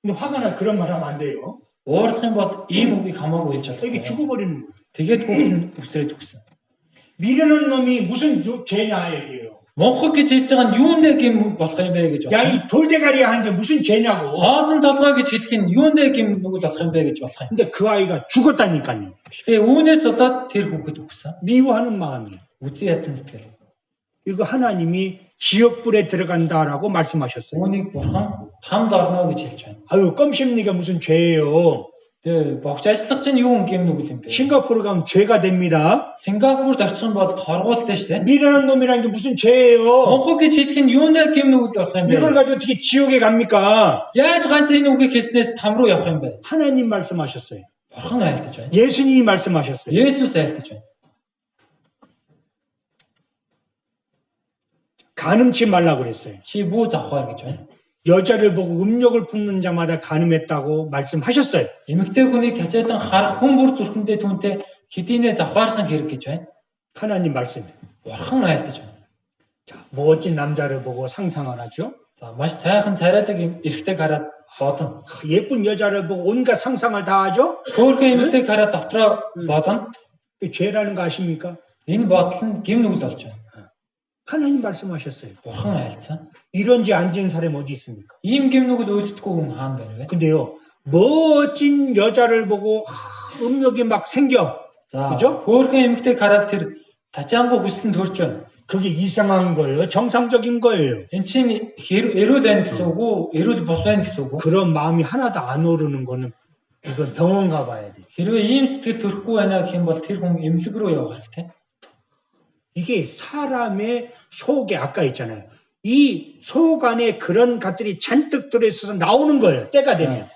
근데 화가 나 그런 말 하면 안 돼요. Уурлах юм бол ийм үгийг хамаагүй хэлж 이게 болох. 죽어버리는 거예요. Тэгээд хүүхэд нь үсрээд үхсэн. 미련한 놈이 무슨 죄냐 얘기예요. Монхог гэж хэлж байгаа нь юундэ гэм болох юм бэ гэж 야, байна. 이 돌대가리야 하는 게 무슨 죄냐고. Хоосон толгой гэж хэлэх нь юундэ гэм нүгэл болох юм бэ гэж болох юм. 근데 그 아이가 죽었다니까요. Гэхдээ үүнээс болоод тэр хүүхэд үхсэн. 미워하는 마음이에요. Үзий ядсан сэтгэл. 이거 하나님이 지옥불에 들어간다라고 말씀하셨어요. Үүнийг бурхан тамд орно гэж хэлж байна. 아유, 껌씹니가 무슨 죄예요. Тэгээ богч ажиллах чинь юу гэм нүгэл юм бэ? 싱가포르 가면 죄가 됩니다. Сингапурт очих юм бол торгуултай шүү дээ. 미련한 놈이라는 게 무슨 죄예요? Мунхаг гэж хэлэх нь юунаа гэм нүгэл болох юм 이걸 бэ? 가지고 어떻게 지옥에 갑니까? Яаж ганц энэ үгийг хэлснээс там руу явах юм бэ? 하나님 말씀하셨어요. Бурхан айлтаж байна. 예수님이 말씀하셨어요. Есүс айлтаж байна. 간음치 말라고 그랬어요. Чи бүү завхаар гэж байна. 여자를 보고 음욕을 품는 자마다 간음했다고 말씀하셨어요. Эмэгтэй хүнийг тачаадан харах хүн бүр зүрхэндээ түүнтэй хэдийнэ завхаарсан хэрэг гэж байна. 하나님 말씀. Бурхан айлтаж байна. 자, 멋진 남자를 보고 상상을 하죠. За маш сайхан царайлаг эрэгтэйг хараад бодно. 예쁜 여자를 보고 온갖 상상을 다 하죠. Хөөрхөн эмэгтэйг хараад дотроо бодно. 그 죄라는 거 아십니까? Энэ бодол нь гэм нүгэл болж байна. 하나님 말씀하셨어요. Бурхан айлцсан. 이런 죄 안 지은 사람이 어디 있습니까? Ийм гэм нүгэл үйлдэхгүй хүн хаана байна вэ? 근데요, 멋진 여자를 보고 음욕이 막 생겨. За 그죠? хөөрхөн эмэгтэйг хараад тэр тачаангу хүсэл нь төрж байна. 그게 이상한 거예요. 정상적인 거예요. Эн чинь эрүүл байна гэсэн үг үү? Эрүүл бус байна гэсэн үг үү? 그런 마음이 하나도 안 오르는 거는 이건 병원 가봐야 돼. Хэрвээ ийм сэтгэл төрөхгүй байна гэх юм бол тэр хүн эмнэлэг рүү явах хэрэгтэй. 이게 사람의 속에 아까 있잖아요. 이 속 안에 그런 것들이 잔뜩 들어있어서 나오는 거예요. 때가 되면.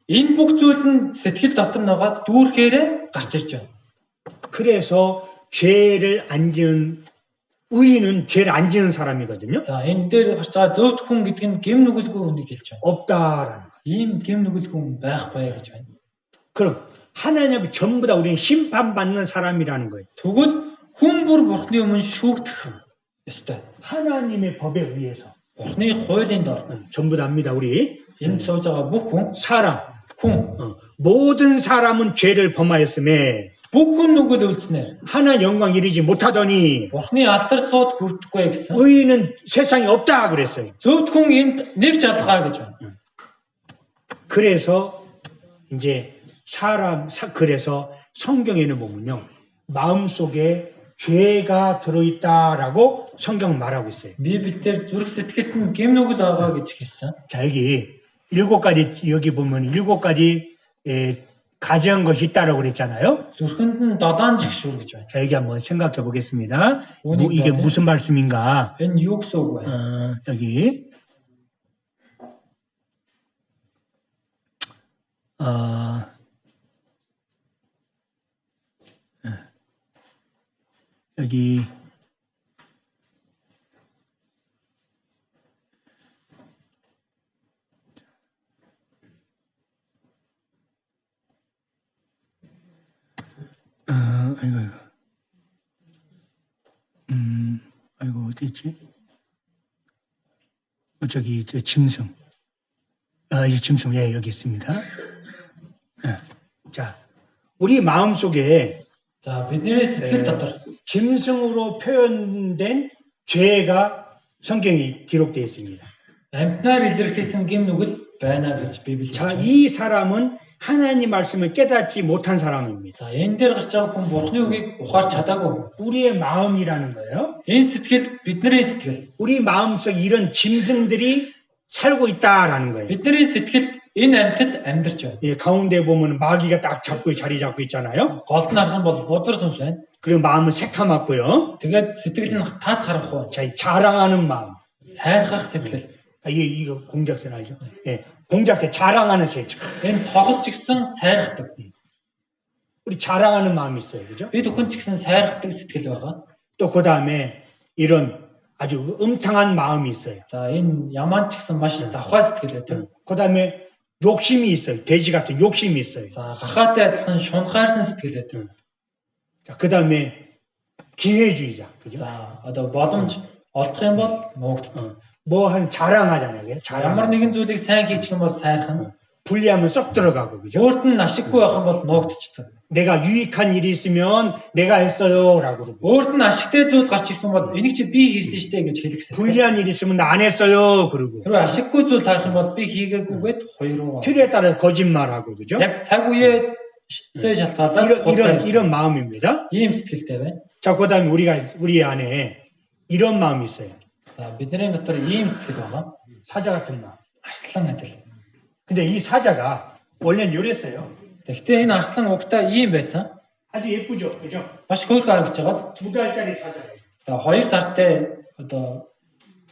Энэ бүх зүйл нь сэтгэл дотор байгаа дүүрхээрээ гарч ирж байна. 그래서 죄를 안 지은 의인은 죄를 안 지은 사람이거든요. За энэ дээр гарч байгаа зөвхт хүн гэдэг нь гэм нүгэлгүй хүнийг хэлж байна. 없다라는 거. Ийм гэм нүгэлгүй хүн байхгүй гэж байна. 그럼 하나님 앞에 전부 다 우리는 심판받는 사람이라는 거예요. Тэгвэл хүн бүр бурхны өмнө шүүгдэх ёстой. 하나님의 법에 의해서. Бурхны хуулийн дор 전부 다 압니다. 우리 энд сууж байгаа бүх хүн 사람 모든 사람은 죄를 범하였음에 бүх хүн нүгэл үлдснээр 하나님 영광 이르지 못하더니 бурхны алдар сууд хүрдэхгүй гэсэн. 의인은 세상에 없다 그랬어요. Зөвхт хүн энд нэг жалгаа гэж байна. 그래서 이제 그래서 성경에는 보면요. 마음속에 죄가 들어있다라고 성경 말하고 있어요. Библиэлд зүрх сэтгэлд нь гэм нүгэл байгаа гэж хэлсэн. 자, 여기 보면 7가지 가져한 것이 있다라고 그랬잖아요. Зүрхэнд нь 7 жигшүүр гэж байна. 자, 여기 한번 생각해 보겠습니다. 이게 무슨 말씀인가? Энэ юу гэсэн үг вэ? 여기 여기 아이고 어디 있지? 저기 저 짐승. 이 짐승 여기 있습니다. 자, 우리 마음 속에 За бидний сэтгэл дотор 짐승으로 표현된 죄가 성경이 기록되어 있습니다. амьтнаар илэрхийлсэн гэм нүгэл байна гэж Библи 자, хэлж байна. 이 사람은 하나님 말씀을 깨닫지 못한 사람입니다. За энэ дээр гарч байгаа хүн бурхны үгийг ухаарч чадаагүй. 우리의 마음이라는 거예요. Энэ сэтгэл бидний сэтгэл. 우리 마음속에 이런 짐승들이 살고 있다라는 거예요. Бидний сэтгэлд энэ амьтад амьдарч байна. 예, 가운데 보면 마귀가 딱 잡고 자리 잡고 있잖아요. Голд нь харах юм бол бузар сүнс байна. 그리고 마음은 새카맣고요. Тэгээд сэтгэл нь тас харахгүй. 자, 자랑하는 마음. Сайрхах сэтгэл. 이거 공작새 알죠? 예, 공작새 자랑하는 새죠. Энэ тогос ч гэсэн сайрхдаг. 우리 자랑하는 마음이 있어요, 그죠? Бид бүхэн ч гэсэн сайрхдаг сэтгэл байгаа. 또 그 다음에 이런 아주 음탕한 마음이 있어요. За энэ яман ч гэсэн маш завхай сэтгэл байдаг. 그 다음에 욕심이 있어요. 돼지 같은 욕심이 있어요. За гахаатай адилхан шунхаарсан сэтгэл байдаг. 자, 그 다음에 기회주의자, 그죠? За одоо боломж олдох юм бол нуугддаг. 뭐 한 자랑하잖아요, 그죠? Ямар 자랑. нэгэн зүйлийг сайн хийчих юм бол сайрхан. 불리하면 쏙 들어가고, 그죠? Өөрт нь ашиггүй байх юм бол нуугдчихдаг. 내가 유익한 일이 있으면 내가 했어요라고 그러고. Өөрт нь ашигтай зүйл гарч ирэх юм бол энийг чи би хийсэн штэ гэж хэлэх хэрэгтэй. 불리한 일이 있으면 나 안 했어요 그러고. Хэрвээ ашиггүй зүйл харах юм бол би хийгээгүйгээд хоёр руу. 틀에 따라 거짓말하고, 그죠? Яг цаг үеэд шалтгаалаад 이런 마음입니다. ийм сэтгэлтэй байна. 자, 그다음에 우리 안에 이런 마음이 있어요. За бидний дотор ийм сэтгэл байгаа. 사자 같은 마음. Арслан адил. 근데 이 사자가 원래는 이랬어요. Гэхдээ энэ арслан угтаа ийм байсан. 아주 예쁘죠, 그죠? Маш хөөрхөн харагдаж байгаа. 2달짜리 사자예요. За 2 сартай одоо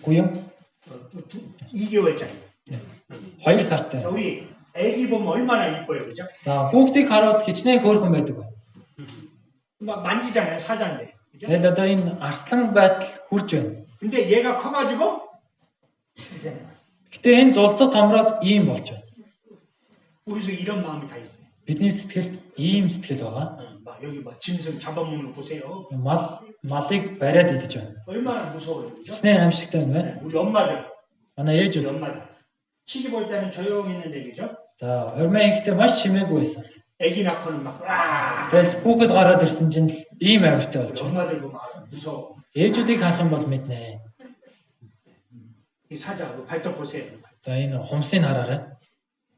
구형 2개월짜리. 2 сартай. 우리 애기 보면 얼마나 이뻐요, 그죠? За хүүхдийг харуул хичнээн хөөрхөн байдаг байна. 막 만지잖아요, 사자인데. 그죠? Тэгэл одоо энэ арслан байтал хурж байна. 근데 얘가 커가지고 네, Гэхдээ энэ зулцад томроод ийм болж байна. 우리도 이런 마음이 다 있어요. Бидний сэтгэлд ийм сэтгэл байгаа. 막 여기 막 짐승 잡아먹는 거 보세요. Малыг бариад идэж байна. 얼마나 무서워요, 그죠? Хичнээн аимшигтай байна. 네, 우리 엄마들, Манай 우리 ээжүүд. 엄마들 시집 올 때는 조용했는데, 그죠? За урмын ихтэй маш чимээгүй байсан. 애기 낳고는 막 와. Тэгэл хүүхэд гараад ирсэн чинь л ийм авиртай 우리 болж байна. 엄마들 보면 무서워. Ээжүүдийг харах юм бол мэднэ. 이 사자 그 발톱 보세요. За энэ хумсыг хараарай.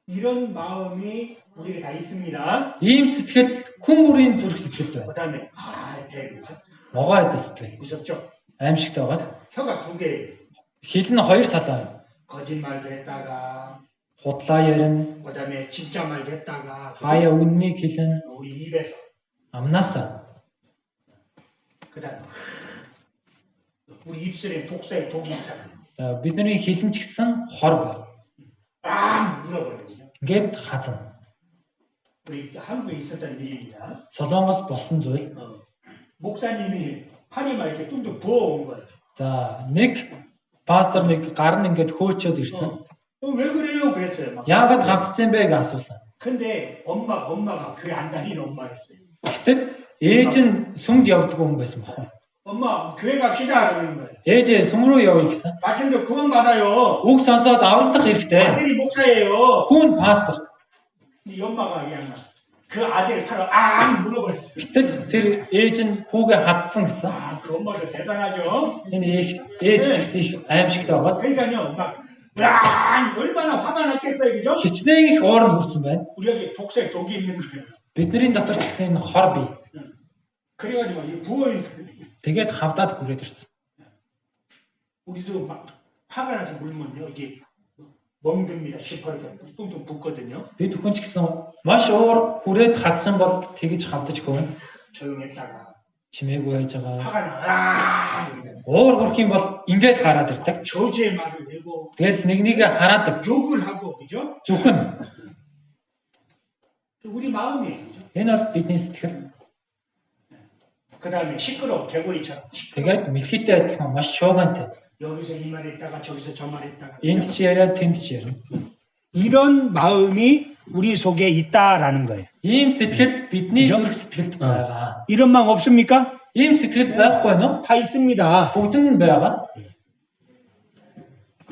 이런 마음이 우리에게 다 있습니다. Ийм сэтгэл хүн бүрийн зүрх сэтгэлд байна. 그다음에 대 Могоо идэх сэтгэл. 무섭죠? Аимшигтай байгаа. 혀가 2개. Хил нь 2 салаа. 거짓말도 했다가 Худлаа ярина. 그다음에 진짜 말도 했다가 Хаяа үннийг хэлнэ. 우리 입에서 Амнаасаа. 그다음에 우리 입술에 독사의 독이 있잖아요. За бидний хилэн ч гэсэн хор байна. 물어버리거든요. Ингээд хазна. 우리 한국에 있었던 일입니다. Солонгос болсон зүйл. 목사님이 팔이 막 이렇게 뚱뚱 부어온 거예요. За нэг пастор нэг гар нь ингээд хөөчөөд ирсэн. 왜 그래요? 그랬어요. 막. Яагаад хавцсан бэ гэж асуусан. 근데 엄마가 교회 안 다니는 엄마였어요. Гэтэл ээж нь сүмд явдаг хүн байсан байхгүй. 엄마 교회 갑시다 그러는 거예요. Ээжээ сүм рүү явъя гэсэн. 말씀도 구원 받아요. Үг сонсоод аврагдах хэрэгтэй. 아들이 목사예요. Хүн пастор. 이 엄마가 그냥 그 아들 팔을 물어버렸어요. Гэтэл тэр ээж нь хүүгээ хатсан гэсэн. 그 엄마도 대단하죠. Энэ ээж ч гэсэн их аимшигтай байгаас 그러니까요, 막 얼마나 화가 났겠어요, 그죠? хичнээн их ууранд хүрсэн байна. 우리에게 독사의 독이 있는 거예요. Бидний дотор ч гэсэн энэ хор бий. 그래가지고 이 부어 있어요. Тэгээд хавдаад хүрээд ирсэн. 우리도 막 화가 나서 물면요, 이게 멍듭니다. 시퍼렇게 뚱뚱 붓거든요. Бид хүн ч гэсэн маш уур хүрээд хадсах юм бол тэгж хавдаж гүн. 조용했다가 Чимээгүй байж байгаа. 화가 나. Уур хүрх юм бол ингээд гараад ирдэг. 저주의 말을 내고 Тэгэл нэгнийг хараадаг. 욕을 하고, 그죠? Зөвхөн 우리 마음이에요, 그죠? энэ бол бидний сэтгэл. 그 다음에 시끄러워, 개구리처럼. Тэгээд мэлхийтэй адилхан маш шуугантай. 여기서 이 말 했다가 저기서 저 말 했다가. Энд ч яриа, тэнд ч ярина. 이런 마음이 우리 속에 있다라는 거예요. Ийм сэтгэл бидний 그죠? зүрх сэтгэлд байгаа. 이런 마음 없습니까? Ийм сэтгэл байхгүй нь 다 있습니다. бүгд нь байгаа.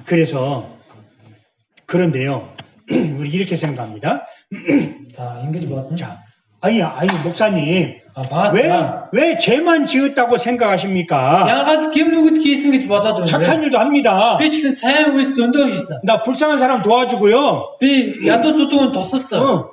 그래서 그런데요. 우리 이렇게 생각합니다. За ингэж бодно. 자, 아니 목사님, Пастор 왜 죄만 지었다고 생각하십니까? яагаад гэм нүгэл хийсэн гэж бодоод байна 착한 вэ? 일도 합니다. Би ч гэсэн сайн үйлс зөндөө хийсэн. 나 불쌍한 사람 도와주고요. Би ядуу зүдүүн тусалсан.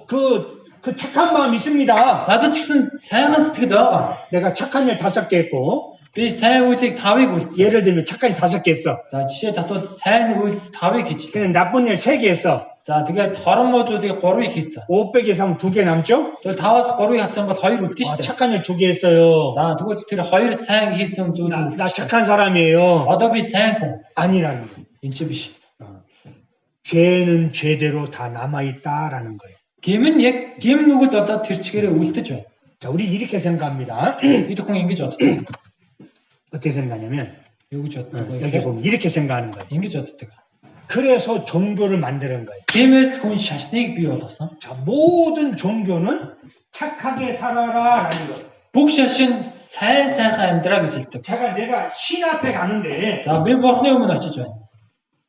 그 착한 마음 있습니다. Надад ч гэсэн сайхан сэтгэл байгаа. 내가 착한 일 5개 했고, Би сайн үйлийг 5-ыг үлдсэн. 예를 들면 착한 일 5개 했어. За жишээ татвал сайн үйлс 5-ыг хийчихлээ. 그냥 나쁜 일 3개 했어. За тэгээд хорон муу зүйлийг 3-ыг хийцэн. 5 빼기 3 2개 남죠? Тэгвэл 5-аас 3-ыг хассан бол 2 үлдэн шүү дээ. 착한 일 2개 했어요. За тэгвэл тэр 2 сайн хийсэн зүйл 나 үлдэн. 착한 사람이에요. Одоо би сайн хүн. 아니라는 거예요. Энд чи биш. 죄는 죄대로 다 남아있다라는 거예요. Гэм нь яг гэм нүгэл болоод тэр чигээрээ үлдэж байна. 자, 우리 이렇게 생각합니다. Бид хүн ингэж боддог. 어떻게 생각하냐면, Юу гэж боддог вэ? 여기 보면 이렇게 생각하는 거예요. Ингэж боддог. 그래서 종교를 만드는 거예요. Тиймээс хүн шашныг бий болгосон. 자, 모든 종교는 착하게 살아라라는 거예요. Бүх шашин сайн сайхан амьдраа гэж хэлдэг. 내가 신 앞에 가는데 За би бурхны өмнө очиж байна.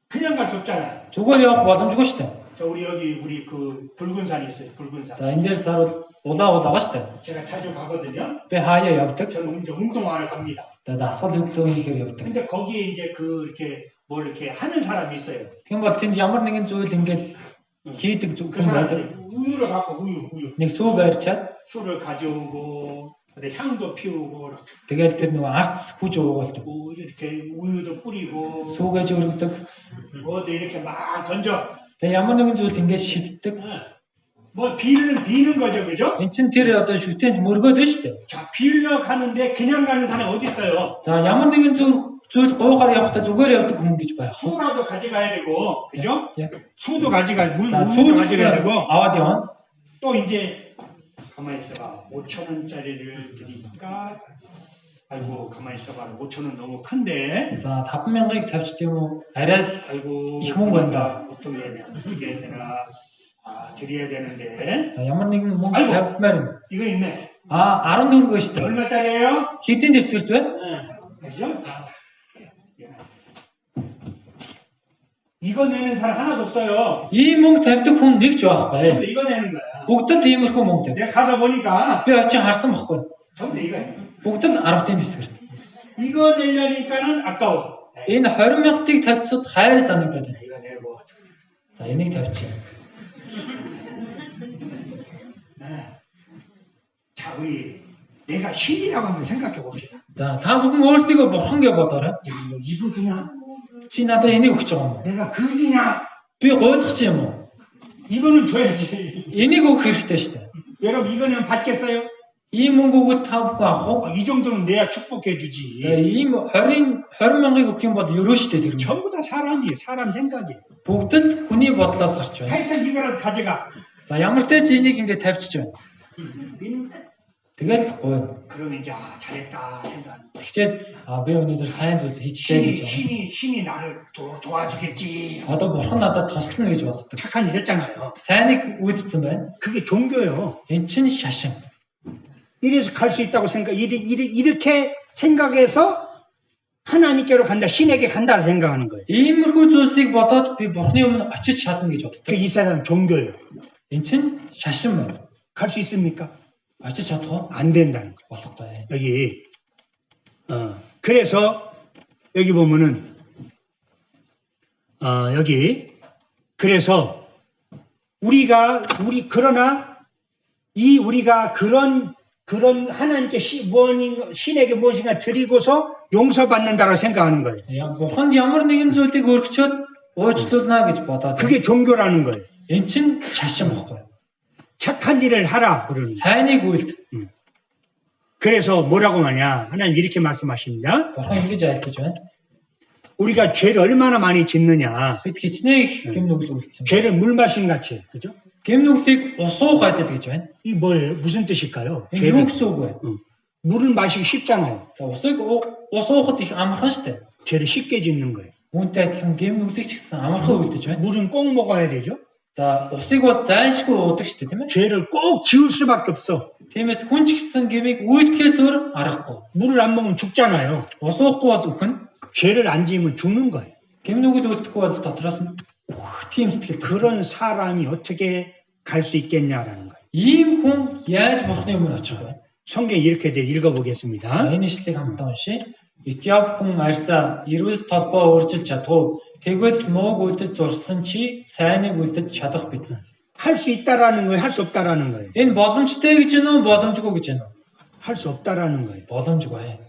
그냥 갈 수 없잖아요. Зүгээр явах боломжгүй шүү дээ. 자, 우리 그 붉은 산이 있어요. 붉은 산. За энэ дээр сар бол улаа байгаа шүү дээ. 제가 자주 가거든요. Би хаяа явдаг. 저는 이제 운동하러 갑니다. Тэгээд дасгал хөдлөө хийхээр явдаг. 근데 거기에 이제 이렇게 뭘 이렇게 하는 사람이 있어요. Тийм бол тэнд ямар нэгэн зүйл ингээл хийдэг 그 хүн байдаг. 사람들이 우유를 갖고 우유. Нэг сүү барьчаад 술을 가져오고 근데 향도 피우고 тэгэл тэр нөгөө арц хүж уугаалдаг. 이렇게 우유도 뿌리고 Сүүгээж өргөдөг. 뭐도 이렇게 막 던져. Тэгээ ямар нэгэн зүйл ингээд шиддэг. 뭐 비는 거죠, 그죠? Энэ чинь тэр одоо шүтээнд мөргөөд байна шүү дээ. 자, 빌려 가는데 그냥 가는 사람이 어디 있어요? За ямар нэгэн зүйл гоохоор явахдаа зүгээр явдаг хүн гэж байх. 수라도 가져가야 되고, 그죠? Яг. 수도 가져가, За 물도 сүүж 가져가야 гэсэн 되고, аваад явна. 또 이제 가만히 있어봐. 5,000원짜리를 드리니까, 아이고 가만히 있어봐. 5,000원 너무 큰데, За 5,000-ыг тавьчих юм уу? Арай л 아이고 их мөнгө байна да. 어떻게 해야 되나? 어떻게 해야 되나? 아, 드려야 되는데, За ямар нэгэн мөнгө 아이고. тавьмаар юм. 이거 있네. 14 гэж шүү дээ. 얼마짜리예요? Хэдийн дэвсгэрт вэ? 그죠? 이거 내는 사람 하나도 없어요. Ийм мөнгө тавьдаг хүн нэг ч 전부 байхгүй. 이거 내는 거야. Бүгд л иймэрхүү мөнгө тавь. 내가 가서 보니까 Би очиж харсан байхгүй. 전부 이거야. Бүгд л 10-ын дэвсгэрт. 이거 내려니까는 아까워. Энэ 20,000-ыг тавьчихад хайр санагдаад байна. 이거 내고. За энийг тавьчих. 자, 우리 내가 신이라고 한번 생각해 봅시다. За та бүхэн өөрсдийгөө бурхан гэж бодоорой. 야, 너 이거 주냐? Чи надад энийг өгч байгаа юм. 내가 그지냐? Би гуйлах чи юм уу? 이거는 줘야지. Энийг өгөх хэрэгтэй шүү дээ. 여러분 이거는 받겠어요? Ийм мөнгө өгвөл та бүхэн авах уу? 이 정도는 내야 축복해 За 주지. ийм 20,000-ыг өгөх юм бол ерөө шүү дээ тэр юм. 전부 다 사람이에요. 사람 생각이. Бүгд л хүний бодлоос гарч байна. 하여튼 이거라도 가져가. За ямар ч тач энийг ингээд тавьчих байна. Тэгэл гуйна. 그러면 이제 아, 잘했다 생각. Тэгчээд би өнөөдөр сайн зүйл хийчихлээ гэж байна. 신이 나를 도와주겠지. Одоо бурхан надад тослоно гэж боддог. 착한 일 했잖아요. Сайныг үйлдсэн байна. 그게 종교예요. Эн чинь шашин. 이래서 갈 수 있다고 생각. 이렇게 생각해서 하나님께로 간다, 신에게 간다고 생각하는 거예요. Иймэрхүү зүйлсийг бодоод би бурханы өмнө очиж чадна гэж боддог. 그 이 사람 종교예요. Эн чинь шашин байна. 갈 수 있습니까? очиж чадах уу? 안 된다는 거. болохгүй. 여기 그래서 여기 보면은 여기 그래서 그러나 우리가 그런 하나님께 신에게 무엇인가 드리고서 용서받는다고 생각하는 거예요. Бурханд ямар нэгэн зүйлийг өргөчөөд уучлуулна гэж бодоод. 그게 종교라는 거예요. эн чин шашин байхгүй. 착한 일을 하라 그러는 거예요. сайныг үйлдэх. 그래서 뭐라고 하냐? 하나님 이렇게 말씀하십니다. Бурхан ингэж айлтгаж байна. 우리가 죄를 얼마나 많이 짓느냐? Бид хичнээн их гэм нүгэл үйлдсэн. 죄를 물 마신 같이, 그죠? гэм нүглийг усуух адил гэж байна. 이 뭐예요? 무슨 뜻일까요? Энэ юу гэсэн үг вэ? 물을 마시기 쉽잖아요. За усыг усуухад их амархан штэ. 죄를 쉽게 짓는 거예요. Үүнтэй адилхан гэм нүглийг ч гэсэн амархан үйлдэж байна. 물은 꼭 먹어야 되죠. За усыг бол зайлшгүй уудаг штэ тийм ээ. 죄를 꼭 지울 수밖에 없어. Тиймээс хүн ч гэсэн гэмийг үйлдэхээс өөр аргагүй. 물을 안 먹으면 죽잖아요. Усуухгүй бол үхэн. 죄를 안 지으면 죽는 거예요. гэм нүгэл үйлдэхгүй бол дотроос нь тийм сэтгэл. 그런 사람이 어떻게 갈 수 있겠냐라는 거예요. Ийм хүн яаж бурхны өмнө очих вэ? 성경 이렇게 읽어보겠습니다. Энэ ишлэгийг хамтдаа уншия. Этиоп хүн арьсаа эрүүл толбоо өөрчилж чадах. Тэгвэл мууг үлдэж зурсан чи сайныг үлдэж чадах биз. 할 수 있다라는 거예요. 할 수 없다라는 거예요. Энэ боломжтой гэж байна уу? Боломжгүй гэж байна уу? 할 수 없다라는 거예요. боломжгүй.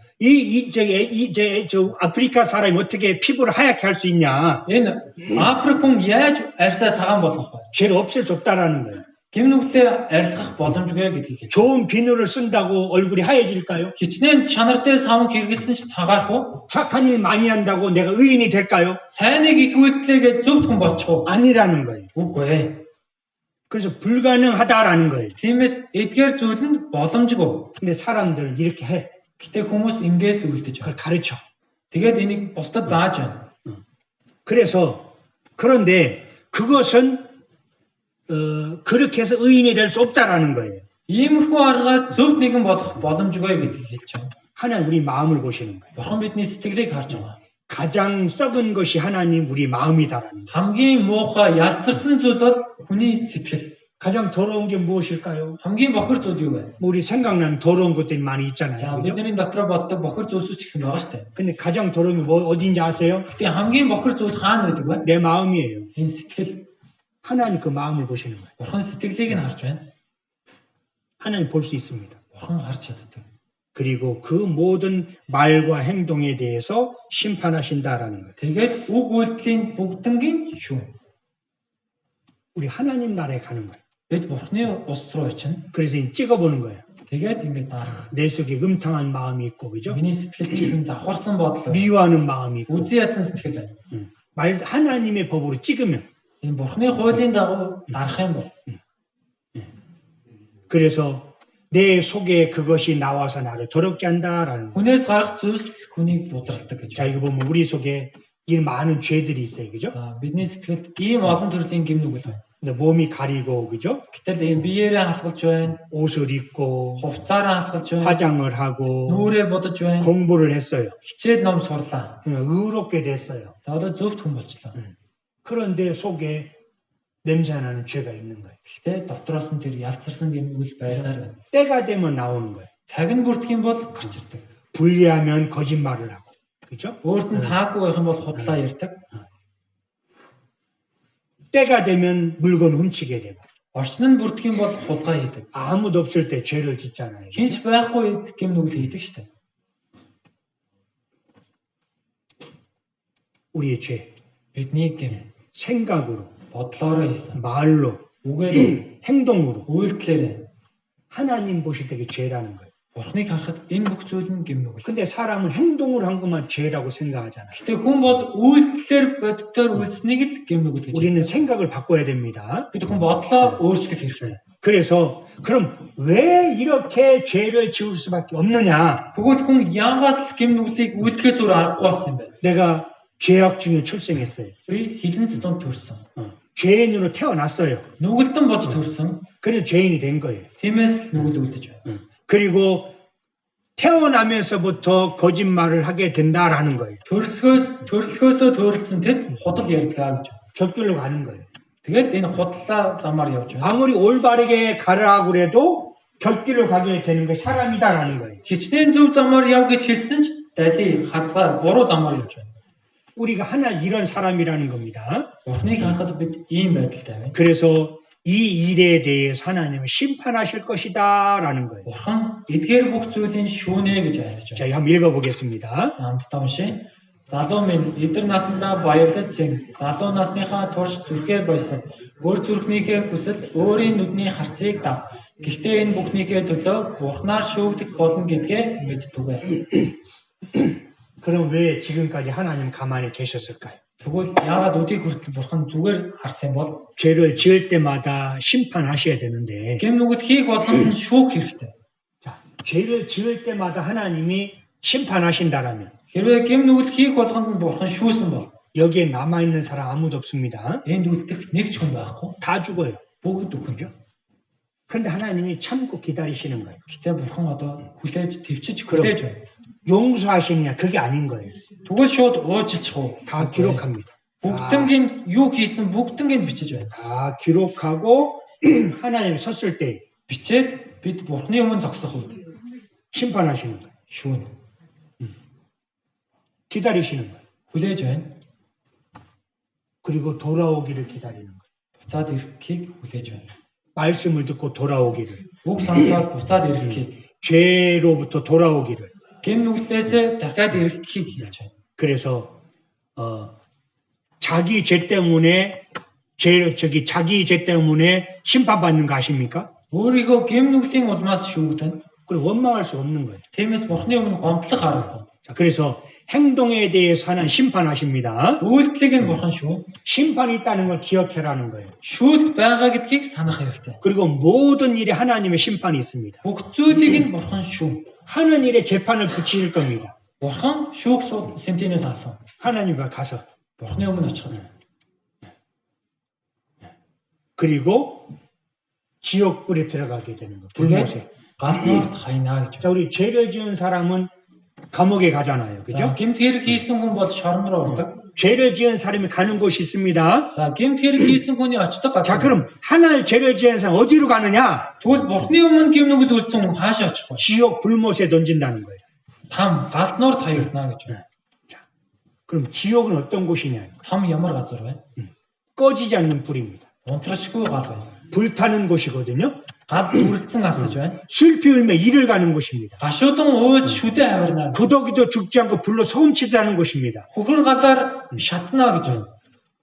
저 아프리카 사람이 어떻게 피부를 하얗게 할 수 있냐? Энэ Африк хүн яаж арьсаа цагаан болгох вэ? 죄를 없앨 수 없다라는 거예요. гэм нүглээ арилгах боломжгүй гэдгийг хэлж. 좋은 비누를 쓴다고 얼굴이 하얘질까요? Хичнээн чанартай самг хэрэглэсэн ч цагаарах уу? 착한 일 많이 한다고 내가 의인이 될까요? Сайныг их үйлдэлээгээ зөвхт хүн болчих уу? 아니라는 거예요. Үгүй. 그래서 불가능하다라는 거예요. Тиймээс эдгээр зүйл нь боломжгүй. 근데 사람들은 이렇게 해. Гэтэ хүмүүс ингээл үйлдэж 그걸 байна. 가르쳐. Тэгээд энийг бусдад зааж байна. 그런데 그것은 그렇게 해서 의인이 될 수 없다라는 거예요. Иймэрхүү аргаар зөвхт нэгэн болох боломжгүй гэдгийг хэлж байна. 하나님 우리 마음을 보시는 거예요. Бурхан бидний сэтгэлийг харж байгаа. 가장 썩은 것이 하나님 우리 마음이다라는 거예요. Хамгийн муухай ялцарсан зүйл бол хүний сэтгэл. 가장 더러운 게 무엇일까요? Хамгийн бохир зүйл юу вэ? 우리 생각나는 더러운 것들이 많이 За 있잖아요. 그죠? бидний дотроо боддог бохир зүйлсүүд ч гэсэн байгаа шүү дээ. 근데 가장 더러운 게 어딘지 아세요? Гэтэ хамгийн бохир зүйл хаана байдаг вэ? 내 마음이에요. Энэ сэтгэл. 하나님 그 마음을 보시는 거예요. Бурхан сэтгэлийг нь харж байна. 하나님 볼 수 있습니다. Бурхан харж чаддаг. 그리고 그 모든 말과 행동에 대해서 심판하신다라는 거예요. Тэгээд үг үйлдэлийн бүгднгийн шүүн. 우리 하나님 나라에 가는 거예요. бид Бурхны ус руу очино. 그래서 찍어보는 거예요. Тэгээд ингээд дараа. 내 속에 음탕한 마음이 있고, 그죠? Миний сэтгэл ч гэсэн завхарсан бодол, 미워하는 마음이 있고, үзий ядсан сэтгэл байна. 하나님의 법으로 찍으면, Энэ Бурхны хуулийн дагуу дарах юм бол 그래서 내 속에 그것이 나와서 나를 더럽게 한다라는 거예요. хүнээс гарах зүйлс хүнийг будралдаг гэж 자, байна. 이거 보면 우리 속에 이 많은 죄들이 있어요, 그죠? За бидний сэтгэлд ийм олон төрлийн гэм нүгэл байна. 근데 몸이 가리고, 그죠? Гэтэл энэ биеэрээ халахлж байна, 옷을 입고, хувцаараа халахлж байна, 화장을 하고, нүрээ бодож байна, 공부를 했어요. хичээл ном сурлаа. 의롭게 됐어요. За одоо зөвхт хүн болчлоо. 그런데 속에 냄새나는 죄가 있는 거예요. Гэхдээ дотроос нь тэр ялцарсан гэм нүгэл байсаар байна. 때가 되면 나오는 거예요. Цаг нь бүрдэх юм бол гарч ирдэг. 불리하면 거짓말을 하고, 그죠? Өөрт нь таагүй байх юм бол худлаа ярьдаг. 때가 되면 물건 훔치게 되고, Орчин нь бүрдэх юм бол хулгай хийдэг. 아무도 없을 때 죄를 짓잖아요. Хинч байхгүй үед гэм нүгэл хийдэг штэ. 우리의 죄, Бидний гэм 생각으로, бодлоороо хийсэн. 말로, Үгээр 행동으로 үйлдэлээр 하나님 보실 때 죄라는 거예요. Бурхныг харахад энэ бүх зүйл нь гэм нүгэл. 근데 사람은 행동을 한 것만 죄라고 생각하잖아요. Гэтэ хүн бол үйлдэлээр боддоор үйлснэг л гэм нүгэл гэж. 우리는 생각을 바꿔야 됩니다. Бид хүн бодлоо өөрчлөх хэрэгтэй. 그래서 그럼 왜 이렇게 죄를 지을 수밖에 없느냐? Тэгвэл хүн яагаад л гэм нүглийг үйлдэхээс өөр аргагүй болсон юм бэ? 내가 죄악 중에 출생했어요. Би хилэнц донд төрсөн. 죄인으로 태어났어요. Нүгэлтэн болж төрсөн. 그래서 죄인이 된 거예요. Тиймээс л нүгэл үлдэж байна. 그리고 태어나면서부터 거짓말을 하게 된다라는 거예요. Төрөлхөөсөө төрөлсөн тэд худал ярьдгаа гэж. 곁길로 가는 거예요. Тэгэл энэ худлаа замаар явж байна. 아무리 올바르게 가라고 그래도 곁길로 가게 되는 게 사람이다라는 거예요. Хичнээн зөв замаар яв гэж хэлсэн ч дали хазгаа буруу замаар явж байна. 우리가 하나 이런 사람이라는 겁니다. Бурхныг харахад бид ийм байдалтай байна. 그래서 이 일에 대해서 하나님은 심판하실 것이다라는 거예요. Бурхан эдгээр бүх зүйлийн шүүнэ гэж айлдаж байна. 자, 한번 읽어보겠습니다. За хамтдаа уншия. Залуу минь эдэр насандаа баярлаж зин. Залуу насныхаа турш зүрхээ бойсон. Өөр зүрхнийхээ хүсэл өөрийн нүдний харцыг дав. Гэхдээ энэ бүхнийхээ төлөө Бурханаар шүүгдэх болно гэдгээ мэдтүгэ. 그럼 왜 지금까지 하나님 가만히 계셨을까요? Тэгвэл яагаад өдийг хүртэл Бурхан зүгээр харсан бол 죄를 지을 때마다 심판하셔야 되는데, гэм нүгэл хийх болгонд нь шүүх хэрэгтэй. 자, 죄를 지을 때마다 하나님이 심판하신다라면 Хэрвээ гэм нүгэл хийх болгонд нь Бурхан шүүсэн бол 여기에 남아있는 사람 아무도 없습니다. энд үлдэх нэг ч хүн байхгүй. 다 죽어요. Бүгд үхэнэ. 근데 하나님이 참고 기다리시는 거예요. Гэтэ Бурхан одоо хүлээж төвчж хүлээж байна. 용서하시느냐? 그게 아닌 거예요. Тэгвэл шууд уучлах уу? 다 기록합니다. Бүгднгийн юу хийсэн бүгднгийн бичиж байна. 다 기록하고 하나님이 섰을 때 Бичээд бид Бурханы өмнө зогсох үед 심판하시는 거예요. шүүн 기다리시는 거예요. хүлээж байна. 그리고 돌아오기를 기다리는 거예요. Буцаад ирэхийг хүлээж байна. 말씀을 듣고 돌아오기를, Үг сонсоод буцаад ирэхийг, 죄로부터 돌아오기를. гэм нүглээсээ дахиад ирэхийг хэлж байна. 그래서 자기 죄 때문에 자기 죄 때문에 심판받는 거 아십니까? Өөрийгөө гэм нүглийн улмаас шүүгдэн. 그리고 원망할 수 없는 거예요. Тиймээс Бурханы өмнө гомдлох аргагүй. 자, 그래서 행동에 대해서 하나님 심판하십니다. Үйлдэлийг нь Бурхан шүү. 심판이 있다는 걸 기억해라는 거예요. Шүүлт байгаа гэдгийг санах хэрэгтэй. 그리고 모든 일에 하나님의 심판이 있습니다. Бүх зүйлийг нь Бурхан шүү. 하는 일에 재판을 붙이실 겁니다. Бурхан шүүх сентинээс асуу. 하나님과 가서. Бурханы өмнө очиход. 그리고 지옥불에 들어가게 되는 거예요. 불못에. Галт хайнаа гэж. 자, 우리 죄를 지은 사람은 감옥에 가잖아요. За, 그죠? гэмт хэрэг хийсэн хүн бол шорон руу ордог. 죄를 지은 사람이 가는 곳이 있습니다. За, гэмт хэрэг хийсэн хүний очдог 자, газар. 그럼 하나님 죄를 지은 사람 어디로 가느냐? Тэгвэл Бурханы өмнө гэм нүгэл үлдсэн хүн хаашаа очих вэ? 지옥 불못에 던진다는 거예요. Там галт нуурд хаягдана гэж байна. 그럼 지옥은 어떤 곳이냐? Там ямар газар вэ? 꺼지지 않는 불입니다. Унтрашгүй гал байна. 불타는 곳이거든요. Гал дүрлцэн асаж байна. 슬피 울며 이를 가는 곳입니다. Гашуудан ууж шүдэ хавирна. 구더기도 죽지 않고 불로 소금치지 않은 곳입니다. Хөхөр галаар шатна гэж байна.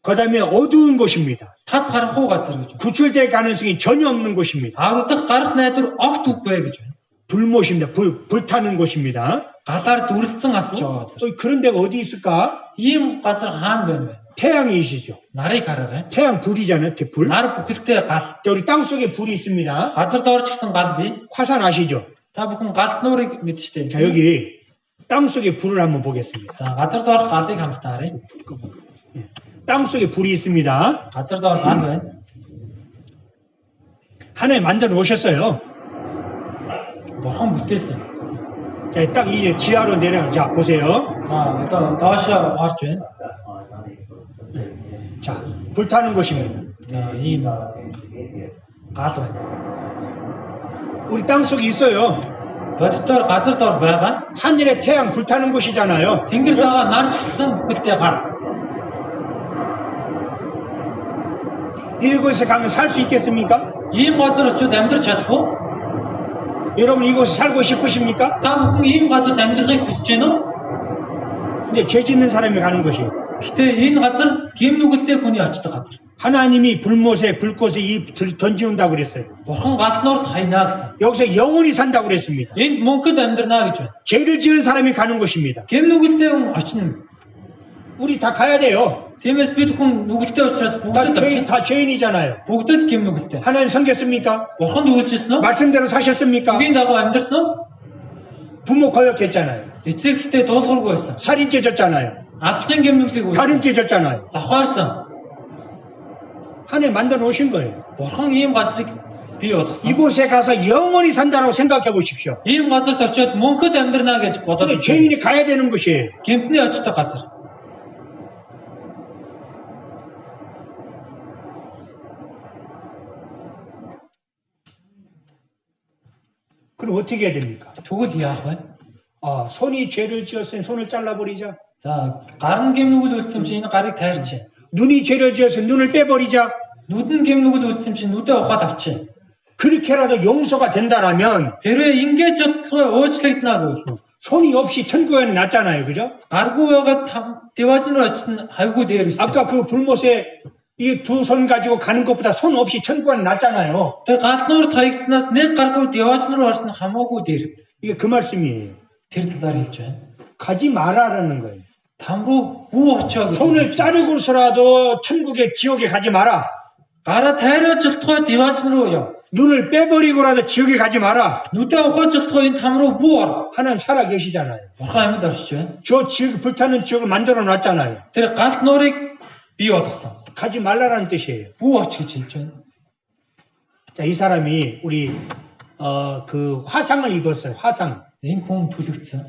그다음에 어두운 곳입니다. Тас харахгүй газар гэж байна. 구출될 가능성이 전혀 없는 곳입니다. Аврагдах гарах найдвар огт үгүй гэж байна. 불못입니다. 불타는 곳입니다. Галаар дүрлцэн асж байгаа газар. 그런 데가 어디 있을까? Ийм газар хаана байна вэ? 태양이시죠. Нарыг хараарай. 태양 불이잖아요. 불. Нар бүхэлдээ гал. 우리 땅 속에 불이 있습니다. Газар доор ч гэсэн гал бий. 화산 아시죠? Та бүхэн галт нуурыг мэдчихтэй. 자, 여기 땅 속에 불을 한번 보겠습니다. За газар доорх галыг хамтаарай. 땅 속에 불이 있습니다. газар доор гал байна. 하나님 만들어 놓으셨어요. Бурхан бүтээсэн. 자, 딱 이제 지하로 내려. 자, 보세요. За одоо доошоо орж байна. 자, 불타는 곳입니다. За ийм гал байна. 우리 땅 속에 있어요. Боддоор газар доор байгаа. 하늘에 태양 불타는 곳이잖아요. Тэнгэр дагаа нар ч гэсэн бүхэлдээ гал. 이곳에 가면 살 수 있겠습니까? Ийм газар очиод амьдрч чадах уу? 여러분 이곳에 살고 싶으십니까? Та бүхэн ийм газарт амьдрахыг хүсэж байна уу? 근데 죄 짓는 사람이 가는 곳이에요. Гэтэ энэ газар гим нүгэлтэй хүний очдог газар. 하나님이 불못에 불꽃에 던지운다고 그랬어요. Бурхан галнуурд хайнаа гэсэн. 여기서 영원히 산다고 그랬습니다. Энд мөнхөд амьдрнаа гэж байна. 죄를 지은 사람이 가는 곳입니다. Гим нүгэлтэй хүн очино. 우리 다 가야 돼요. Тиймээс бид хүн нүгэлтэй учраас бүгд л очино. 다 죄인이잖아요. Бүгд л гим нүгэлтэй. 하나님 섬겼습니까? Бурханд үйлчилсэн үү? 말씀대로 사셨습니까? Үгийн дагуу амьдрсан уу? 부모 거역했잖아요. Эцэгтэй дуулуургүй байсан. 살인죄 졌잖아요. Алхахын гим нүглийг үйлчилсэн. 가늠죄 졌잖아요. Завхаарсан. 하나님 만들어 놓으신 거예요. Бурхан ийм газрыг бий болгосон. 이곳에 가서 영원히 산다고 생각해 보십시오. Ийм газарт очиод мөнхөд амьдрнаа гэж бодоод 근데 죄인이 가야 되는 곳이에요. гэмтний очдог газар. 그럼 어떻게 해야 됩니까? Тэгвэл яах вэ? 손이 죄를 지었으니 손을 잘라버리자. За, гар нь гим нүгэл үлдсэн чинь энэ гарыг тайрч. 눈이 죄를 지었으니 눈을 빼버리자. Нүд нь гим нүгэл үлдсэн чинь нүдээ ухаад авчи. 그렇게라도 용서가 된다라면 Хэрвээ ингэж бодлого уучлагдана гэвэл 손이 없이 천국에는 낫잖아요. 그죠? гаргүй байгаад деважин руу очино хавьгүй дээр биш. 아까 그 불못에 이 두 손 가지고 가는 것보다 손 없이 천국에는 낫잖아요. Тэр галнуур таягдсанаас нэг гаргүй деважин руу орсон хамаагүй дээр. 이게 그 말씀이에요. Тэр талаар хэлж байна. 가지 말아라는 거예요. Там руу бүү очоо гэж. 손을 자르고서라도 천국에 지옥에 가지 마라. Гараа тайруулж болтгой деважин руу яв. 눈을 빼버리고라도 지옥에 가지 마라. Нүдээ ухаж болтгой энэ там руу бүү ор. 하나님 살아 계시잖아요. Бурхан амьд оршиж байна. 저 지옥 불타는 지옥을 만들어 놨잖아요. Тэр галт нуурыг бий болгосон. 가지 말라라는 뜻이에요. Бүү оч гэж хэлж байна. 자, 이 사람이 우리 그 화상을 입었어요. 화상. Энэ хүн түлэгдсэн.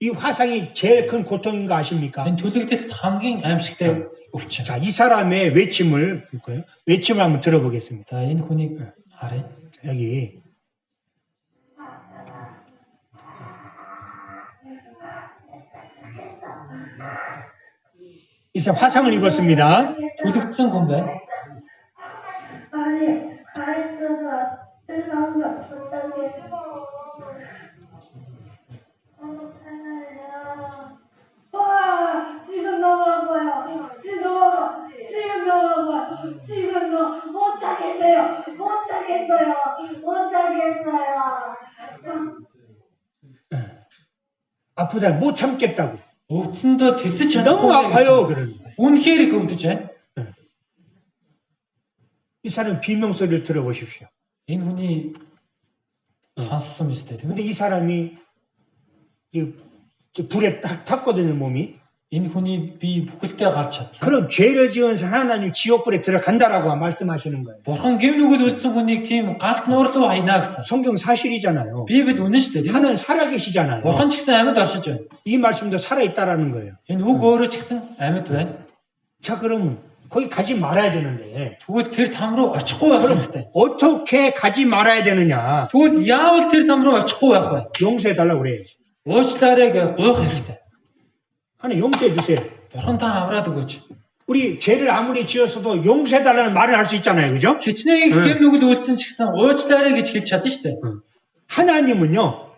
이 화상이 제일 큰 고통인 거 아십니까? Энэ түлэгдэлт хамгийн аимшигтай өвчин. 자, 이 사람의 외침을 볼까요? 외침을 한번 들어보겠습니다. За, энэ хүнийг харъя. 여기 이 사람 화상을 입었습니다. Түлэгдсэн хүн байна. 아니, 가있어서 세상이 없었다고 해서 살아요. 와, 지금 넘어간 거야. 지금 넘어간 거야. 지금 못 찾겠어요. 못 찾겠어요. 못 찾겠어요. 아프다 못 참겠다고. Өвдсөндөө тэсэж 너무 чадахгүй 아파요. 그러는 거예요. үнэхээр их өвдөж байна. 이 사람 비명소리를 들어보십시오. Энэ хүний сонссон биз дээ. 근데 이 사람이 이 불에 딱 탔거든요, 몸이. Энэ хүний би бүхэлдээ галж чадсан. 그럼 죄를 지은 하나님 지옥불에 들어간다라고 말씀하시는 거예요. Бурхан гим нүгэл үлдсэн хүнийг тийм галт нуур руу хайнаа гэсэн. 성경 사실이잖아요. Библи үнэн шүү дээ. 하나님 살아계시잖아요. Бурхан ч гэсэн амьд оршиж байна. 이 말씀도 살아있다라는 거예요. Энэ үг өөрөө ч гэсэн амьд байна. 자, 그럼 거기 가지 말아야 되는데 Тэгвэл тэр там руу очихгүй байх хэрэгтэй. 어떻게 가지 말아야 되느냐? Тэгвэл яавал тэр там руу очихгүй байх вэ? 용서해달라고 그래요. Уучлаарай гэж гуйх хэрэгтэй. 하나님 용서해 주세요. Бурхан та авраад өгөөч. 우리 죄를 아무리 지었어도 용서해달라는 말을 할 수 있잖아요. 그죠? Хичнээн их гэм нүгэл үлдсэн ч гэсэн уучлаарай гэж хэлж чадна шүү дээ. 하나님은요,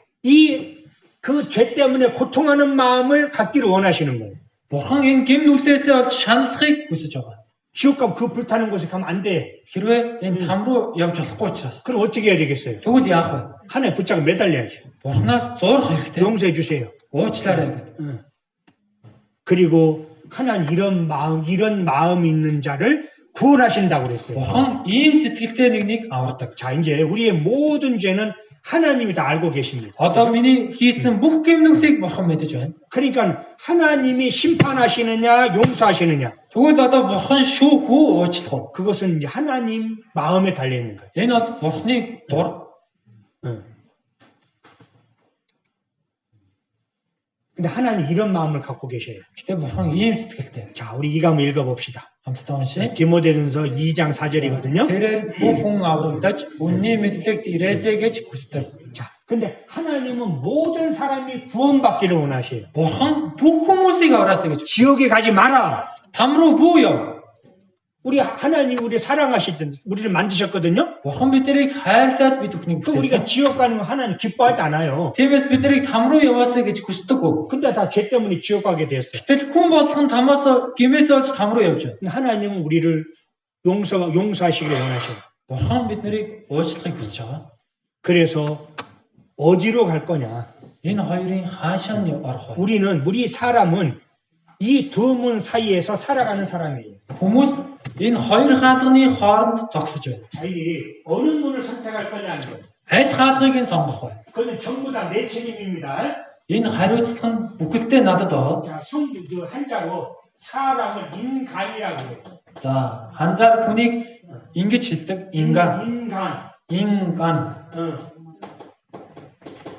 그 죄 때문에 고통하는 마음을 갖기를 원하시는 거예요. Бурхан энэ гэм нүглээсээ олж шаналхыг хүсэж байгаа. 지옥 가면 그 불타는 곳에 가면 안 돼. Хэрвээ энэ там руу явж болохгүй учраас 그럼 어떻게 해야 되겠어요? тэгвэл яах вэ? 하나님 붙잡고 매달려야지. Бурханаас зурх хэрэгтэй. 용서해 주세요. Уучлаарай гэдэг. 그리고 하나님 이런 마음 있는 자를 구원하신다고 그랬어요. Бурхан ийм сэтгэлтэй нэгнийг авардаг. 자, 이제 우리의 모든 죄는 하나님이 다 알고 계십니다. Одоо миний хийсэн бүх гэмнүглийг Бурхан мэдэж байна. 그러니까 하나님이 심판하시느냐 용서하시느냐 Тэгвэл одоо Бурхан шүүх үү уучлах уу? 그것은 이제 하나님 마음에 달려 있는 거예요. Энэ бол Бурханы дур. 근데 하나님 이런 마음을 갖고 계셔요. Гэтэ Бурхан ийм сэтгэлтэй. 자, 우리 이거 한번 읽어봅시다. Хамтдаа уншия. 디모데전서 2장 4절이거든요. Тэрээр бүх хүн аврагдаж үнний мэдлэгт ирээсэй гэж хүсдэг. 자, 근데 하나님은 모든 사람이 구원받기를 원하셔요. Бурхан бүх хүмүүсийг авраасаа гэж. 지옥에 가지 마라. Там руу бүү яв. 우리 하나님 우리 사랑하시던 우리를 만드셨거든요. Бурхан биднийг хайрлаад бид бүхнийг 그 우리가 бүтээсэн. 지옥 가는 거 하나님 기뻐하지 않아요. Тиймээс биднийг там руу яваасаа гэж хүсдэг. 근데 다 죄 때문에 지옥 가게 됐어요. Гэтэл хүн болгон тамаас гимээс олж там руу явж байна. 근데 하나님은 우리를 용서하시길 원하셔요. Бурхан биднийг уучлахыг хүсэж байгаа. 그래서 어디로 갈 거냐? Энэ хоёрын хаашаа нь орох вэ? 우리 사람은 이 두 문 사이에서 살아가는 사람이에요. Хүмүүс энэ хоёр хаалганы хооронд зогсож байна. 자, 이게 어느 문을 선택할 거냐는 거예요. Аль хаалгыг нь сонгох вэ? 그건 전부 다 내 책임입니다. Энэ хариуцлага нь бүхэлдээ надад байгаа. 자, 그 한자로 사람을 인간이라고 해요. За, ханзаар хүнийг ингэж хэлдэг. 인간. 인간.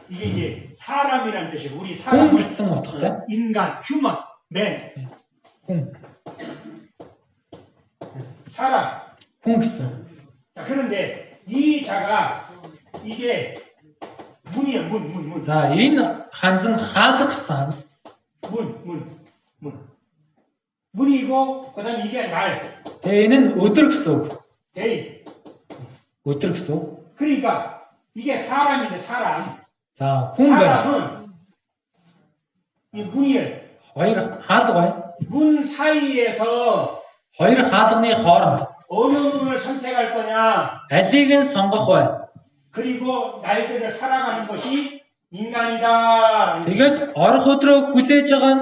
이게 이제 사람이라는 뜻이에요. 우리 사람 хүн гэсэн утгатай. 인간, 휴먼, 맨, хүн. 사람. хүн гэсэн. 자, 그런데 이 자가 이게 문이에요. 문. За, энэ ханз нь хаалга гэсэн ханз. 문. 문이고 그다음 이게 날. Тэгээ энэ нь өдөр гэсэн үг. 데이. өдөр гэсэн үг. 그러니까 이게 사람인데 사람. За, хүн байна. 사람은 이 문이에요. Хоёр хаалга байна. 문 사이에서 Хоёр хаалганы хооронд 어느 문을 선택할 거냐. алийг нь сонгох вэ? 그리고 날들을 살아가는 것이 인간이다. Тэгээд орох өдрөө хүлээж байгаа нь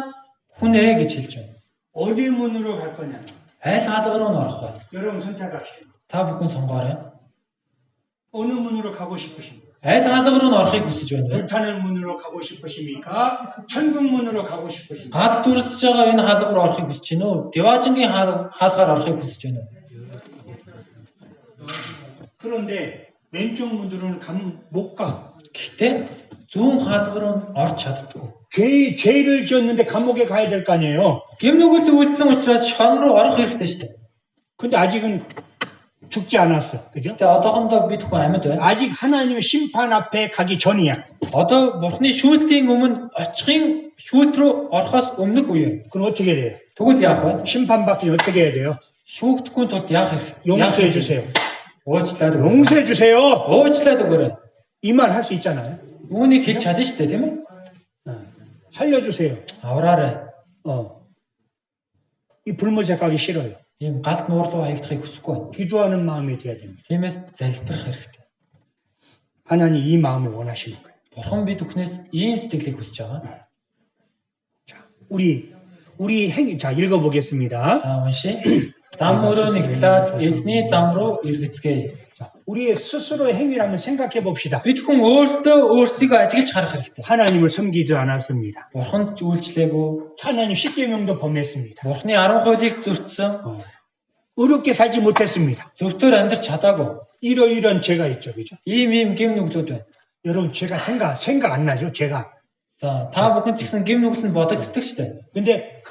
хүн ээ гэж хэлж байна. 어디 문으로 갈 거냐. Аль хаалга руу нь орох вэ? 여러분 선택하시오. Та бүхэн сонгоорой. 어느 문으로 가고 싶으십니까? Аль хаалга руу нь орохыг хүсэж байна вэ? 불타는 문으로 가고 싶으십니까? 천국 문으로 가고 싶으십니까? Хаалт дүрсэж байгаа энэ хаалга руу орохыг хүсэж байна уу? Деважингийн хаалгаар орохыг хүсэж байна уу? 그런데 왼쪽 문으로는 못 가. Гэхдээ зүүн хаалга руу нь орж чаддаггүй. 죄를 지었는데 감옥에 가야 될 거 아니에요. Гэмнүгэл үйлдсэн учраас шон руу орох хэрэгтэй шүү дээ. 근데 아직은 죽지 않았어. 그죠? Гэтэ одоохондоо бид хүн амьд байна. 아직 하나님의 심판 앞에 가기 전이야. Одоо Бурхны шүүлтийн өмнө очихын шүүлт рүү орохоос өмнөх үе. 그럼 어떻게 돼요? Тэгвэл яах вэ? 심판받기 어떻게 해야 돼요? Шүүгдэхгүй тулд яах хэрэгтэй? 용서해 주세요. Уучлаад өгөөч. 용서해 주세요. Уучлаад өгөөрэй. 이 말 할 수 있잖아요. Үүнийг хэлж чадна шүү дээ, тийм ээ? 살려주세요. Авраарай. 이 불못에 가기 싫어요. Ийм галт нуур руу хаягдахыг хүсэхгүй байна. 기도하는 마음이 돼야 됩니다. Тиймээс залбирах хэрэгтэй. 하나님 이 마음을 원하시는 거예요. Бурхан бид бүхнээс ийм сэтгэлийг хүсэж байгаа. 자, 우리 행위 자 읽어보겠습니다. За уншия. Зам өрөө нэглээд эзний зам руу эргэцгээе. 자, 우리의 스스로의 행위를 한번 생각해 봅시다. Бид хүн өөрсдийгөө ажиглаж харах хэрэгтэй. 하나님을 섬기지 않았습니다. Бурханд үйлчлээгүй. 하나님 십계명도 범했습니다. Бурхны 10 хуулийг зөрчсөн. 의롭게 살지 못했습니다. Зөвхөн амьдрч чадаагүй. 이런 죄가 있죠, 그죠? Ийм гэм нүглүүд байна. 여러분 제가 생각 안 나죠, 제가. За та бүхэн ч гэсэн гэм нүгэл нь бодогддог шүү дээ. 근데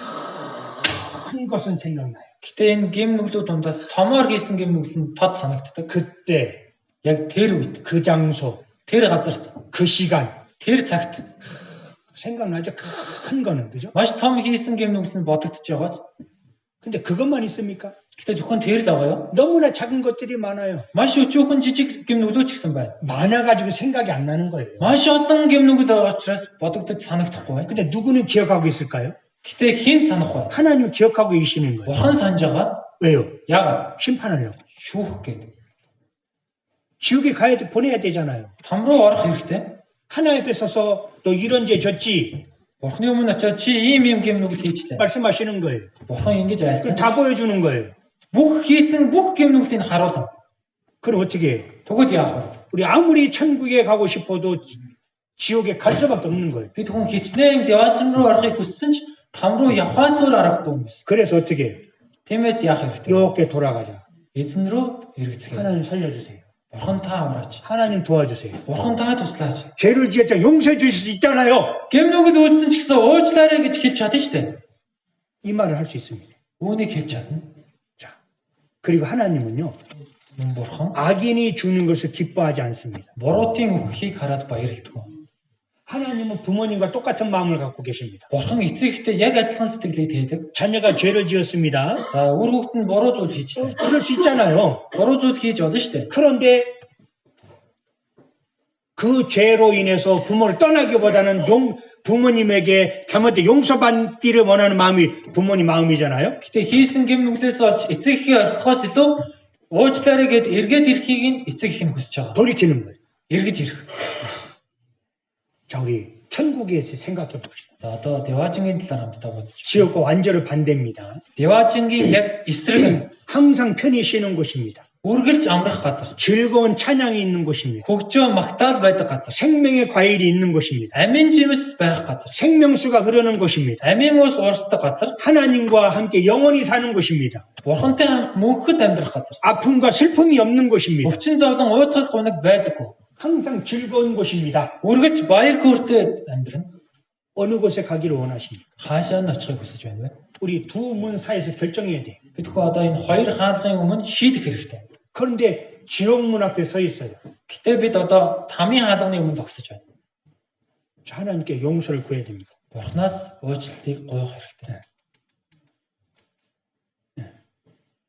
큰 것은 생각나요. Гэтэ энэ гэм нүглүүд дундаас томоор хийсэн гэм нүгэл нь тод санагддаг. 그때 Яг тэр үед, 그 장소, тэр газарт, 그 시간 тэр цагт 생각나죠? 큰 거는 그죠? маш том хийсэн гэм нүгэл нь бодогдож байгааз. 근데 그것만 있습니까? Гэтэ зөвхөн тэр л байгаа юу? 너무나 작은 것들이 많아요. Маш өчүүхэн жижиг гэм нүглүүд ч гэсэн байна. 많아가지고 생각이 안 나는 거예요. Маш олон гэм нүгэл учраас бодогдож санагдахгүй байна. 근데 누구는 기억하고 있을까요? Гэтэ хэн санах вэ? 하나님 기억하고 계시는 거예요. Бурхан санаж байгаа. 왜요? яагаад 심판하려고. шүүх гэдэг. 지옥에 보내야 되잖아요. Там руу орох хэрэгтэй. 하나님 앞에 서서 너 이런 죄 졌지? Бурхны өмнө очиод чи ийм гэм нүгэл хийчлээ. 말씀하시는 거예요. Бурхан ингэж 그럼 айлтсан. 다 보여주는 거예요. Бүх хийсэн бүх гэм нүглийг харуулсан. 그럼 어떻게 해요? Тэгвэл яах вэ? 우리 아무리 천국에 가고 싶어도 지옥에 갈 수밖에 없는 거예요. Бид хүн хичнээн деважин руу орохыг хүссэн ч там руу явхаас өөр аргагүй юм биш. 그래서 어떻게 해요? Тиймээс яах хэрэгтэй? 이렇게 돌아가자. Эзэн рүү эргэцгээе. 하나님 살려주세요. Бурхан та амраач. 하나님 도와주세요. Бурхан та туслаач. 죄를 지었자 용서해 주실 수 있잖아요. Гэм нүгэл үйлдсэн ч гэсэн уучлаарай гэж хэлж чадна шүү дээ. 이 말을 할 수 있습니다. Үүнийг хэлж чадна. 자, 그리고 하나님은요, Мөн бурхан 악인이 주는 것을 기뻐하지 않습니다. буруутын өгөхийг хараад баярлдаг. 하나님은 부모님과 똑같은 마음을 갖고 계십니다. Бурхан эцэгтэй яг адилхан сэтгэлийг хийдэг. 자녀가 죄를 지었습니다. За үр хүүхэд нь буруу зүйл хийчихлээ. 그럴 수 있잖아요. Буруу зүйл хийж болно шүү дээ. 그런데 그 죄로 인해서 부모를 떠나기보다는 부모님에게 잘못된 용서받기를 원하는 마음이 부모님 마음이잖아요. Гэтэ хийсэн гэм нүглээс олж эцэгхээ орхихоос илүү уучлаарай гэд эргээд ирэхийг нь эцэг их нь хүсэж байгаа. 돌이키는 거예요. Эргэж ирэх. 자, 우리 천국에 생각해 봅시다. За одоо Деважингийн талаар хамтдаа бодож. 지옥과 완전히 반대입니다. Деважингийн яг эсрэг нь 항상 편히 쉬는 곳입니다. үргэлж амрах газар. 즐거운 찬양이 있는 곳입니다. Хөгжөө магтаал байдаг газар. 생명의 과일이 있는 곳입니다. Амийн жимс байх газар. 생명수가 흐르는 곳입니다. Амийн ус урсдаг газар. 하나님과 함께 영원히 사는 곳입니다. Бурхантай хамт мөнхөд амьдрах газар. 아픔과 슬픔이 없는 곳입니다. Өвчин зовлон уйтгах гуниг байдаггүй. 항상 즐거운 곳입니다. Үргэлж баяр хөөртэй амьдрна. 어느 곳에 가기를 원하십니까? Хаашаа нь очихыг хүсэж байна вэ? 우리 두 문 사이에서 결정해야 돼. Бид хөө одоо энэ хоёр хаалгын өмнө шийдэх хэрэгтэй. 그런데 지옥문 앞에 서 있어요. Гэтэ бид одоо тамийн хаалганы өмнө зогсож байна. 자, 하나님께 용서를 구해야 됩니다. Бурханаас уучлалтыг гуйх хэрэгтэй.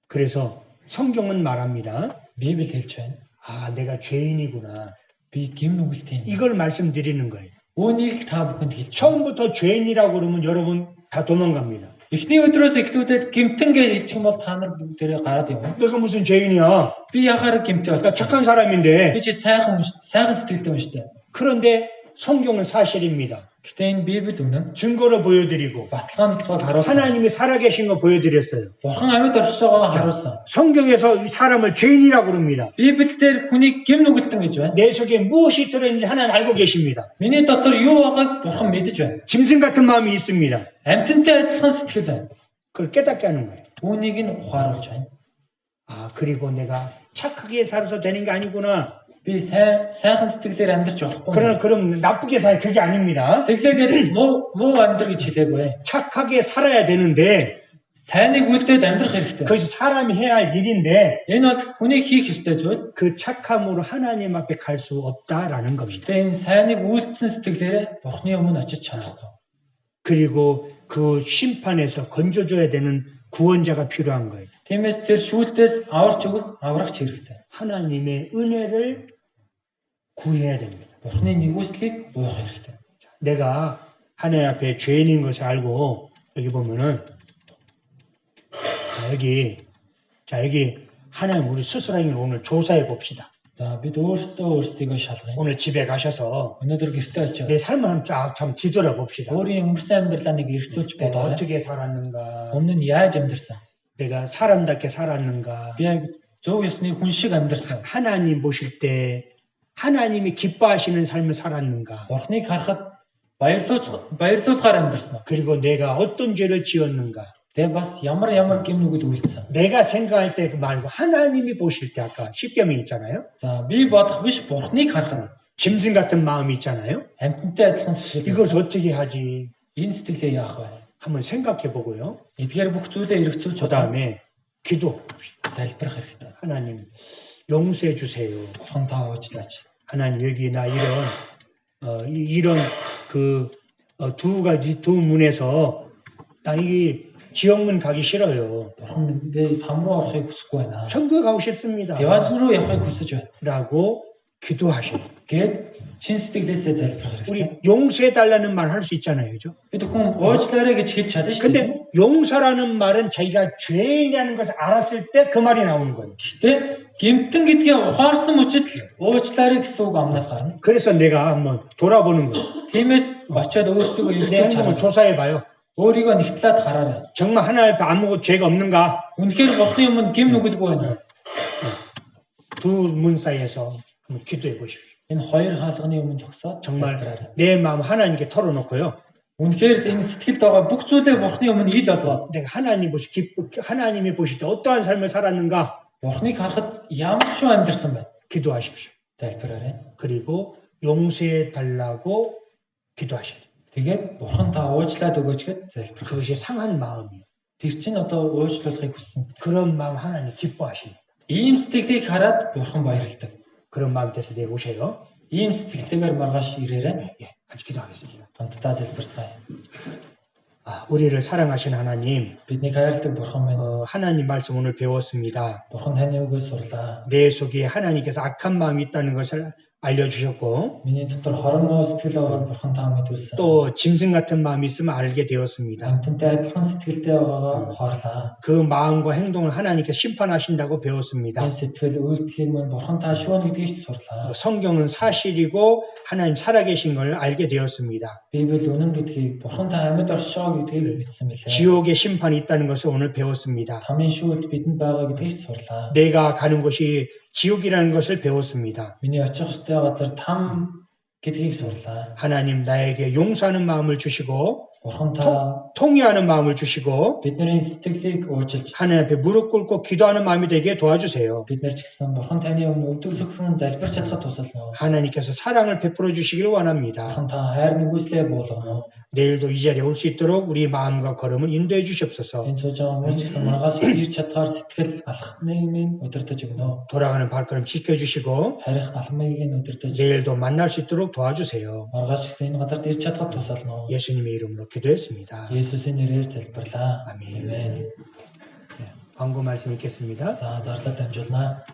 그래서 성경은 말합니다. Библи хэлж байна. 아, 내가 죄인이구나. Би гэм нүгэлтэй юм. 이걸 말씀드리는 거예요. Үүнийг л та бүхэнд хэлж байна. 처음부터 죄인이라고 그러면 여러분 다 도망갑니다. Эхний өдрөөс эхлүүлээд гэмтэн гэж хэлчих юм бол та нар бүгдээрээ гараад явна. 내가 무슨 죄인이야? Би яхаар гэмтээ 나 болчих. 착한 사람인데. Би чи сайхан сэтгэлтэй юм шүү дээ. 그런데 성경은 사실입니다. Гэтэ энэ Библи үнэн. 증거로 보여드리고 Баталгааны тухайд харуулсан. 하나님이 살아계신 거 보여드렸어요. Бурхан амьд оршиж байгааг харуулсан. 성경에서 이 사람을 죄인이라고 그럽니다. Библиэлд хүнийг гэм нүгэлтэн гэж байна. 내 속에 무엇이 들어있는지 하나님 알고 계십니다. Миний дотор юу байгааг Бурхан мэдэж байна. 짐승 같은 마음이 있습니다. Амьтантай адилхан сэтгэл байна. 그걸 깨닫게 하는 거예요. Үүнийг нь ухааруулж байна. 아, 그리고 내가 착하게 살아서 되는 게 아니구나. Би сайхан сэтгэлээр амьдрч болохгүй. 그럼 나쁘게 살 그게 아닙니다. Тэглээгээд муу амьдр гэж хэлээгүй. 착하게 살아야 되는데 Сайныг үлдээд амьдрах хэрэгтэй. 그것이 사람이 해야 할 일인데 Энэ бол хүний хийх ёстой зүйл. 그 착함으로 하나님 앞에 갈 수 없다라는 겁니다. Гэтэ энэ сайныг үйлдсэн сэтгэлээрээ Бурхны өмнө очиж чадахгүй. 그리고 그 심판에서 건져줘야 되는 구원자가 필요한 거예요. Тиймээс тэр шүүлтээс аварч өгөх аврагч хэрэгтэй. 하나님의 은혜를 구해야 됩니다. Бурхны нэгүслийг гуйх хэрэгтэй. 내가 하나님 앞에 죄인인 것을 알고 여기 보면은 여기 하나님 우리 스스로에게 오늘 조사해 봅시다. За бид өөрсдийгөө шалгая. 오늘 집에 가셔서 Өнөөдөр гэртээ очиод 내 삶을 한번 쫙 뒤돌아 봅시다. өөрийн өнгөрсөн амьдралаа нэг эргцүүлж 내가 бодоорой. 어떻게 살았는가? Өмнө нь яаж амьдрсан? 내가 사람답게 살았는가? Би яг зөв ёсны хүн шиг амьдрсан. 하나님 보실 때 하나님이 기뻐하시는 삶을 살았는가? Бурхныг харахад баярлуулгаар амьдрсан. 그리고 내가 어떤 죄를 지었는가? Тэгээ бас ямар гэм нүгэл үйлдсэн. 내가 생각할 때 말고 하나님이 보실 때 아까 10계명 있잖아요. За би бодох биш Бурхныг харах. 짐승 같은 마음이 있잖아요. Амьтантай адилхан сэтгэл. 이걸 어떻게 하지? Энэ сэтгэлээ яах вэ? 한번 생각해 보고요. Эдгээр бүх зүйлээ эргцүүлж 그 다음에 기도. залбирах хэрэгтэй. 하나님 용서해 주세요. Бурхан та уучлаач. 하나님 여기 나 이런 두 가지 두 문에서 나 이 지옥문 가기 싫어요. Бурхан би там руу орохыг хүсэхгүй байна. 천국에 가고 싶습니다. Деважин руу явахыг хүсэж байна. 라고 기도하셔야 돼요. гээд чин сэтгэлээсээ залбирах хэрэгтэй. 우리 용서해 달라는 말 할 수 있잖아요. 그죠? Бид хүн уучлаарай гэж хэлж чадна шүү дээ. 근데 용서라는 말은 자기가 죄인이라는 것을 알았을 때 그 말이 나오는 거예요. Гэхдээ гэмтэн гэдгээ ухаарсан мөчид уучлаарай гэсэн үг амнаас гарна. 그래서 내가 한번 돌아보는 거예요. Тиймээс очиод өөрсдөө 내 эргэж 행동을 хараа. 조사해 봐요. өөрийгөө нэгтлээд хараарай. 정말 하나님 앞에 아무 죄가 없는가? Үнэхээр Бурхны өмнө гим нүгэлгүй байна. 두 문 사이에서 한번 기도해 보십시오. Энэ хоёр хаалганы өмнө зогсоод 정말 залбираарай. 내 마음 하나님께 털어놓고요. Үнэхээр энэ сэтгэлд байгаа бүх зүйлээ Бурхны өмнө ил болгоод 내가 하나님이 보실 때 어떠한 삶을 살았는가? Бурхныг харахад ямар ч амьдрсан байна. 기도하십시오. Залбираарай. 그리고 용서해 달라고 기도하셔야 돼요. Тэгээд Бурхан та уучлаад өгөөч гэд залбирах. 그것이 상한 마음이에요. Тэр чинь одоо уучлуулахыг хүссэн. 그런 마음 하나님 기뻐하십니다. Ийм сэтгэлийг хараад Бурхан баярлдаг. 그런 마음 돼서 내일 오셔요. Ийм сэтгэлтэйгээр маргааш ирээрэй. 네, 예, 같이 기도하겠습니다. Хамтдаа залбирцгаая. 우리를 사랑하신 하나님, Биднийг хайрладаг Бурхан минь. 하나님 말씀 오늘 배웠습니다. Бурхан таны үгээс сурлаа. 내 속에 하나님께서 악한 마음이 있다는 것을 알려주셨고, Миний дотор хорон муу сэтгэл байгааг Бурхан та мэдүүлсэн. 또 짐승 같은 마음이 있으면 알게 되었습니다. Амьтантай адилхан сэтгэлтэй байгаагаа ухаарлаа. 그 마음과 행동을 하나님께 심판하신다고 배웠습니다. Энэ сэтгэл үйлдэлийг мань Бурхан та шүүн гэдгийг ч сурлаа. 성경은 사실이고 하나님 살아계신 걸 알게 되었습니다. Библи үнэн гэдгийг Бурхан та амьд оршоо гэдгийг мэдсэн мэлээ. 지옥의 심판이 있다는 것을 오늘 배웠습니다. Тамийн шүүлт бидэнд байгаа гэдгийг ч сурлаа. 내가 가는 곳이 지옥이라는 것을 배웠습니다. Миний очих ёстой газар там гэдгийг сурлаа. 하나님 나에게 용서하는 마음을 주시고 Бурхан та 통회하는 마음을 주시고 бидний сэтгэлийг уужилж 하나님 앞에 무릎 꿇고 기도하는 마음이 되게 도와주세요. бид нар ч гэсэн Бурхан таны өмнө өвдөг сөхрөн залбирч чадхад тусална. 하나님께서 사랑을 베풀어 주시길 원합니다. Бурхан та хайр нэгүслээ буулгана. 내일도 이 자리에 올 수 있도록 우리 마음과 걸음을 인도해 주시옵소서. Энэ суужаа хүмүүс ч гэсэн маргааш ирж чадгаар сэтгэл алхахныг минь удирдах өгнө. 돌아가는 발걸음 지켜주시고 Харих алхмыг нь удирдах. 내일도 만날 수 있도록 도와주세요. Маргааш гэсэн энэ газарт ирж чадхад тусална. 예수님의 이름으로 기도했습니다. Есүсийн нэрээр залбирлаа. 아멘. Амен. 광고 말씀 읽겠습니다. За зарлал дамжуулнаа.